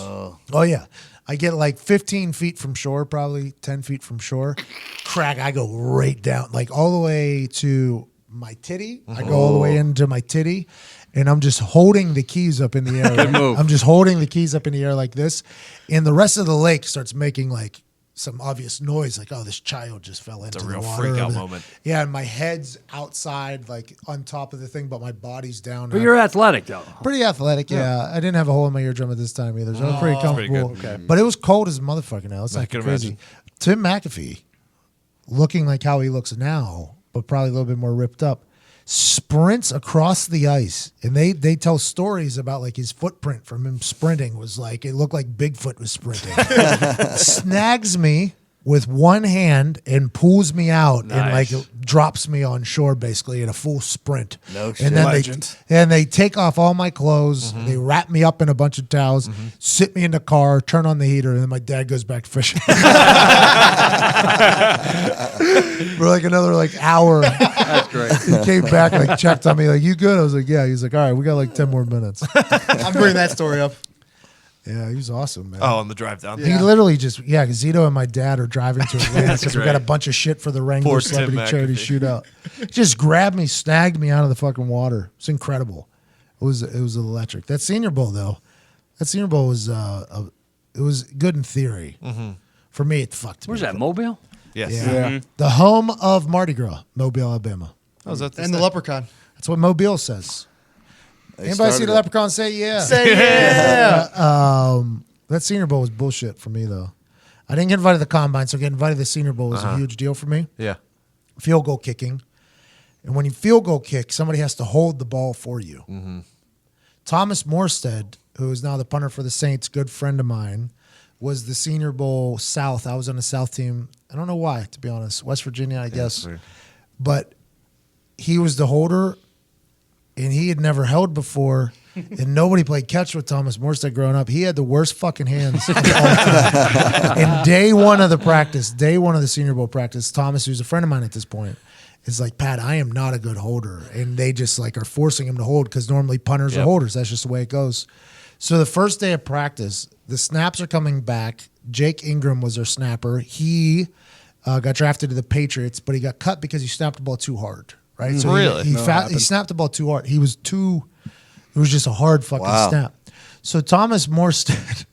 Oh yeah, I get like 15 feet from shore, probably 10 feet from shore. Crack, I go right down, like all the way to my titty. I go all the way into my titty, and I'm just holding the keys up in the air. Good move. I'm just holding the keys up in the air like this, and the rest of the lake starts making like some obvious noise, like, oh, this child just fell into a the real water freak out over there. moment. Yeah, and my head's outside, like on top of the thing, but my body's down. But you're athletic, though. Pretty athletic, yeah. I didn't have a hole in my eardrum at this time either, so I was pretty comfortable. pretty good. But it was cold as a motherfucker now. It's I like can crazy. imagine. Tim McAfee, looking like how he looks now, but probably a little bit more ripped up, sprints across the ice. And they tell stories about like his footprint from him sprinting was like, it looked like Bigfoot was sprinting. Snags me with one hand and pulls me out and like drops me on shore basically in a full sprint. No shit. And then Legend. they take off all my clothes, they wrap me up in a bunch of towels, sit me in the car, turn on the heater, and then my dad goes back to fishing. For like another like hour. That's great. He came back, like checked on me, like, you good? I was like, yeah. He's like, all right, we got like 10 more minutes. I'm bringing that story up. Yeah, he was awesome, man. Oh, on the drive down. He literally just, because Zito and my dad are driving to Atlanta because we got a bunch of shit for the Wrangler Poor Tim Celebrity Charity McAfee. Shootout. He just grabbed me, snagged me out of the fucking water. It's incredible. It was electric. That Senior Bowl though, was it was good in theory. For me, it fucked Where's me. that, Mobile? Yes. Yeah. The home of Mardi Gras, Mobile, Alabama. Oh, is that And the leprechaun. That's what Mobile says. They Anybody see started the it. leprechaun say yeah? Say yeah. That Senior Bowl was bullshit for me, though. I didn't get invited to the combine, so getting invited to the Senior Bowl was a huge deal for me. Yeah. Field goal kicking. And when you field goal kick, somebody has to hold the ball for you. Mm-hmm. Thomas Morstead, who is now the punter for the Saints, good friend of mine, was the Senior Bowl South. I was on the South team. I don't know why, to be honest. West Virginia, I guess. But he was the holder, and he had never held before. And nobody played catch with Thomas Morstead growing up. He had the worst fucking hands of all time. And day one of the Senior Bowl practice, Thomas, who's a friend of mine at this point, is like, Pat, I am not a good holder. And they just like are forcing him to hold because normally punters are holders. That's just the way it goes. So the first day of practice, the snaps are coming back. Jake Ingram was their snapper. He got drafted to the Patriots, but he got cut because he snapped the ball too hard. Right? So really? he snapped the ball too hard. It was just a hard fucking snap. So Thomas Morstead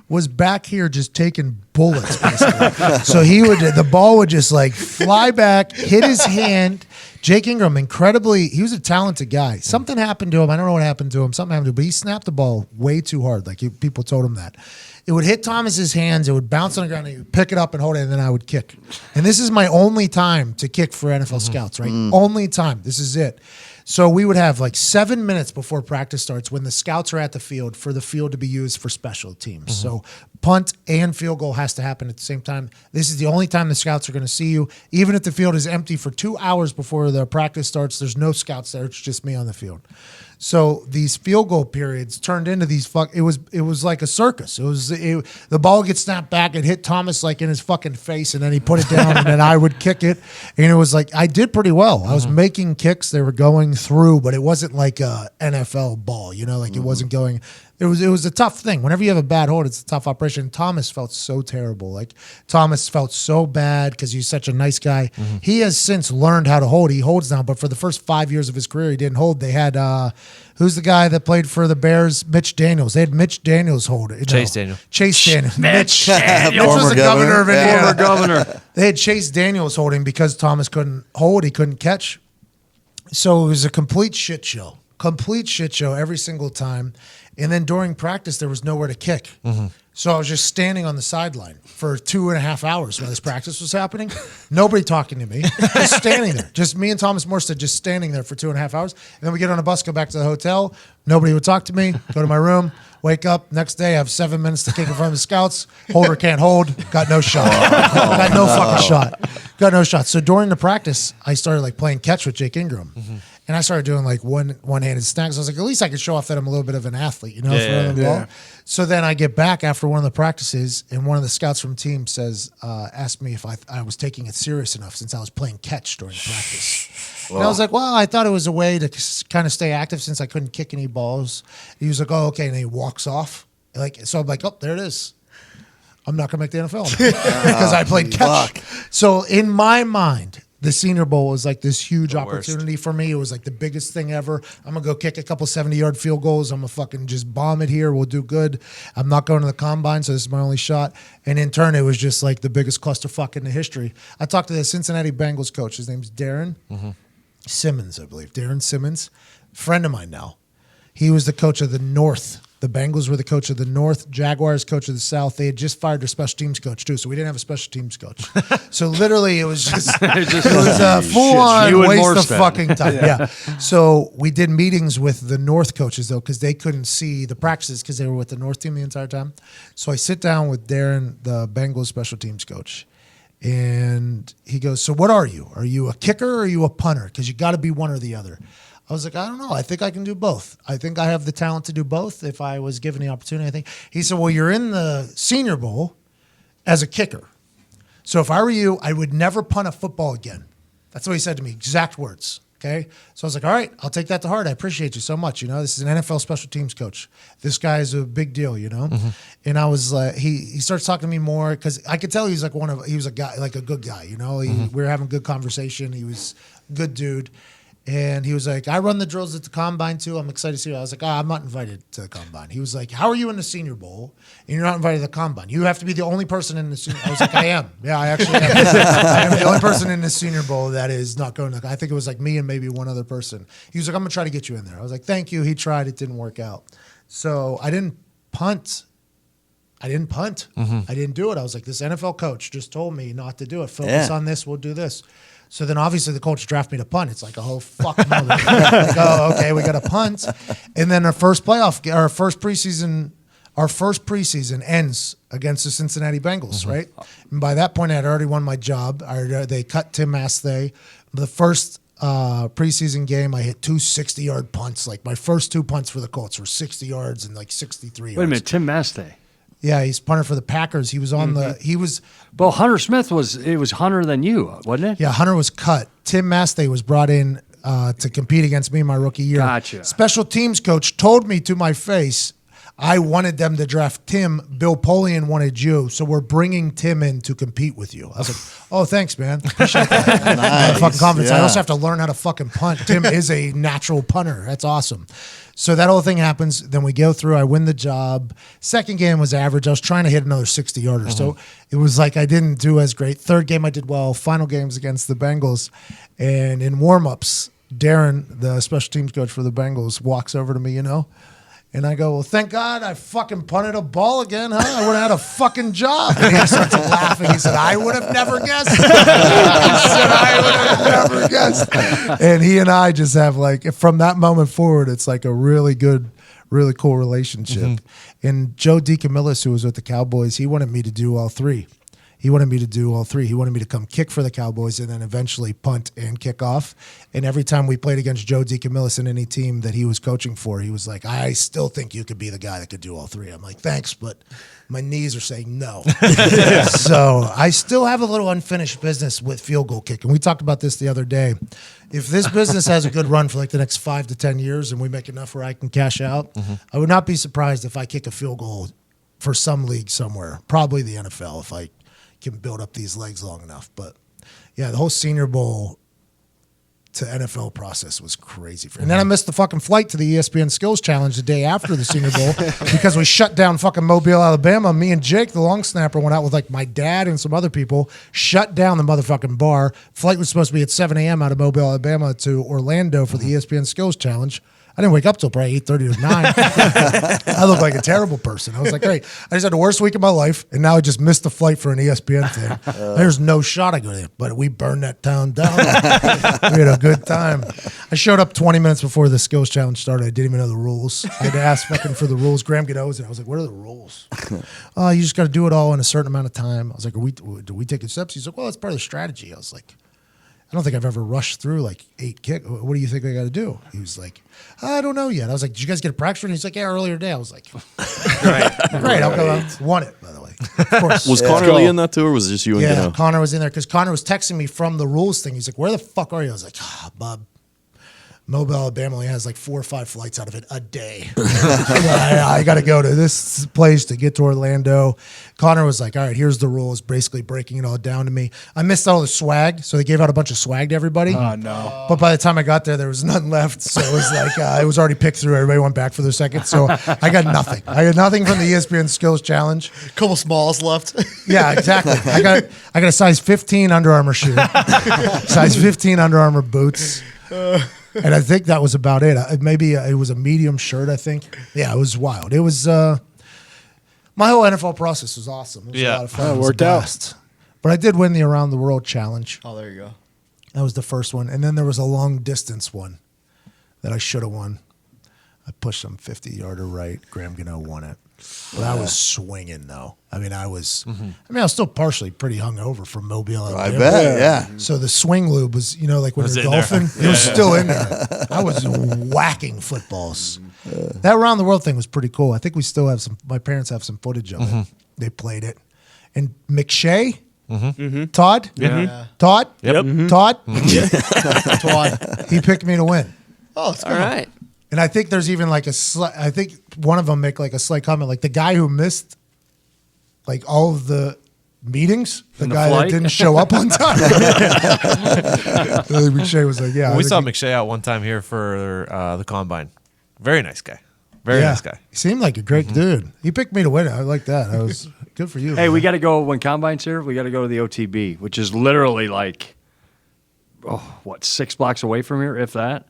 was back here just taking bullets, basically. So the ball would just like fly back, hit his hand. Jake Ingram, he was a talented guy. Something happened to him. I don't know what happened to him. Something happened to him, but he snapped the ball way too hard. Like people told him that. It would hit Thomas's hands. It would bounce on the ground. And he would pick it up and hold it, and then I would kick. And this is my only time to kick for NFL scouts, right? Only time. This is it. So we would have like 7 minutes before practice starts when the scouts are at the field for the field to be used for special teams. So punt and field goal has to happen at the same time. This is the only time the scouts are going to see you. Even if the field is empty for 2 hours before the practice starts, there's no scouts there. It's just me on the field. So these field goal periods turned into these it was like a circus. The ball gets snapped back, it hit Thomas like in his fucking face, and then he put it down, and then I would kick it, and it was like I did pretty well. I was making kicks; they were going through, but it wasn't like a NFL ball, like it wasn't going. It was a tough thing. Whenever you have a bad hold, it's a tough operation. Thomas felt so terrible. Like Thomas felt so bad because he's such a nice guy. He has since learned how to hold. He holds now, but for the first 5 years of his career, he didn't hold. They had who's the guy that played for the Bears? Mitch Daniels. They had Mitch Daniels hold it. Chase Daniel. Chase Daniels. Mitch Mitch was the governor of Indiana. Former governor. They had Chase Daniels holding because Thomas couldn't hold. He couldn't catch. So it was a complete shit show. Complete shit show every single time. And then during practice, there was nowhere to kick. So I was just standing on the sideline for 2.5 hours while this practice was happening. Nobody talking to me. Just standing there. Just me and Thomas Morstead just standing there for 2.5 hours. And then we get on a bus, go back to the hotel. Nobody would talk to me. Go to my room. Wake up. Next day, I have 7 minutes to kick in front of the scouts. Holder can't hold. Got no shot. Got no fucking shot. Got no shot. So during the practice, I started like playing catch with Jake Ingram. And I started doing like one-handed snacks. I was like, at least I could show off that I'm a little bit of an athlete, throwing the ball. So then I get back after one of the practices, and one of the scouts from the team asked me if I was taking it serious enough since I was playing catch during practice. And I was like, well, I thought it was a way to kind of stay active since I couldn't kick any balls. He was like, oh, okay. And then he walks off. So I'm like, oh, there it is. I'm not going to make the NFL because I played catch. So in my mind, the Senior Bowl was like this huge opportunity for me. It was like the biggest thing ever. I'm going to go kick a couple 70-yard field goals. I'm going to fucking just bomb it here. We'll do good. I'm not going to the combine, so this is my only shot. And in turn, it was just like the biggest clusterfuck in the history. I talked to the Cincinnati Bengals coach. His name's Darren Simmons, I believe. Darren Simmons, friend of mine now. He was the coach of the North. The Bengals were the coach of the North, Jaguars coach of the South. They had just fired their special teams coach too, so we didn't have a special teams coach. So literally, it was just it was a full-on waste of fucking time. Yeah. So we did meetings with the North coaches though, because they couldn't see the practices because they were with the North team the entire time. So I sit down with Darren, the Bengals special teams coach, and he goes, "So what are you? Are you a kicker or are you a punter? Because you got to be one or the other." I was like, I don't know. I think I can do both. I think I have the talent to do both if I was given the opportunity. I think. He said, well, you're in the Senior Bowl as a kicker. So if I were you, I would never punt a football again. That's what he said to me, exact words. Okay. So I was like, all right, I'll take that to heart. I appreciate you so much. This is an NFL special teams coach. This guy is a big deal, And I was like, he starts talking to me more because I could tell he was a guy, like a good guy, We were having good conversation. He was a good dude. And he was like, I run the drills at the combine too. I'm excited to see you. I was like, I'm not invited to the combine. He was like, how are you in the Senior Bowl and you're not invited to the combine? You have to be the only person in the Senior Bowl. I was like, I am. Yeah, I actually am. I am the only person in the Senior Bowl that is not going to. I think it was like me and maybe one other person. He was like, I'm going to try to get you in there. I was like, thank you. He tried. It didn't work out. So I didn't punt. I didn't punt. I didn't do it. I was like, this NFL coach just told me not to do it. Focus on this. We'll do this. So then obviously the coach drafted me to punt. It's like a whole fucking mother. Like, oh, okay, we got to punt. And then our first preseason ends against the Cincinnati Bengals, right? And by that point, I had already won my job. They cut Tim Masthay. The first preseason game, I hit 2 60-yard punts. Like my first 2 punts for the Colts were 60 yards and like 63 yards. Wait a minute, Tim Masthay. Yeah, he's punter for the Packers. He was on Well, Hunter Smith was Hunter than you, wasn't it? Yeah, Hunter was cut. Tim Masthay was brought in to compete against me my rookie year. Gotcha. Special teams coach told me to my face, I wanted them to draft Tim. Bill Polian wanted you, so we're bringing Tim in to compete with you. I was like, oh, thanks, man. Appreciate that. Nice. Fucking confidence. I Yeah. also have to learn how to fucking punt. Tim is a natural punter. That's awesome. So that whole thing happens. Then we go through. I win the job. Second game was average. I was trying to hit another 60-yarder. So it was like I didn't do as great. Third game I did well. Final games against the Bengals. And in warm-ups, Darren, the special teams coach for the Bengals, walks over to me, and I go, well, thank God I fucking punted a ball again, huh? I would have had a fucking job. And he starts laughing. He said, I would have never guessed. And he and I just have from that moment forward, it's like a really good, really cool relationship. And Joe DeCamillis, who was with the Cowboys, he wanted me to do all three. He wanted me to come kick for the Cowboys and then eventually punt and kick off. And every time we played against Joe DeCamillis in any team that he was coaching for, he was like, I still think you could be the guy that could do all three. I'm like, thanks, but my knees are saying no. So I still have a little unfinished business with field goal kicking. We talked about this the other day. If this business has a good run for the next 5 to 10 years and we make enough where I can cash out, I would not be surprised if I kick a field goal for some league somewhere, probably the NFL if I can build up these legs long enough. But yeah, the whole Senior Bowl to NFL process was crazy. And then I missed the fucking flight to the ESPN Skills Challenge the day after the Senior Bowl because we shut down fucking Mobile, Alabama. Me and Jake, the long snapper, went out with my dad and some other people, shut down the motherfucking bar. Flight was supposed to be at 7 a.m. out of Mobile, Alabama to Orlando for the ESPN Skills Challenge. I didn't wake up till probably 8:30 to 9. I look like a terrible person. I was like, great. I just had the worst week of my life, and now I just missed the flight for an ESPN thing. There's no shot I go there, but we burned that town down. We had a good time. I showed up 20 minutes before the skills challenge started. I didn't even know the rules. I had to ask fucking for the rules. Graham Gadoz, and I was like, what are the rules? You just got to do it all in a certain amount of time. I was like, do we take the steps? He's like, well, that's part of the strategy. I was like, I don't think I've ever rushed through 8 kicks. What do you think I got to do? He was like, I don't know yet. I was like, did you guys get a practice? And he's like, yeah, earlier today. I was like, great. I'll go out. Won it, by the way. Of course. Was Connor Lee in that too, or was it just you and Yeah, Connor was in there because Connor was texting me from the rules thing. He's like, where the fuck are you? I was like, Bob, Mobile, Alabama only has 4 or 5 flights out of it a day. I got to go to this place to get to Orlando. Connor was like, all right, here's the rules, basically breaking it all down to me. I missed all the swag, so they gave out a bunch of swag to everybody. Oh, no. But by the time I got there was none left. So it was like, it was already picked through. Everybody went back for their second. So I got nothing. I got nothing from the ESPN Skills Challenge. A couple smalls left. Yeah, exactly. I got a size 15 Under Armour shoe, size 15 Under Armour boots. And I think that was about it. Maybe it was a medium shirt, I think. Yeah, it was wild. It was, my whole NFL process was awesome. It was a lot of fun. It worked out. But I did win the Around the World Challenge. Oh, there you go. That was the first one. And then there was a long distance one that I should have won. I pushed some 50-yarder right. Graham Gano won it. But I was swinging, though. I was still partially pretty hungover from Mobile. I bet, yeah. So the swing lube was, when Was you're in there. golfing, it was still in there. I was whacking footballs. That Around the World thing was pretty cool. I think we still have my parents have some footage of it. They played it. And McShay, Todd, Todd, Todd, Todd. he picked me to win. Oh, it's All right. And I think there's even I think one of them make a slight comment, the guy who missed all of the meetings, the guy that flight? didn't show up on time. McShay was like, yeah. We saw McShay out one time here for the combine. Very nice guy. Very nice guy. He seemed like a great dude. He picked me to win it. I like that. I was good for you. Hey, man. we got to go when Combine's here. We got to go to the OTB, which is literally 6 blocks away from here, if that.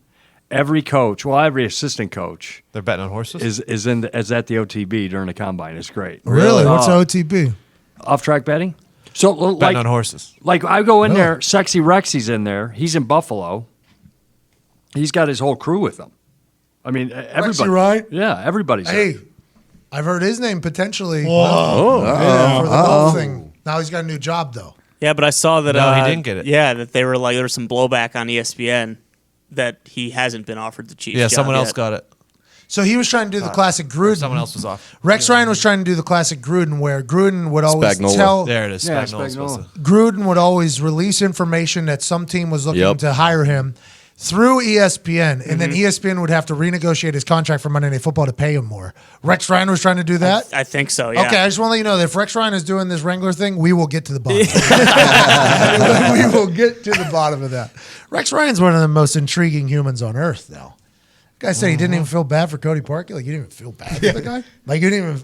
every coach, every assistant coach They're betting on horses. is at the OTB during the combine. It's great. Really? What's OTB? Off track betting? So Betting like on horses. Like I go in there, Sexy Rexy's in there. He's in Buffalo. He's got his whole crew with him. I mean, everybody. right? Yeah, everybody's there. Hey, I've heard his name potentially Oh. for the golf thing. Now he's got a new job though. Yeah, but I saw that. No, he didn't get it. Yeah, that they were like there was some blowback on ESPN that he hasn't been offered the Chiefs. Yeah, job someone else yet. got it. So he was trying to do the classic Gruden. Someone else was off. Rex Ryan was trying to do the classic Gruden, where Gruden would always Spagnuolo. tell. There it is. Yeah, Spagnola's supposed to. Gruden would always release information that some team was looking Yep. to hire him through ESPN, and then ESPN would have to renegotiate his contract for Monday Night Football to pay him more. Rex Ryan was trying to do that. I think so. Yeah. Okay, I just want to let you know that if Rex Ryan is doing this Wrangler thing, we will get to the bottom. We will get to the bottom of that. Rex Ryan's one of the most intriguing humans on earth, though. Guy said he didn't even feel bad for Cody Parkey. Like you didn't even feel bad for the guy. Like you didn't even.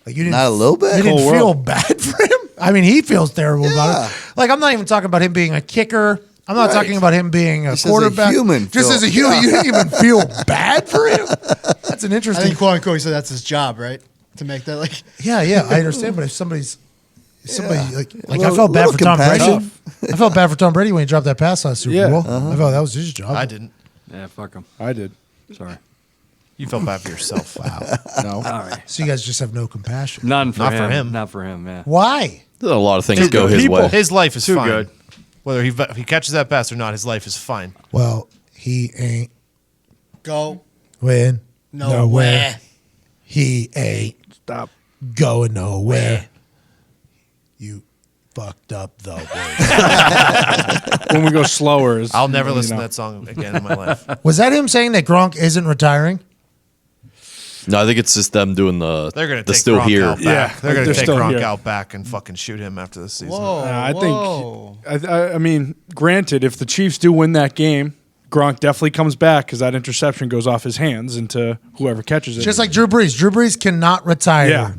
Like you didn't. Not a little bit? You didn't Cold feel world. bad for him. I mean, he feels terrible about it. Like I'm not even talking about him being a kicker. I'm not talking about him being a Just as a quarterback. human, Just Phil. as a human, you didn't even feel bad for him. That's an I interesting. think quote unquote he said that's his job, right? To make that like Yeah, I understand. But if somebody like I Little- felt bad little for Tom Brady. compassion. I felt bad for Tom Brady when he dropped that pass last Super Yeah. Bowl. I felt that was his job. I didn't. Yeah, fuck him. I did. Sorry. You felt bad for yourself. Wow. No. All right. So you guys just have no compassion. None for Not him. for him. Not for him. Yeah. Why? A lot of things go his way. His life is Too fine. good. Whether he catches that pass or not, his life is fine. Well, he ain't go win nowhere. He ain't Stop. going nowhere. You fucked up the word. When we go slower, is I'll never you listen know. to that song again in my life. Was that him saying that Gronk isn't retiring? No, I think it's just them doing the They're gonna the take still Gronk here. out back. Yeah, They're gonna they're take still Gronk here. out back and fucking shoot him after the season. Whoa. I whoa. think. I mean, granted, if the Chiefs do win that game, Gronk definitely comes back because that interception goes off his hands into whoever catches it. Just like Drew Brees. Drew Brees cannot retire Yeah.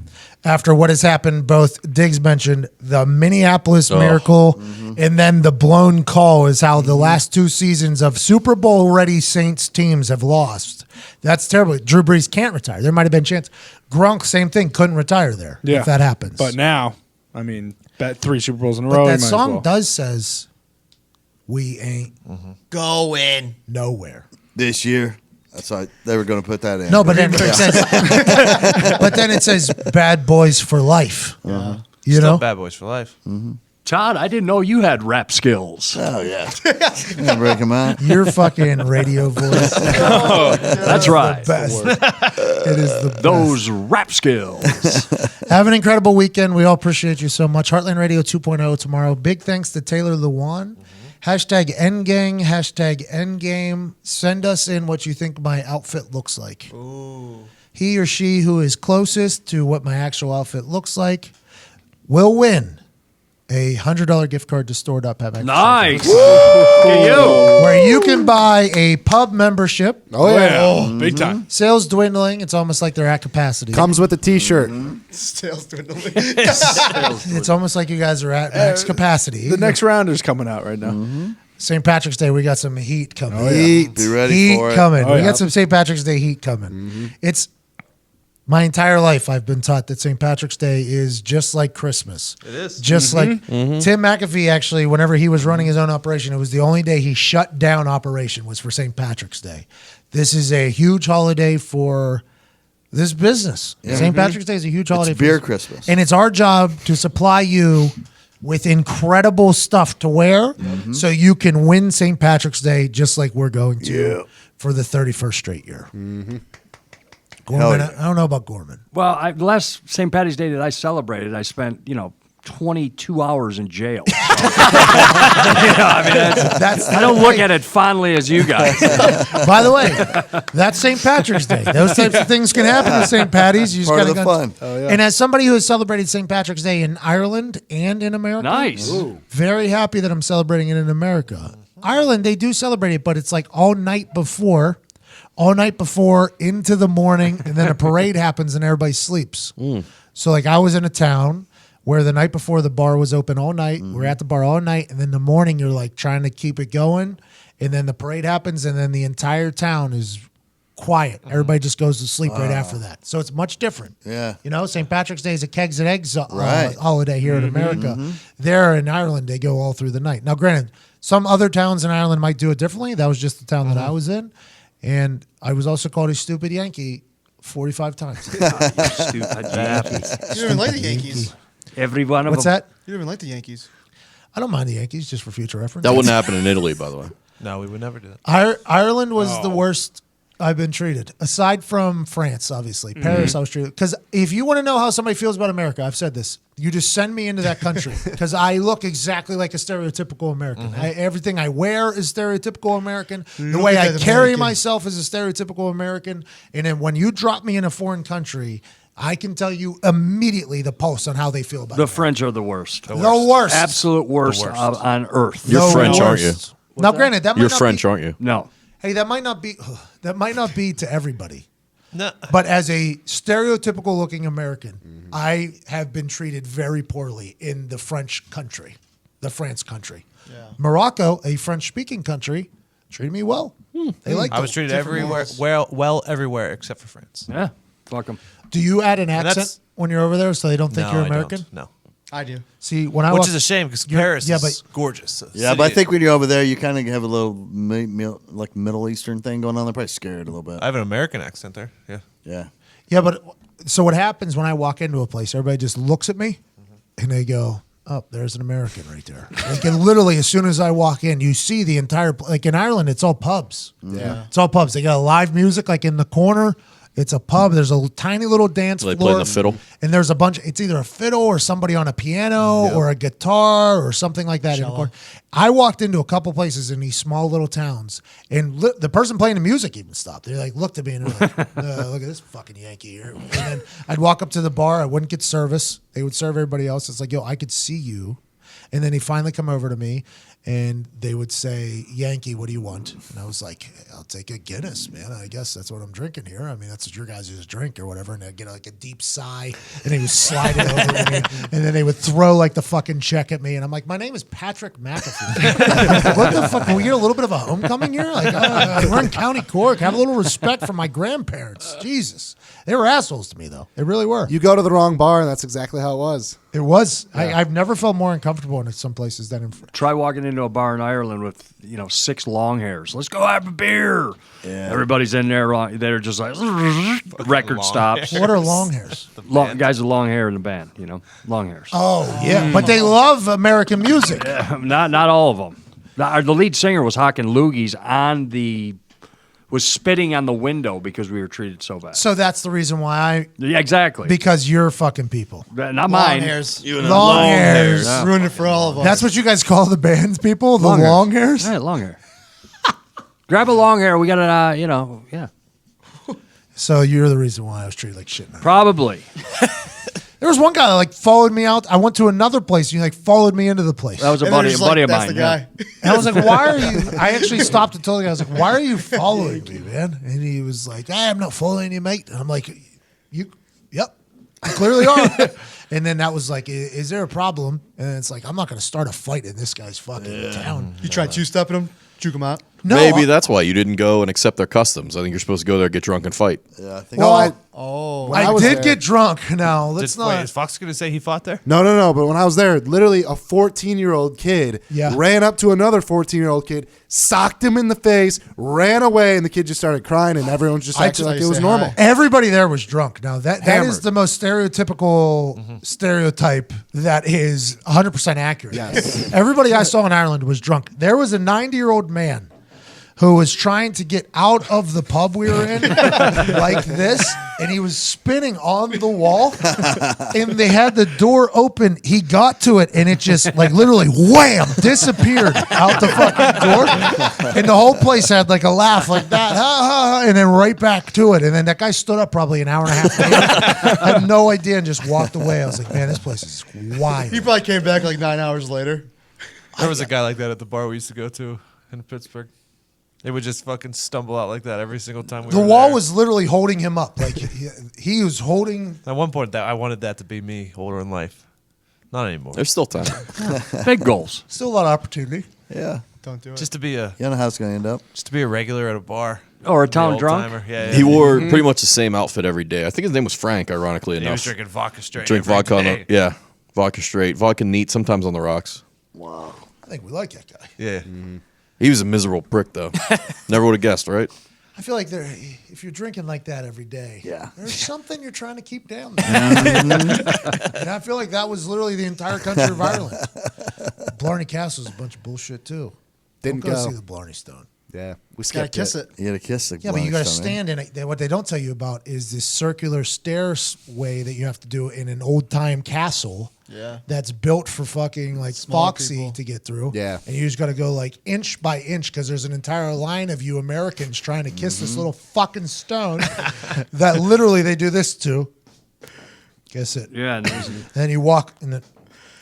after what has happened. Both Diggs mentioned the Minneapolis miracle, and then the blown call is how the last two seasons of Super Bowl ready Saints teams have lost. That's terrible. Drew Brees can't retire. There might have been a chance. Gronk, same thing, couldn't retire there if that happens. But now, I mean, bet 3 Super Bowls in a But row. that you might as song well. does says, "We ain't Going. nowhere." This year. That's why they were going to put that in. No, but then it says, but then it says "Bad Boys for Life." You Still know, Bad Boys for life. Todd, I didn't know you had rap skills. Oh, yeah. Gonna break them out. your fucking radio voice. That's right. Best. It is the best. Those rap skills. Have an incredible weekend. We all appreciate you so much. Heartland Radio 2.0 tomorrow. Big thanks to Taylor Lewan. Hashtag Endgang, hashtag Endgame. Send us in what you think my outfit looks like. He or she who is closest to what my actual outfit looks like will win a $100 gift card to store.pep. Nice. Look at you. Where you can buy a pub membership. Oh, yeah. Big time. Sales dwindling. It's almost like they're at capacity. Comes with a T-shirt. Sales dwindling. It's almost like you guys are at max capacity. The next rounder's coming out right now. St. Patrick's Day, we got some heat coming. Heat. Be ready Heat for it. coming. Oh, We yeah. got some St. Patrick's Day heat coming. It's my entire life I've been taught that St. Patrick's Day is just like Christmas. It is. Just like Tim McAfee actually, whenever he was running his own operation, it was the only day he shut down operation was for St. Patrick's Day. This is a huge holiday for this business. St. Patrick's Day is a huge holiday. It's for beer this- Christmas. And it's our job to supply you with incredible stuff to wear so you can win St. Patrick's Day just like we're going to for the 31st straight year. Gorman, Hell yeah. I don't know about Gorman. Well, the last St. Patty's Day that I celebrated, I spent, 22 hours in jail. So, I mean, I don't look at it fondly as you guys. By the way, that's St. Patrick's Day. Those types of things can happen to St. Patty's. You just Part of gotta the go- fun. And as somebody who has celebrated St. Patrick's Day in Ireland and in America, Nice. very happy that I'm celebrating it in America. Ireland, they do celebrate it, but it's like all night before into the morning, and then a parade happens and everybody sleeps. So like I was in a town where the night before the bar was open all night. We're at the bar all night, and then the morning you're like trying to keep it going, and then the parade happens, and then the entire town is quiet. Everybody just goes to sleep right after that. So it's much different. Yeah. You know, St. Patrick's Day is a kegs and eggs Right. holiday here in America. There in Ireland, they go all through the night. Now, granted, some other towns in Ireland might do it differently. That was just the town that I was in. And I was also called a stupid Yankee 45 times. Stupid Yankee. You don't even like the Yankees. Every one of What's them. that? You don't even like the Yankees. I don't mind the Yankees, just for future reference. That wouldn't happen in Italy, by the way. No, we would never do that. Ireland was the worst I've been treated, aside from France, obviously. Paris, I was treated. Because if you want to know how somebody feels about America, I've said this. You just send me into that country because I look exactly like a stereotypical American. Everything I wear is stereotypical American. The way I carry myself is a stereotypical American. And then when you drop me in a foreign country, I can tell you immediately the pulse on how they feel about The it. French are the worst. The worst. Absolute worst, on earth. You're The French, aren't you? worst. Now, granted, that might You're not French, be, aren't you? No. Hey, that might not be to everybody. No. But as a stereotypical looking American, I have been treated very poorly in the French country, the France country. Yeah. Morocco, a French speaking country, treated me well. They liked I was treated everywhere well everywhere except for France. Yeah. Fuck them. Do you add an that's- accent when you're over there so they don't think No, you're I don't. American? No. I do. See, when I Which walk- is a shame because You're- Paris yeah, is but- gorgeous. Yeah, but I think when you're over there, you kind of have a little like Middle Eastern thing going on. They're probably scared a little bit. I have an American accent there. Yeah. Yeah. Yeah, but so what happens when I walk into a place, everybody just looks at me and they go, oh, there's an American right there. Like, and literally, as soon as I walk in, you see the entire, like in Ireland, it's all pubs. Yeah. It's all pubs. They got live music like in the corner. It's a pub. There's a tiny little dance They floor. play the fiddle. And there's a bunch. It's either a fiddle or somebody on a piano or a guitar or something like that. In the corner. I walked into a couple places in these small little towns, and the person playing the music even stopped. They like looked at me and they're like, "Look at this fucking Yankee here." And then I'd walk up to the bar. I wouldn't get service. They would serve everybody else. It's like, yo, I could see you. And then he finally come over to me, and they would say, Yankee, what do you want? And I was like, I'll take a Guinness, man. I guess that's what I'm drinking here. I mean, that's what your guys' drink or whatever. And I'd get like a deep sigh, and they would slide it over to me. And then they would throw like the fucking check at me. And I'm like, my name is Patrick McAfee. What the fuck? Can we get a little bit of a homecoming here? Like, we're in County Cork. Have a little respect for my grandparents. Jesus. They were assholes to me, though. They really were. You go to the wrong bar, and that's exactly how it was. It was. Yeah. I've never felt more uncomfortable in some places than in. Try walking into a bar in Ireland with 6 long hairs. Let's go have a beer. Yeah. Everybody's in there. They're just like record stops. What are long hairs? Guys with long hair in the band. Long hairs. Oh yeah, but they love American music. Not all of them. The lead singer was hawking loogies was spitting on the window because we were treated so bad. So that's the reason why Yeah, exactly. because you're fucking people. Not Long mine. hairs. Long hairs. Yeah. Ruined it for all of us. That's what you guys call the band's people, the long hairs? Yeah, long hair. Grab a long hair. We got it, yeah. So you're the reason why I was treated like shit now. Probably. There was one guy that like followed me out. I went to another place and he like followed me into the place. That was a And they're buddy just of that's mine. the guy. And I was like, why are you? I actually stopped and told the guy, I was like, why are you following me, man? And he was like, hey, I'm not following you, mate. And I'm like, yep, you clearly are. And then that was like, is there a problem? And it's like, I'm not going to start a fight in this guy's fucking town. You tried two-stepping him, juke him out. No, Maybe that's why you didn't go and accept their customs. I think you're supposed to go there, get drunk, and fight. Yeah, I think. Well, When I was did there- get drunk. Now, let's Wait, not. is Fox going to say he fought there? No. But when I was there, literally a 14-year-old kid Yeah. ran up to another 14-year-old kid, socked him in the face, ran away, and the kid just started crying, and everyone just acted like it was normal. Everybody there was drunk. Now that is Hammered. the most stereotypical stereotype that is 100% accurate. Yes. Everybody I saw in Ireland was drunk. There was a 90-year-old man who was trying to get out of the pub we were in like this, and he was spinning on the wall, and they had the door open. He got to it, and it just like literally wham disappeared out the fucking door, and the whole place had like a laugh like that, ha, ha, ha, and then right back to it. And then that guy stood up probably an hour and a half later, had no idea, and just walked away. I was like, man, this place is wild. He probably came back like 9 hours later. There was a guy like that at the bar we used to go to in Pittsburgh. They would just fucking stumble out like that every single time. The wall was literally holding him up. Like he was holding. At one point, I wanted that to be me older in life. Not anymore. There's still time. Big goals. Still a lot of opportunity. Yeah. Don't do it. Just to be a You don't know how it's going to end up. regular at a bar. Or a Be town old drunk. timer. Yeah, He wore pretty much the same outfit every day. I think his name was Frank, ironically He enough. was drinking vodka straight. Drink every vodka on day. the vodka straight, vodka neat, sometimes on the rocks. I think we like that guy. Yeah. He was a miserable prick though. Never would have guessed, right? I feel like if you're drinking like that every day, Yeah. there's something you're trying to keep down there. And I feel like that was literally the entire country of Ireland. Blarney Castle is a bunch of bullshit too. Didn't Don't go see see the Blarney Stone. Yeah, we Gotta skipped kiss it. You got to kiss the Yeah, but you got to Stone, stand in it. What they don't tell you about is this circular stairs way that you have to do in an old time castle. Yeah. That's built for fucking like Small Foxy people. to get through. Yeah. And you just got to go like inch by inch because there's an entire line of you Americans trying to kiss this little fucking stone that literally they do this to. Kiss it. Yeah. And Then you walk and then.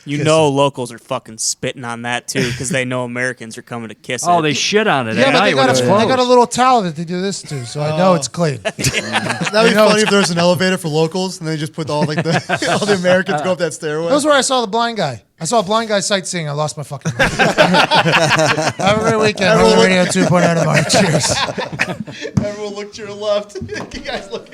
You Kiss know, it. locals are fucking spitting on that too because they know Americans are coming to kiss it. oh, they shit on it Yeah, at but night when it's they closed. got a little towel that they do this to, so I know it's clean. That'd be You know, funny it's- if there was an elevator for locals and they just put all like the all the Americans go up that stairway. That was where I saw the blind guy. I saw a blind guy sightseeing. I lost my fucking mind. Have a great weekend. Everyone Roll Radio 2.0 tomorrow. Cheers. Everyone look to your left. You guys look.